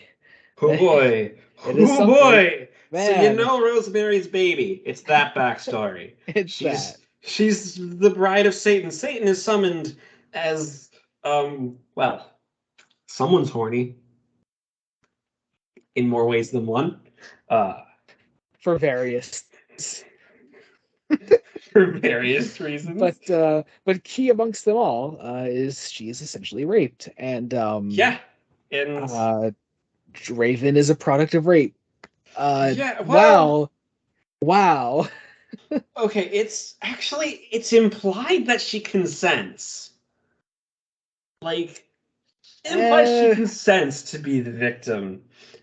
S2: oh boy,
S1: it is
S2: oh
S1: something,
S2: boy. So
S1: man.
S2: Rosemary's Baby. It's that backstory.
S1: It's that.
S2: She's the bride of Satan. Satan is summoned as well, Someone's horny in more ways than one. Uh,
S1: for various.
S2: for various reasons.
S1: But key amongst them all is she is essentially raped, and
S2: Yeah. And
S1: uh, Raven is a product of rape.
S2: yeah, well,
S1: Wow, wow.
S2: okay, it's implied that she consents. Like implies she
S1: Uh,
S2: consents to be the victim,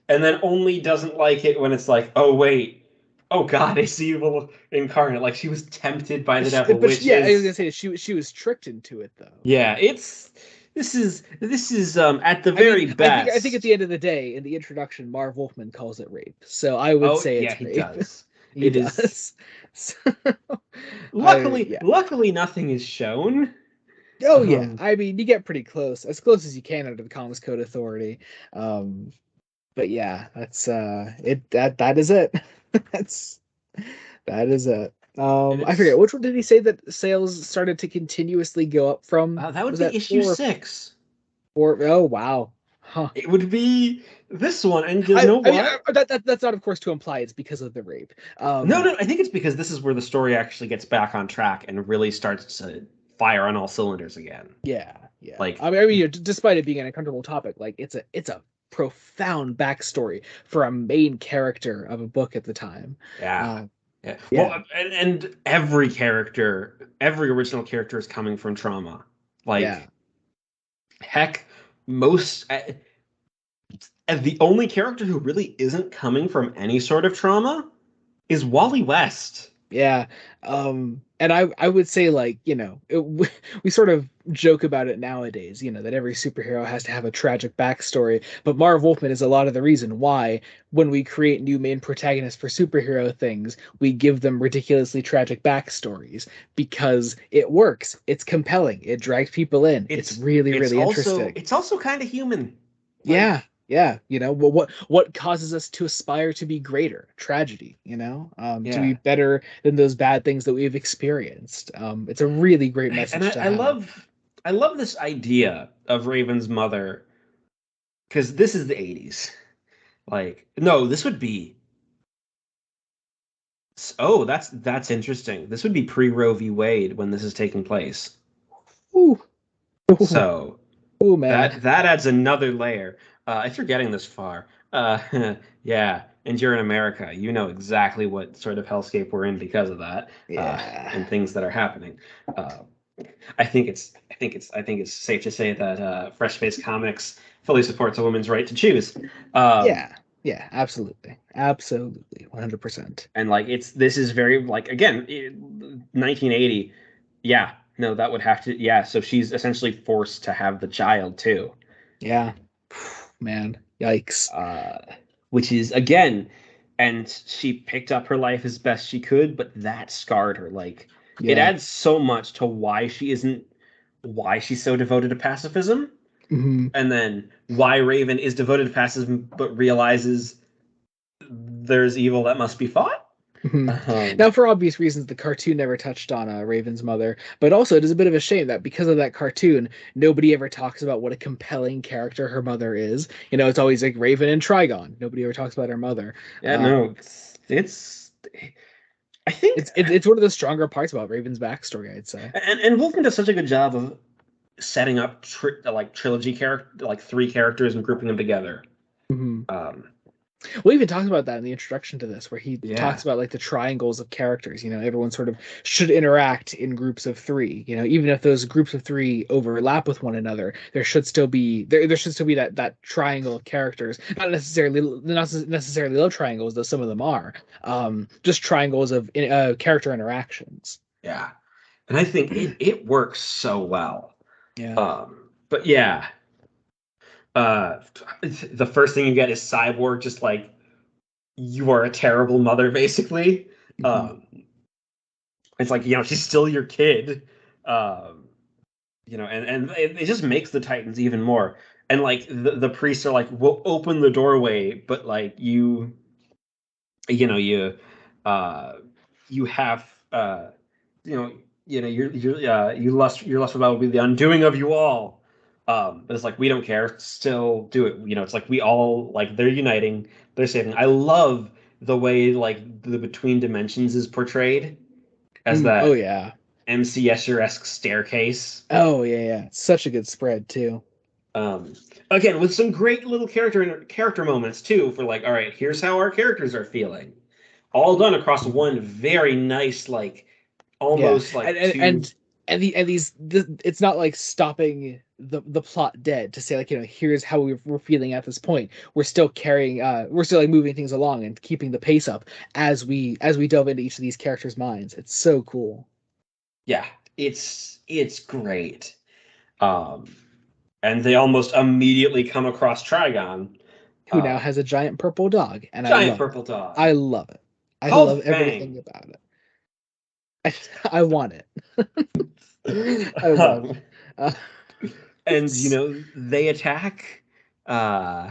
S2: and then only doesn't like it when it's like, oh wait, oh God, it's evil incarnate. Like she was tempted by the devil, which
S1: yeah, I was gonna
S2: is
S1: say she was tricked into it though.
S2: yeah, it's this is at the
S1: I mean,
S2: very
S1: I think at
S2: best.
S1: the end of the day, in the introduction, Marv Wolfman calls it rape, so I would
S2: Oh
S1: say
S2: yeah,
S1: it's
S2: he
S1: rape.
S2: does.
S1: He
S2: It is
S1: does. So,
S2: luckily
S1: yeah.
S2: luckily nothing is shown.
S1: Oh yeah.
S2: Um,
S1: I mean, you get pretty close, as close as you can under the Comics Code Authority. Um, but yeah, that's it. That is it. That's that is it.
S2: and
S1: I forget
S2: it's
S1: which one did he say that sales started to continuously go up from?
S2: that would
S1: Was
S2: be
S1: that
S2: issue 6.
S1: four? Oh wow, huh.
S2: It would be this one, and you know
S1: I mean
S2: what?
S1: that's not of course to imply it's because of the rape.
S2: No, no, I think it's because this is where the story actually gets back on track and really starts to fire on all cylinders again.
S1: Yeah, yeah.
S2: Like,
S1: Despite it being an uncomfortable topic, like it's a profound backstory for a main character of a book at the time.
S2: yeah,
S1: Uh,
S2: yeah. Well,
S1: yeah,
S2: and every character, every original character is coming from trauma.
S1: yeah,
S2: Like, heck, most and the only character who really isn't coming from any sort of trauma is Wally West.
S1: yeah. And I would say like we sort of joke about it nowadays, that every superhero has to have a tragic backstory. But Marv Wolfman is a lot of the reason why when we create new main protagonists for superhero things, we give them ridiculously tragic backstories because it works. It's compelling. It drags people in. It's
S2: It's
S1: really really interesting.
S2: it's also kind of human.
S1: Yeah,
S2: Like,
S1: yeah. What causes us to aspire to be greater? Tragedy, to be
S2: yeah.
S1: better than those bad things that we've experienced. It's a really great
S2: And
S1: message to
S2: I
S1: have.
S2: I love this idea of Raven's mother because this is the 80s. Like, no, this would be oh, that's interesting. This would be pre Roe v. Wade when this is taking place.
S1: Ooh, ooh,
S2: So
S1: ooh, man.
S2: that adds another layer. If you're getting this far, yeah, and you're in America, you know exactly what sort of hellscape we're in because of that,
S1: Yeah,
S2: and things that are happening. Uh, I think it's safe to say that Fresh Face Comics fully supports a woman's right to choose. Um,
S1: yeah, yeah. Absolutely, absolutely, 100%.
S2: and like this is very like again 1980. Yeah, no, that would have to yeah. So she's essentially forced to have the child too,
S1: Yeah, man. Yikes.
S2: uh, which is again, and she picked up her life as best she could, but that scarred her. Like it
S1: Yeah.
S2: adds so much to why she's so devoted to pacifism,
S1: Hmm.
S2: and then why Raven is devoted to pacifism but realizes there's evil that must be fought.
S1: Hmm.
S2: Um,
S1: Now, for obvious reasons, the cartoon never touched on Raven's mother, but also it is a bit of a shame that because of that cartoon, nobody ever talks about what a compelling character her mother is. It's always like Raven and Trigon. Nobody ever talks about her mother.
S2: yeah, no, it's I think
S1: It's one of the stronger parts about Raven's backstory, I'd say.
S2: and Wolfman does such a good job of setting up like trilogy character like 3 characters and grouping them together.
S1: Hmm.
S2: Um,
S1: We even talks about that in the introduction to this, where he talks
S2: yeah,
S1: about like the triangles of characters. Everyone sort of should interact in groups of three. Even if those groups of three overlap with one another, there should still be that triangle of characters. Not necessarily love triangles, though some of them are. Just triangles of character interactions.
S2: yeah, and I think it works so well.
S1: Yeah.
S2: But yeah, uh, the first thing you get is Cyborg just like you are a terrible mother, basically.
S1: Hmm.
S2: Um, it's like she's still your kid. Um, and it just makes the Titans even more. And like the priests are like, we'll open the doorway, but like you know, you uh you have you know, you lust your lustful battle will be the undoing of you all. But it's like we don't care, still do it. You know, it's like we all like they're uniting, they're saving. I love the way like the between dimensions is portrayed as
S1: Oh
S2: that
S1: yeah.
S2: MC Escher-esque staircase.
S1: Oh yeah, yeah. Such a good spread too.
S2: Um, Again, with some great little character moments too, for like, all right, here's how our characters are feeling. All done across one very nice, like
S1: Yeah,
S2: almost
S1: and
S2: like
S1: and
S2: two.
S1: and, and, it's not like stopping the plot dead to say like here's how we're feeling at this point. We're still carrying we're still like moving things along and keeping the pace up as we delve into each of these characters' minds. It's so cool.
S2: Yeah, it's great. Um, and they almost immediately come across Trigon,
S1: Who now
S2: um,
S1: has a giant purple dog, and I
S2: giant
S1: love it.
S2: purple dog
S1: I love it. I
S2: called
S1: love everything
S2: Fang.
S1: about it. I want it. I love it. Uh,
S2: And you know they attack, uh,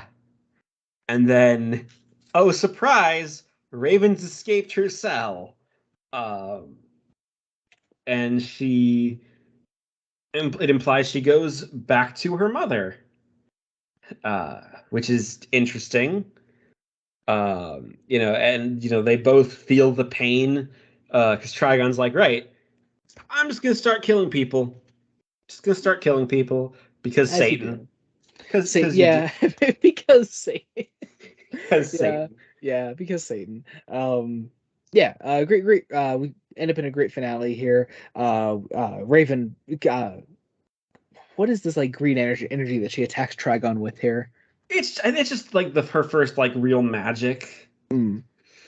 S2: and then oh surprise, Raven's escaped her cell, um, and it implies she goes back to her mother, which is interesting. You know, and you know they both feel the pain because Trigon's like, right, I'm just gonna start killing people, just gonna start killing people because
S1: as you
S2: Satan,
S1: do. Say
S2: because you do,
S1: yeah, because Satan.
S2: because
S1: Yeah,
S2: Satan.
S1: yeah, because Satan. Yeah, great. We end up in a great finale here. Raven. What is this like green energy that she attacks Trigon with here?
S2: It's just like her first like real magic.
S1: Mm.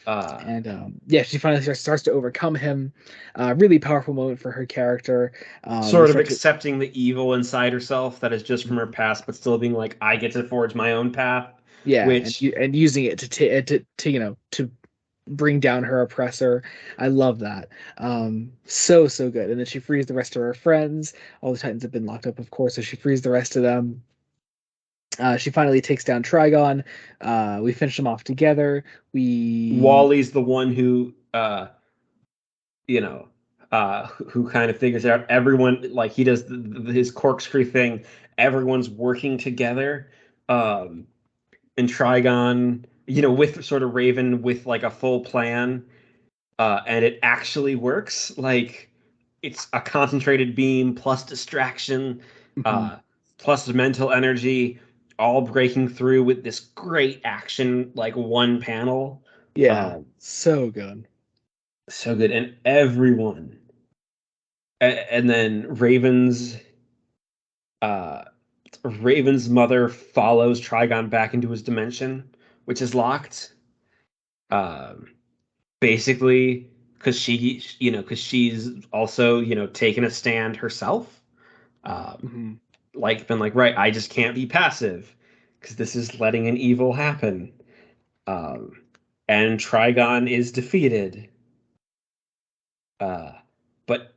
S2: Uh,
S1: And yeah, she finally starts to overcome him. Really powerful moment for her character. We
S2: Sort of
S1: start to
S2: accepting the evil inside herself that is just from her past, but still being like, I get to forge my own path,
S1: yeah,
S2: which
S1: and using it to to bring down her oppressor. I love that. So good. And then she frees the rest of her friends. All the Titans have been locked up, of course, so she frees the rest of them. She finally takes down Trigon. We finish them off together. We
S2: Wally's the one who you know, who kind of figures out everyone like he does his corkscrew thing. Everyone's working together, and Trigon, you know, with sort of Raven with like a full plan, and it actually works. Like it's a concentrated beam plus distraction,
S1: Mhm.
S2: uh, plus mental energy, all breaking through with this great action, like one panel.
S1: Yeah,
S2: Um,
S1: so good.
S2: so good, and everyone and then uh Raven's mother follows Trigon back into his dimension, which is locked. Um Basically because because she's also, taken a stand herself. Um
S1: Mhm.
S2: like been like, right, I just can't be passive because this is letting an evil happen. Um and Trigon is defeated. Uh but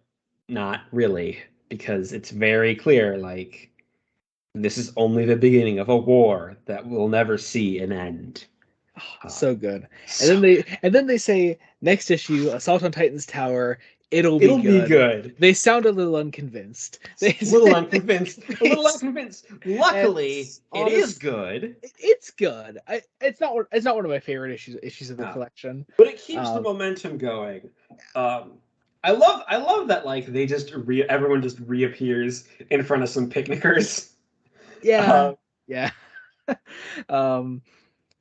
S2: not really, because it's very clear like this is only the beginning of a war that will never see an end.
S1: So good. And
S2: So
S1: then they say next issue, Assault on Titan's Tower, it'll be
S2: it'll be
S1: good.
S2: good.
S1: They sound a little unconvinced. They,
S2: A little unconvinced. A little
S1: it's
S2: unconvinced.
S1: and
S2: Luckily, it is
S1: honest,
S2: good.
S1: it's good. It's not one of my favorite issues of the
S2: No.
S1: collection.
S2: But it keeps the
S1: Um,
S2: momentum going. Um, I love that like they just everyone just reappears in front of some picnickers.
S1: yeah,
S2: Uh,
S1: yeah. um,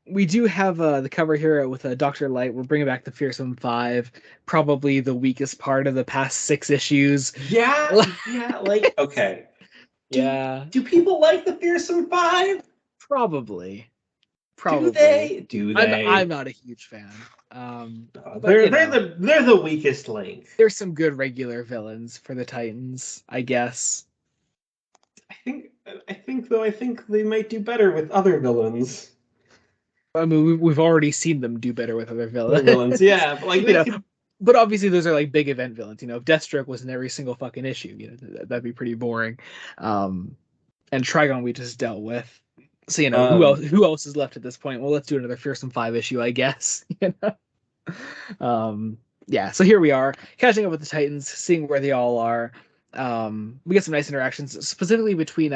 S1: we do have the cover here with Doctor Light. We're bringing back the Fearsome Five, probably the weakest part of the past 6 issues.
S2: yeah, yeah, like okay. Do
S1: Yeah,
S2: do people like the Fearsome Five?
S1: probably.
S2: Do
S1: Probably.
S2: they? Do
S1: I'm
S2: they?
S1: not a huge fan. But
S2: They're the weakest link.
S1: there's some good regular villains for the Titans, I guess.
S2: I think I think they might do better with other villains.
S1: I mean, we've already seen them do better with other
S2: Other
S1: villains.
S2: villains, yeah, but like
S1: you
S2: they
S1: know,
S2: could.
S1: but obviously those are like big event villains. If Deathstroke was in every single fucking issue, that'd be pretty boring. Um, and Trigon we just dealt with. So
S2: Um,
S1: who else is left at this point? Well, let's do another Fearsome Five issue, I guess. Um, yeah, so here we are, catching up with the Titans, seeing where they all are. We get some nice interactions, specifically between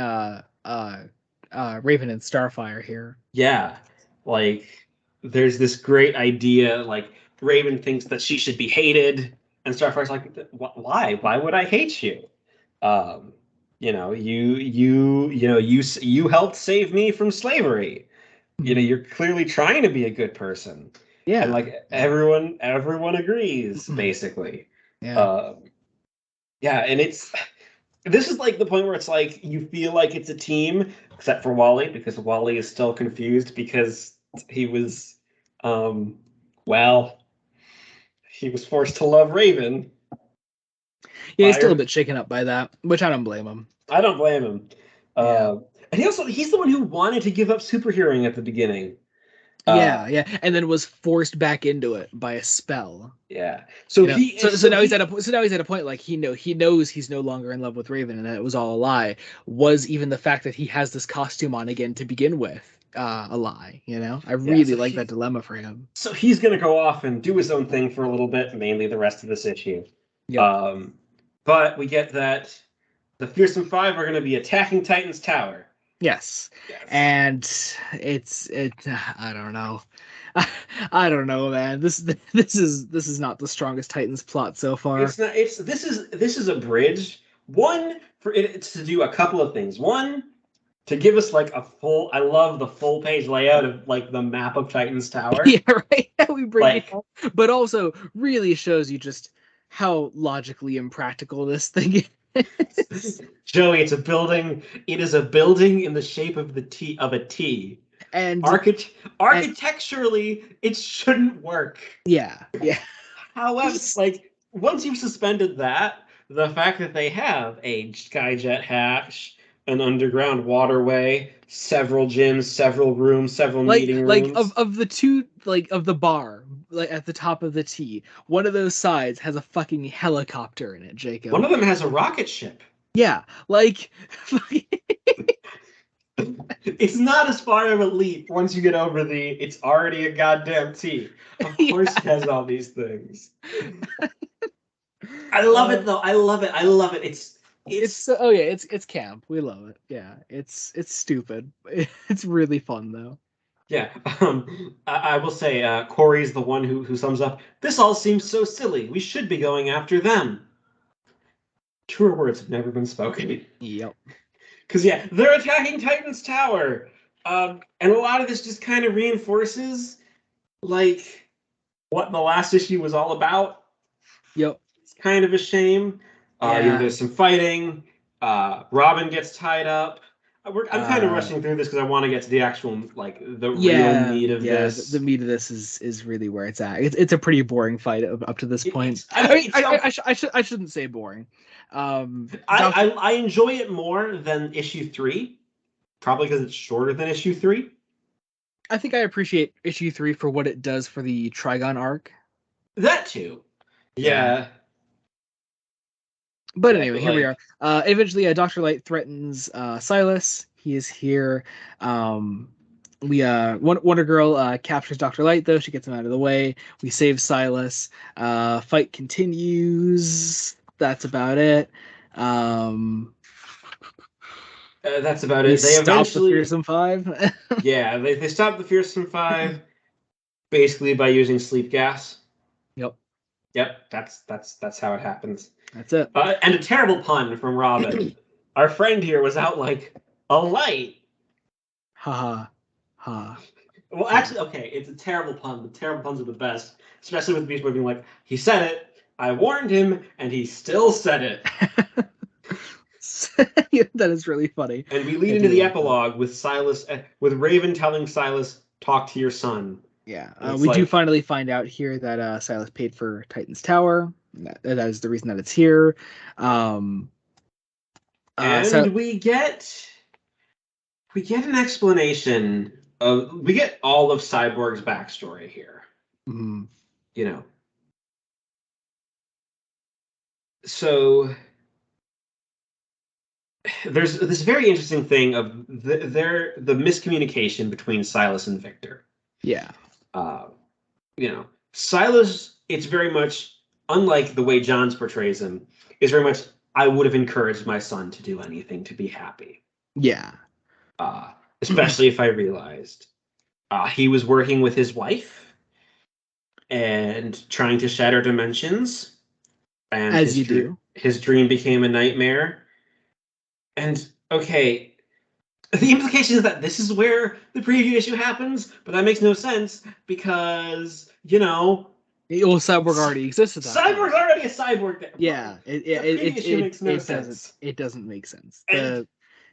S1: Raven and Starfire here.
S2: Yeah, like there's this great idea. Like Raven thinks that she should be hated, and Starfire's like, Why? Why would I hate you? Um, you helped save me from slavery.
S1: Mhm.
S2: You're clearly trying to be a good person, and
S1: Yeah,
S2: like
S1: yeah,
S2: everyone agrees basically.
S1: yeah,
S2: Um, yeah, and this is like the point where it's like you feel like it's a team, except for Wally, because Wally is still confused because he was, um, well, he was forced to love Raven
S1: yeah. He's
S2: by
S1: still a
S2: her.
S1: bit shaken up by that, which I don't blame him.
S2: I don't blame him.
S1: Yeah,
S2: And he's the one who wanted to give up superheroing at the beginning. Uh,
S1: yeah, yeah, and then was forced back into it by a spell.
S2: yeah. So
S1: You know,
S2: he
S1: so
S2: so
S1: now he's at
S2: he
S1: a so now he's at a point like he knows he's no longer in love with Raven, and that it was all a lie. Was even the fact that he has this costume on again to begin with a lie? You know, I
S2: yeah.
S1: really like that dilemma for him.
S2: So he's gonna go off and do his own thing for a little bit, mainly the rest of this issue.
S1: Yep.
S2: Um, but we get that the Fearsome Five are going to be attacking Titan's Tower.
S1: Yes,
S2: Yes.
S1: and it. I don't know. I don't know, man. This is not the strongest Titans plot so far.
S2: It's not. It's this is a bridge. One for it's to do a couple of things. One to give us like a full. I love the full page layout of like the map of Titan's Tower.
S1: Yeah, right. We break it
S2: Like
S1: up, but also really shows you just how logically impractical this thing is.
S2: Joey, it's a building. It is a building in the shape of the T of a T.
S1: And
S2: Archit-
S1: and
S2: Architecturally, it shouldn't work.
S1: yeah, yeah.
S2: However,
S1: Just-
S2: like once you've suspended that, the fact that they have a skyjet hatch, an underground waterway, several gyms, several rooms, several meeting
S1: like
S2: rooms.
S1: of the two, like of the bar like at the top of the T, one of those sides has a fucking helicopter in it,
S2: One
S1: Jacob.
S2: of them has a rocket ship.
S1: Yeah, like
S2: It's not as far of a leap once you get over the it's already a goddamn T. Of course
S1: yeah.
S2: it has all these things. I love
S1: Uh,
S2: it though. I love it. I love it.
S1: it's
S2: It's
S1: oh yeah, it's camp. We love it. Yeah, it's stupid. It's really fun though.
S2: Yeah, I will say Corey's the one who sums up. This all seems so silly. We should be going after them. Truer words have never been spoken.
S1: Yep.
S2: Because yeah, they're attacking Titan's Tower, and a lot of this just kind of reinforces like what the last issue was all about.
S1: Yep.
S2: It's kind of a shame.
S1: Yeah.
S2: There's some fighting. Robin gets tied up. I'm kind of
S1: Uh
S2: rushing through this because I want to get to the actual like the real
S1: yeah,
S2: meat of
S1: yeah, the
S2: this.
S1: meat of this is really where it's at. It's a pretty boring fight up to this point.
S2: It's I
S1: I
S2: mean
S1: mean,
S2: it's a
S1: I shouldn't say boring.
S2: I,
S1: Doctor,
S2: I I enjoy it more than issue 3, probably because it's shorter than issue 3.
S1: I think I appreciate issue 3 for what it does for the Trigon arc.
S2: That too.
S1: Yeah.
S2: Yeah.
S1: But
S2: Yeah,
S1: anyway,
S2: but
S1: here we are.
S2: like
S1: Eventually, Dr. Light threatens Silas. He is here. Wonder Girl captures Dr. Light though. She gets him out of the way. We save Silas. Fight continues. That's about it. Um,
S2: that's about
S1: we
S2: it. They
S1: stop the
S2: eventually
S1: Fearsome Five.
S2: yeah, they stopped the Fearsome 5 basically by using sleep gas.
S1: Yep,
S2: Yep, that's how it happens.
S1: that's it.
S2: And a terrible pun from Robin. Our friend here was out like a light.
S1: Ha ha ha
S2: Well,
S1: ha.
S2: actually, okay, it's a terrible pun. The terrible puns are the best, especially with Beast Boy being like, he said it, I warned him, and he still said it.
S1: Yeah, that is really funny.
S2: And we lead
S1: I
S2: into
S1: do
S2: the
S1: like that.
S2: epilogue with Silas, with Raven telling Silas, talk to your son.
S1: Yeah,
S2: And it's
S1: we do
S2: like,
S1: finally find out here that Silas paid for Titan's Tower. That is the reason that it's here. Um, so
S2: and we get an explanation of, we get all of Cyborg's backstory here.
S1: mhm,
S2: You know, so there's this very interesting thing of the miscommunication between Silas and Victor.
S1: yeah,
S2: Uh, Silas, it's very much unlike the way Johns portrays him, is very much, I would have encouraged my son to do anything to be happy.
S1: yeah,
S2: Especially if I realized he was working with his wife and trying to shatter dimensions, and
S1: As you do.
S2: his dream became a nightmare. And okay, the implication is that this is where the preview issue happens, but that makes no sense because
S1: Well, Cyborg already exists at that point.
S2: Cyborg's already a cyborg. There,
S1: Yeah,
S2: the preview issue makes no
S1: doesn't
S2: sense.
S1: make sense.
S2: And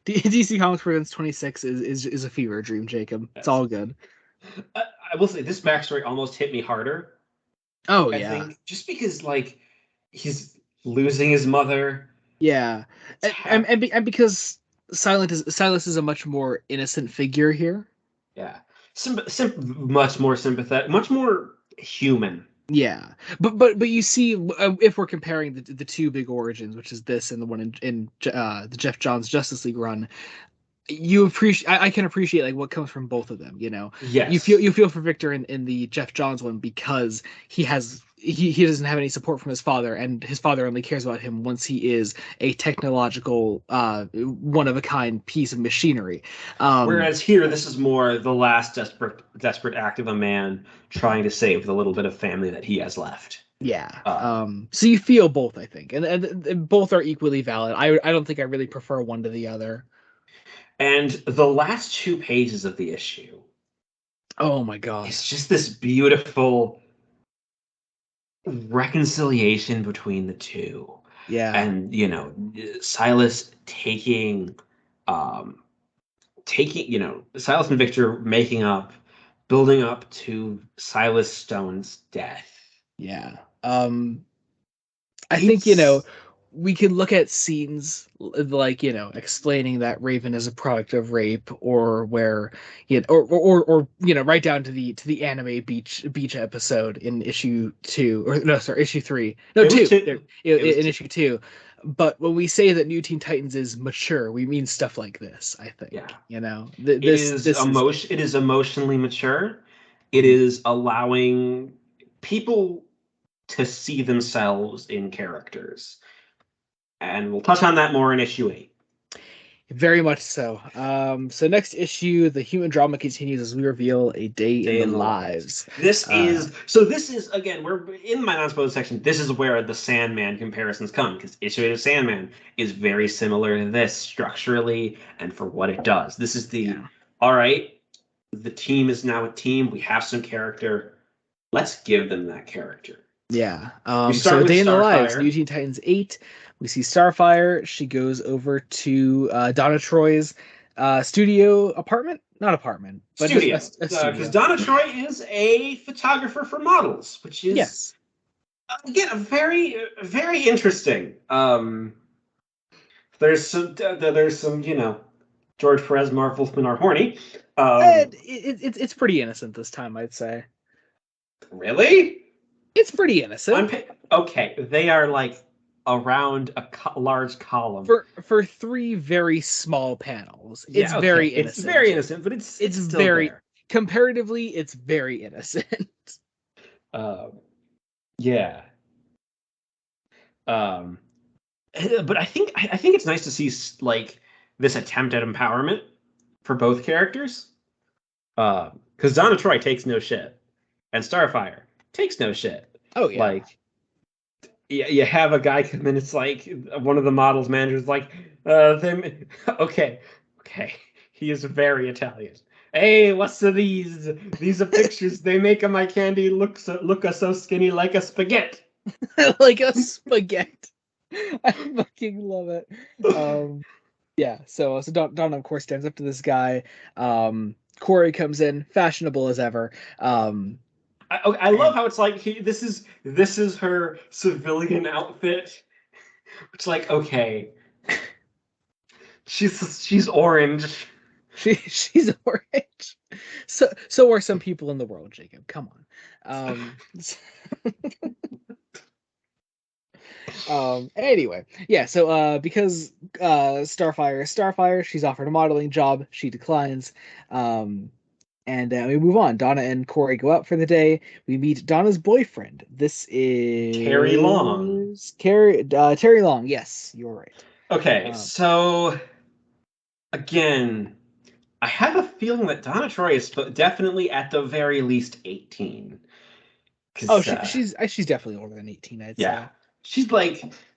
S1: The DC Comics Presents 26 is a fever dream, Jacob. It's
S2: yes,
S1: all good.
S2: I will say this backstory almost hit me harder.
S1: Oh
S2: I
S1: yeah.
S2: think just because like he's losing his mother.
S1: Yeah.
S2: It's hap-
S1: And because Silas is a much more innocent figure here.
S2: yeah, much more sympathetic, much more human.
S1: Yeah, but you see, if we're comparing the two big origins, which is this and the one in the Jeff Johns Justice League run, you appreciate I can appreciate like what comes from both of them.
S2: Yes,
S1: You feel for Victor in the Jeff Johns one because he doesn't have any support from his father, and his father only cares about him once he is a technological one of a kind piece of machinery. um
S2: whereas here, this is more the last desperate act of a man trying to save the little bit of family that he has left.
S1: yeah.
S2: Uh,
S1: So you feel both, I think, and both are equally valid. I don't think I really prefer one to the other.
S2: and the last 2 pages of the issue
S1: Oh my god.
S2: is just this beautiful reconciliation between the two.
S1: Yeah.
S2: And Silas um taking Silas and Victor making up, building up to Silas Stone's death.
S1: Yeah. I think,
S2: It's
S1: we could look at scenes like, explaining that Raven is a product of rape, or where, right down to the anime beach episode in issue 2, or no, sorry, issue 3. No,
S2: it was
S1: 2. There,
S2: two it was
S1: in
S2: two,
S1: issue 2. But when we say that New Teen Titans is mature, we mean stuff like this, I
S2: yeah.
S1: think. This is
S2: It is emotionally mature. It
S1: Mhm.
S2: is allowing people to see themselves in characters. And we'll touch on that more in issue 8.
S1: Very much so. So next issue, the human drama continues as we reveal a day in
S2: Day
S1: the
S2: in the lives.
S1: lives. Uh,
S2: This is again, we're in my non-spoiler section. This is where the Sandman comparisons come because issue 8 of Sandman is very similar to this structurally and for what it does. This is the
S1: yeah,
S2: all right. The team is now a team. We have some character. Let's give them that character.
S1: yeah.
S2: We
S1: So
S2: start
S1: a
S2: with
S1: day in the lives, New
S2: Starfire.
S1: Teen Titans 8. We see Starfire. She goes over to Donna Troy's studio apartment, not apartment, but just
S2: Studio,
S1: a
S2: because
S1: studio.
S2: Donna Troy is a photographer for models, which is
S1: Yes.
S2: again a very interesting. There's some George Perez Mark Wolfman are horny.
S1: And
S2: Um,
S1: it's pretty innocent this time, I'd say.
S2: really?
S1: It's pretty innocent.
S2: Okay. They are like around a large column.
S1: For three very small panels. It's
S2: Yeah.
S1: very
S2: Okay. It's
S1: innocent,
S2: very
S1: Jacob.
S2: innocent, but
S1: It's
S2: it's still
S1: very
S2: there.
S1: comparatively, it's very innocent.
S2: Um, yeah. Um, but I think it's nice to see like this attempt at empowerment for both characters. Because Donna Troy takes no shit, and Starfire takes no shit.
S1: Oh yeah.
S2: Like you have a guy come in, it's like one of the models managers like, them okay, okay. He is very Italian. Hey, what's to these? These are pictures. They make my candy look so skinny like a spaghetti.
S1: Like a spaghetti. I fucking love it. Um yeah, so Donna of course stands up to this guy. Corey comes in, fashionable as ever.
S2: I love
S1: And
S2: how it's like this is her civilian outfit. It's like okay, she's orange.
S1: she's orange. So are some people in the world, Jacob. Come on. Anyway, yeah, so because Starfire is Starfire, she's offered a modeling job, she declines. Um and we move on. Donna and Corey go out for the day. We meet Donna's boyfriend. This
S2: Terry Long.
S1: is Terry Long. Yes, you're right.
S2: Okay,
S1: Um,
S2: so again, I have a feeling that Donna Troy is definitely at the very least 18.
S1: Oh,
S2: Because
S1: she's definitely older than 18, I'd
S2: yeah,
S1: say.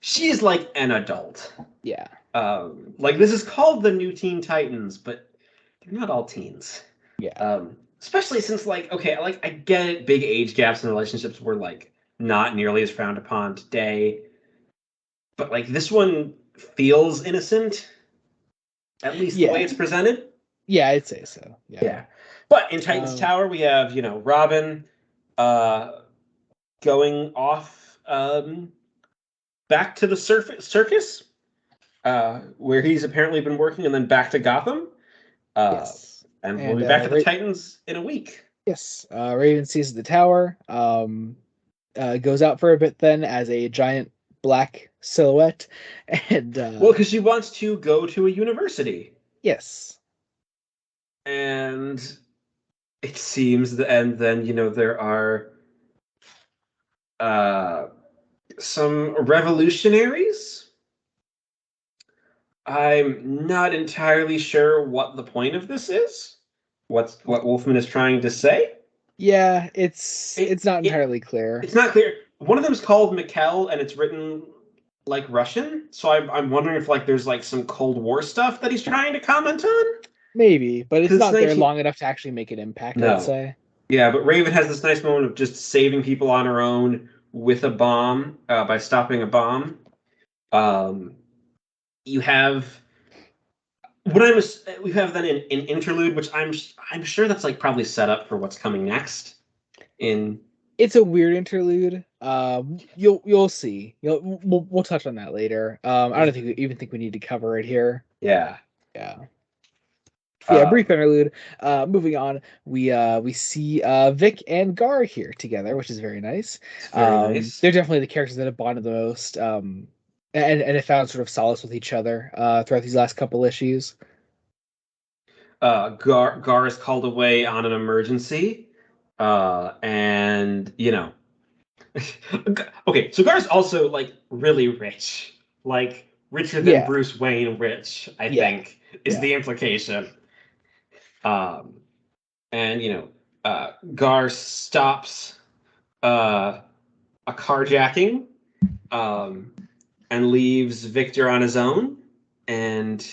S2: she's like an adult.
S1: Yeah.
S2: Like this is called the New Teen Titans, but they're not all teens.
S1: Yeah.
S2: Especially since like okay, like I get it, big age gaps in relationships were like not nearly as frowned upon today, but like this one feels innocent, at least the way
S1: Yeah.
S2: it's presented.
S1: Yeah, I'd say so. Yeah.
S2: Yeah. But in Titans
S1: Um,
S2: Tower, we have, Robin uh, going off back to the circus, where he's apparently been working, and then back to Gotham. Uh,
S1: yes.
S2: and we'll
S1: And
S2: be back at the Titans in a week.
S1: yes, Raven sees the tower. Goes out for a bit then as a giant black silhouette, and
S2: Well, because she wants to go to a university.
S1: yes,
S2: And it seems that, and then, there are uh, some revolutionaries. I'm not entirely sure what the point of this is. What Wolfman is trying to say?
S1: yeah, it's
S2: It
S1: not
S2: it
S1: entirely clear.
S2: it's not clear. One of them is called Mikkel, and it's written like Russian. So I'm wondering if like there's like some Cold War stuff that he's trying to comment on.
S1: Maybe, but it's
S2: Because it's
S1: not there
S2: 19.
S1: long enough to actually make an impact, I'd
S2: No.
S1: say.
S2: Yeah, but Raven has this nice moment of just saving people on her own with a bomb, by stopping a bomb. Um, you have what I'm we have then an interlude, which I'm sure that's like probably set up for what's coming next. In
S1: It's a weird interlude. You'll see. We'll touch on that later. I don't think even think we need to cover it here.
S2: yeah,
S1: Yeah. Yeah, brief
S2: um,
S1: interlude. Moving on, we see Vic and Gar here together, which is very nice.
S2: it's very nice.
S1: They're definitely the characters that have bonded the most, and have found sort of solace with each other throughout these last couple issues.
S2: Gar is called away on an emergency, and okay, so Gar's also like really rich, like richer than
S1: Yeah,
S2: Bruce Wayne rich, I
S1: yeah,
S2: think is
S1: yeah.
S2: the implication. Um, and Gar stops uh, a carjacking, um, and leaves Victor on his own, and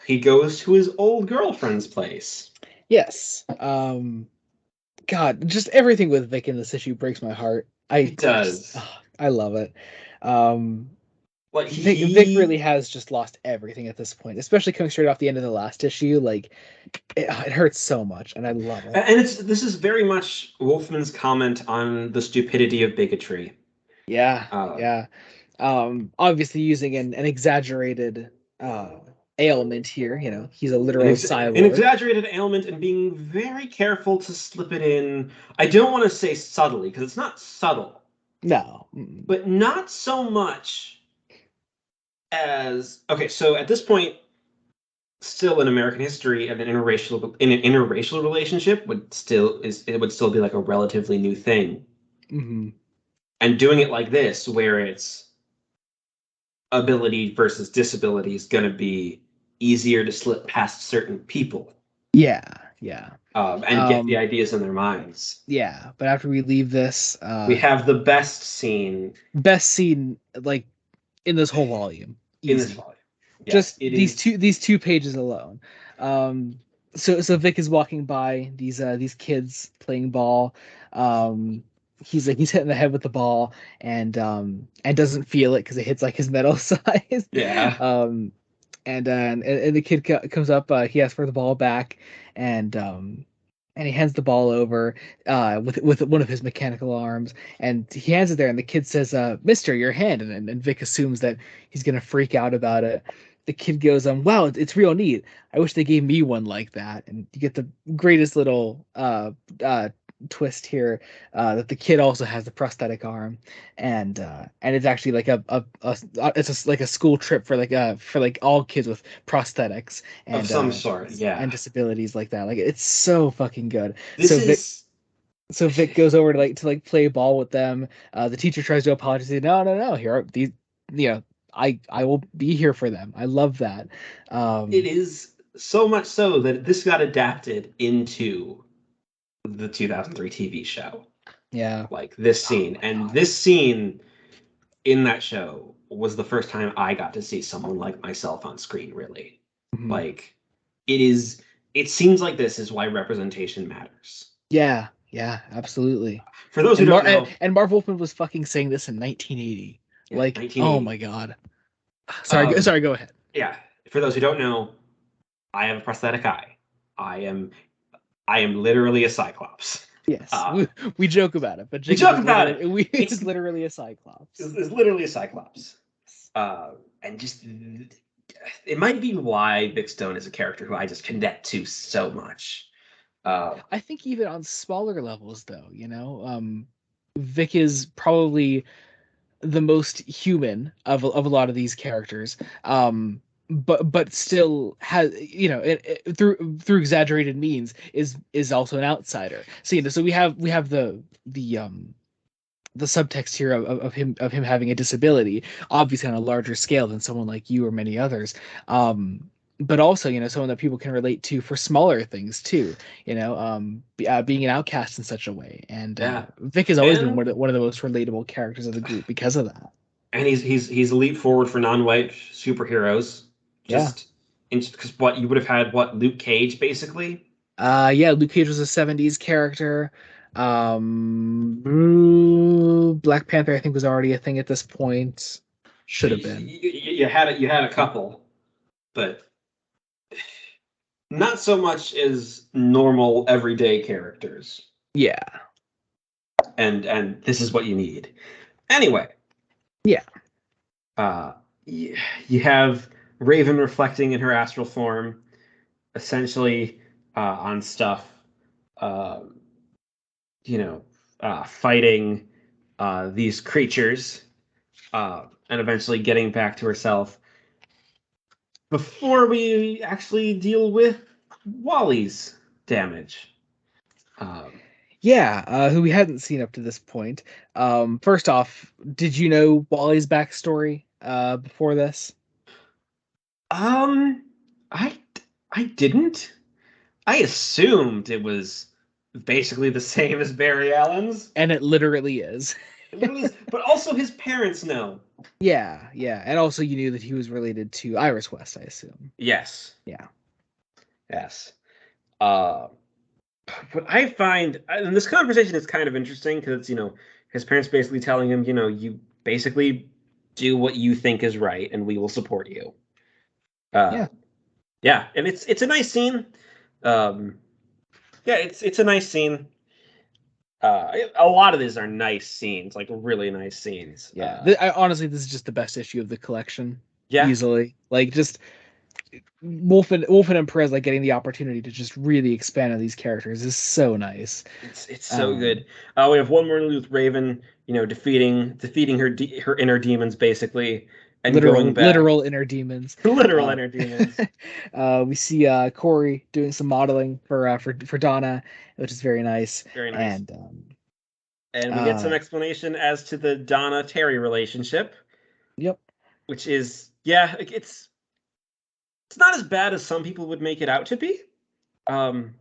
S2: he goes to his old girlfriend's place.
S1: Yes. God, just everything with Vic in this issue breaks my heart.
S2: It does.
S1: I love it. Um,
S2: Like
S1: Vic
S2: he
S1: really has just lost everything at this point, especially coming straight off the end of the last issue. Like it hurts so much, and I love it.
S2: and this is very much Wolfman's comment on the stupidity of bigotry.
S1: Yeah,
S2: Um,
S1: yeah. Obviously using an exaggerated uh ailment here. He's a literal
S2: an
S1: cyborg.
S2: exaggerated ailment and being very careful to slip it in. I don't want to say subtly because it's not subtle,
S1: No. Mm-mm.
S2: but not so much as okay. So at this point, still in American history, and an interracial relationship would still be like a relatively new thing,
S1: Mhm.
S2: and doing it like this, where it's ability versus disability, is going to be easier to slip past certain people,
S1: Yeah, yeah.
S2: and get the
S1: Um,
S2: ideas in their minds.
S1: yeah, but after we leave this,
S2: We have the best scene
S1: best scene like in this whole volume.
S2: in this
S1: Easy.
S2: volume. Yes,
S1: Just
S2: it
S1: these
S2: is.
S1: two pages alone. Um, so Vic is walking by these kids playing ball. Um, he's hitting the head with the ball and doesn't feel it because it hits like his metal size.
S2: Yeah.
S1: um, and the kid comes up. He asks for the ball back, and um, and he hands the ball over with one of his mechanical arms, and he hands it there, and the kid says, "Mister, your hand," and Vic assumes that he's gonna freak out about it. The kid goes, wow, it's real neat. I wish they gave me one like that." And you get the greatest little twist here, that the kid also has the prosthetic arm, and it's actually like like a school trip for like all kids with prosthetics
S2: Of some sort.
S1: and
S2: Yeah.
S1: disabilities like that. Like it's so fucking good.
S2: This is.
S1: So Vic goes over to play ball with them. The teacher tries to apologize. Say, no, no, no. Here are these. You know, I will be here for them. I love that.
S2: It
S1: Um,
S2: is. so much so that this got adapted into the 2003 TV show.
S1: Yeah.
S2: Like this scene, and this scene in that show was the first time I got to see someone like myself on screen, really.
S1: Mhm.
S2: Like, it is, it seems like this is why representation matters.
S1: Yeah, yeah, absolutely.
S2: For those who
S1: And
S2: don't know,
S1: Marv Wolfman was fucking saying this in 1980.
S2: yeah,
S1: Like, oh my
S2: 1980.
S1: god.
S2: Um,
S1: Sorry, go ahead.
S2: yeah, for those who don't know, I have a prosthetic eye. I am, I am literally a cyclops.
S1: Yes,
S2: Uh,
S1: we joke about it, but
S2: we
S1: Jacob
S2: joke
S1: is
S2: about it.
S1: literally
S2: It's,
S1: is literally a cyclops.
S2: it's literally a cyclops. And just it might be why Vic Stone is a character who I just connect to so much.
S1: I think even on smaller levels, though, Vic is probably the most human of a lot of these characters. But still has through exaggerated means is also an outsider. So so we have the subtext here of him having a disability, obviously on a larger scale than someone like you or many others. But also, someone that people can relate to for smaller things too. Being an outcast in such a way, and
S2: yeah,
S1: Vic has always been
S2: and
S1: one of the most relatable characters of the group because of that.
S2: he's a leap forward for non-white superheroes.
S1: Yeah.
S2: Just because what you would have had, what Luke Cage basically.
S1: Yeah, Luke Cage was a 70s character. Black Panther, I think, was already a thing at this point.
S2: So
S1: Should have been.
S2: you had a couple, but not so much as normal everyday characters.
S1: Yeah.
S2: And this is what you need. Anyway,
S1: Yeah.
S2: uh, you have Raven reflecting in her astral form, essentially on stuff, uh, you know, fighting these creatures, and eventually getting back to herself before we actually deal with Wally's damage. Um,
S1: Yeah, who we hadn't seen up to this point. First off, did you know Wally's backstory before this?
S2: um, I I didn't. I assumed it was basically the same as Barry Allen's.
S1: And it literally is.
S2: It literally is, but also his parents know.
S1: Yeah, yeah. And also you knew that he was related to Iris West, I assume.
S2: Yes,
S1: Yeah.
S2: yes. Uh, but I find, and this conversation is kind of interesting because his parents basically telling him, you basically do what you think is right, and we will support you. Uh,
S1: Yeah.
S2: yeah, and it's a nice scene. Um, yeah, it's a nice scene. A lot of these are nice scenes, like really nice scenes.
S1: Yeah. Honestly, this is just the best issue of the collection,
S2: Yeah,
S1: easily. Like just Wolfen and Perez like getting the opportunity to just really expand on these characters is so nice.
S2: it's so
S1: Um,
S2: good. We have one more interlude with Raven, defeating her inner demons basically, and going back
S1: literal inner demons.
S2: literal
S1: Uh,
S2: inner demons.
S1: we see Corey doing some modeling for Donna, which is very nice.
S2: Very nice.
S1: And
S2: And we get some
S1: uh,
S2: explanation as to the Donna Terry relationship,
S1: yep.
S2: which is yeah, like, it's not as bad as some people would make it out to be. Um,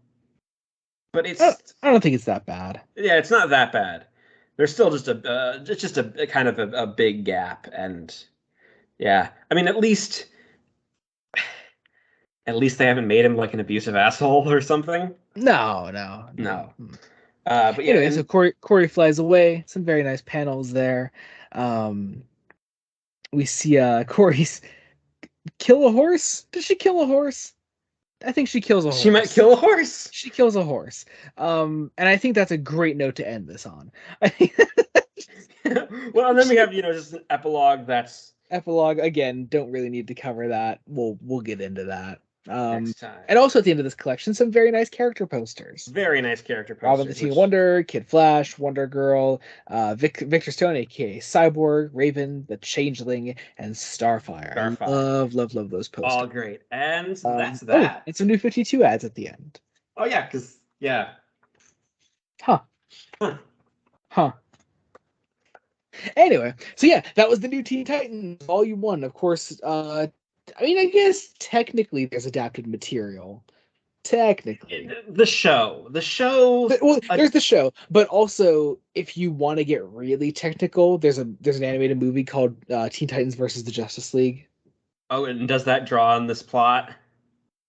S2: but
S1: I don't think it's that bad.
S2: it's not that bad. There's still just a kind of a big gap, and yeah, I mean at least they haven't made him like an abusive asshole or something.
S1: No, no, no.
S2: No. But yeah,
S1: Anyway, so
S2: and
S1: Corey flies away. Some very nice panels there. Um, we see Corey's kill a horse. Did she kill a horse? I think she kills a
S2: she might
S1: horse.
S2: kill a horse.
S1: She kills a horse. And I think that's a great note to end this on. I think
S2: Well, and then we have just an epilogue that's
S1: epilogue again. Don't really need to cover that. We'll get into that.
S2: next time.
S1: And also at the end of this collection, some very nice character posters.
S2: Very nice character
S1: Robin the
S2: posters,
S1: Teen
S2: which
S1: Wonder, Kid Flash, Wonder Girl, Victor Stone, aka Cyborg, Raven, the Changeling, and Starfire. I
S2: Starfire.
S1: love those
S2: All
S1: posters.
S2: great. And that's
S1: Oh,
S2: that.
S1: and some new 52 ads at the end.
S2: Oh yeah, because yeah.
S1: Huh.
S2: Huh.
S1: Huh. Anyway, so yeah, that was the new Teen Titans Volume 1. Of course, I mean, I guess technically there's adapted material. Technically.
S2: The show.
S1: Well, there's the show, but also if you want to get really technical, there's an animated movie called Teen Titans versus the Justice League.
S2: Oh, and does that draw on this plot?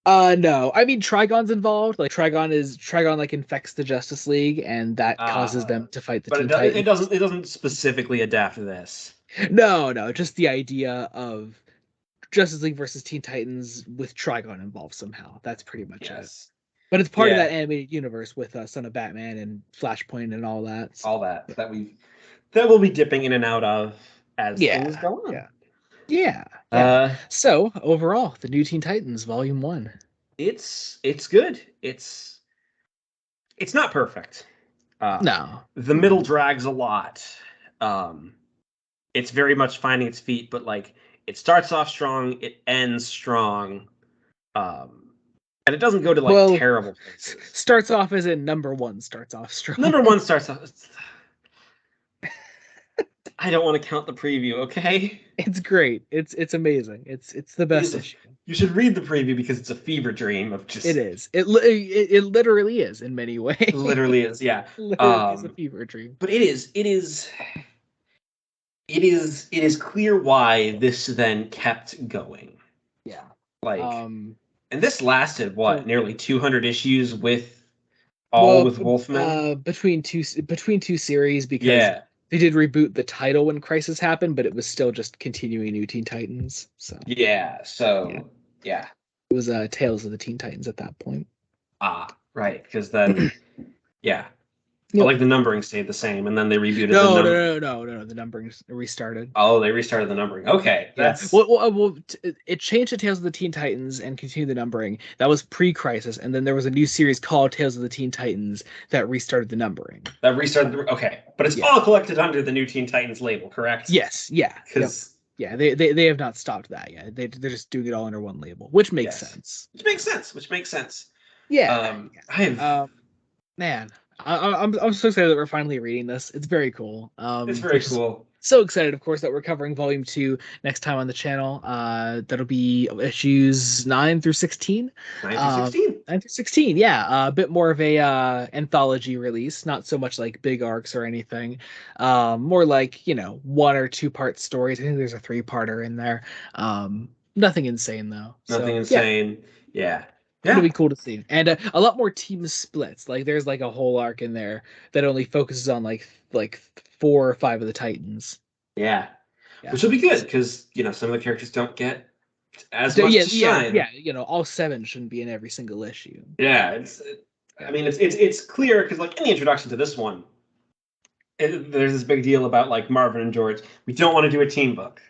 S1: No. I mean, Trigon's involved. Like Trigon like infects the Justice League, and that causes
S2: Uh,
S1: them to fight the
S2: but
S1: Teen Titans.
S2: it doesn't specifically adapt this.
S1: No, just the idea of Justice League versus Teen Titans with Trigon involved somehow. That's pretty much it.
S2: Yes.
S1: But it's part of
S2: Yeah,
S1: that animated universe with Son of Batman and Flashpoint and all that. So,
S2: all that we'll be dipping in and out of as things
S1: yeah,
S2: go on.
S1: yeah, yeah, yeah.
S2: Uh,
S1: So overall, the New Teen Titans Volume 1.
S2: it's good. It's not perfect.
S1: No.
S2: The middle drags a lot. Um, it's very much finding its feet, but like it starts off strong, it ends strong, and it doesn't go to like
S1: Well,
S2: terrible places.
S1: starts off as in number 1 starts off strong.
S2: Number one starts off. I don't want to count the preview, okay?
S1: It's great. It's amazing. It's the best issue.
S2: You should read the preview because it's a fever dream of just.
S1: It is. It literally is in many ways.
S2: Literally is, yeah.
S1: Literally is a fever dream.
S2: But it is clear why this then kept going.
S1: Yeah.
S2: Like, and this lasted what, nearly 200 issues with Wolfman?
S1: Between two series, because they did reboot the title when Crisis happened, but it was still just continuing New Teen Titans. So
S2: yeah,
S1: it was Tales of the Teen Titans at that point.
S2: Right, because then yeah.
S1: Yep.
S2: But like the numbering stayed the same, and then they rebooted
S1: No. The numbering restarted.
S2: Oh, they restarted the numbering. Okay, that's
S1: it changed to Tales of the Teen Titans and continued the numbering. That was pre-Crisis, and then there was a new series called Tales of the Teen Titans that restarted the numbering.
S2: That restarted. Okay, but it's all collected under the new Teen Titans label, correct?
S1: Yes. Yeah.
S2: Because
S1: they have not stopped that yet. They're just doing it all under one label, which makes sense.
S2: Which makes sense.
S1: Yeah. Man. I'm so excited that we're finally reading this. It's very cool.
S2: It's very cool.
S1: So excited, of course, that we're covering Volume 2 next time on the channel. That'll be issues 9 through 16.
S2: 9 through
S1: 16, yeah. A bit more of a anthology release, not so much like big arcs or anything. More like, 1 or 2 part stories. I think there's a 3-parter in there. Nothing insane though.
S2: Nothing insane. Yeah.
S1: It'll be cool to see, and a lot more team splits. Like there's like a whole arc in there that only focuses on like 4 or 5 of the Titans.
S2: Yeah. Which will be good because some of the characters don't get as much to shine.
S1: Yeah. All 7 shouldn't be in every single issue.
S2: Yeah, I mean, it's clear because like in the introduction to this one, there's this big deal about like Marvin and George. We don't want to do a team book.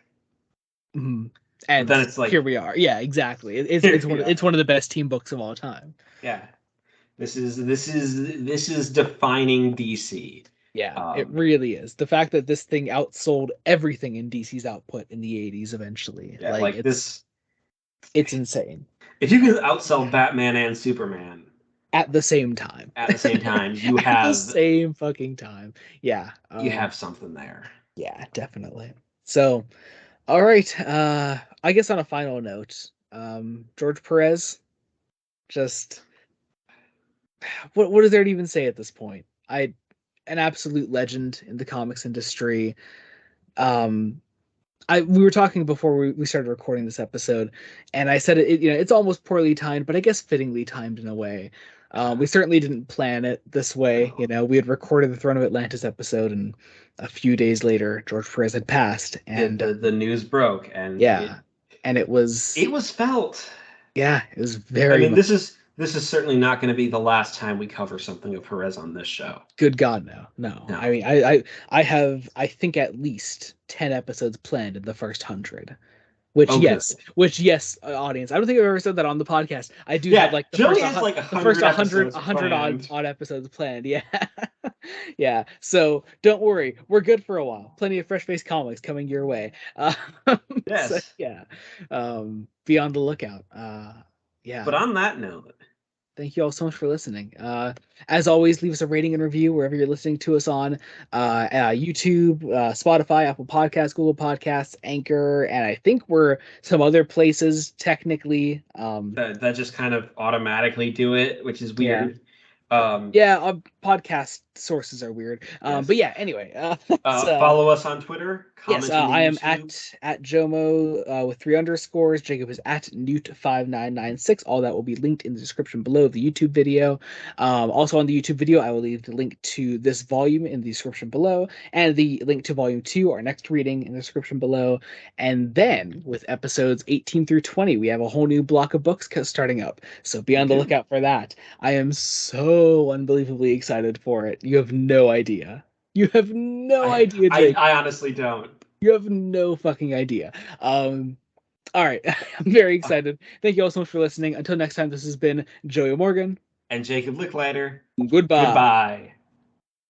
S1: Mm-hmm. And
S2: then it's like
S1: here we are. Yeah, exactly. It's one of the best team books of all time.
S2: Yeah, this is defining DC.
S1: Yeah, it really is. The fact that this thing outsold everything in DC's output in the 80s eventually.
S2: Yeah,
S1: it's insane.
S2: If you can outsell Batman and Superman
S1: at the same time,
S2: you have
S1: the same fucking time. Yeah,
S2: you have something there.
S1: Yeah, definitely. So. All right. I guess on a final note, George Perez, just what is there to even say at this point? An absolute legend in the comics industry. We were talking before we started recording this episode, and I said it's almost poorly timed, but I guess fittingly timed in a way. We certainly didn't plan it this way. We had recorded the Throne of Atlantis episode, and a few days later, George Perez had passed, and
S2: the news broke, and
S1: it was
S2: felt.
S1: Yeah, it was very.
S2: I mean, this is certainly not going to be the last time we cover something of Perez on this show.
S1: Good God, no. I mean, I have think at least 10 episodes planned in the first 100. Which yes, audience. I don't think I've ever said that on the podcast. I do have like the first 100 odd episodes planned. Yeah. Yeah. So don't worry, we're good for a while. Plenty of fresh faced comics coming your way.
S2: Yes.
S1: So, yeah. Be on the lookout. Yeah.
S2: But on that note,
S1: Thank you all so much for listening. As always, leave us a rating and review wherever you're listening to us on YouTube, Spotify, Apple Podcasts, Google Podcasts, Anchor, and I think we're some other places technically.
S2: That just kind of automatically do it, which is
S1: Yeah.
S2: weird. Um,
S1: Yeah, podcast sources are weird. But
S2: yes.
S1: yeah, anyway, that's
S2: Follow us on Twitter.
S1: yes,
S2: Comment in the
S1: I am
S2: YouTube.
S1: at Jomo with three underscores. Jacob is at Newt5996. All that will be linked in the description below the YouTube video. Also on the YouTube video, I will leave the link to this volume in the description below, and the link to volume 2, our next reading, in the description below. And then with episodes 18 through 20, we have a whole new block of books starting up. So be
S2: We
S1: on the
S2: do.
S1: lookout for that. I am so unbelievably excited for it. You have no idea. You have no
S2: I
S1: idea,
S2: I,
S1: Jake.
S2: I honestly don't.
S1: You have no fucking idea. All right. I'm very
S2: Uh,
S1: excited. Thank you all so much for listening. Until next time, this has been Joey Morgan.
S2: and Jacob Licklider.
S1: Goodbye.
S2: Goodbye.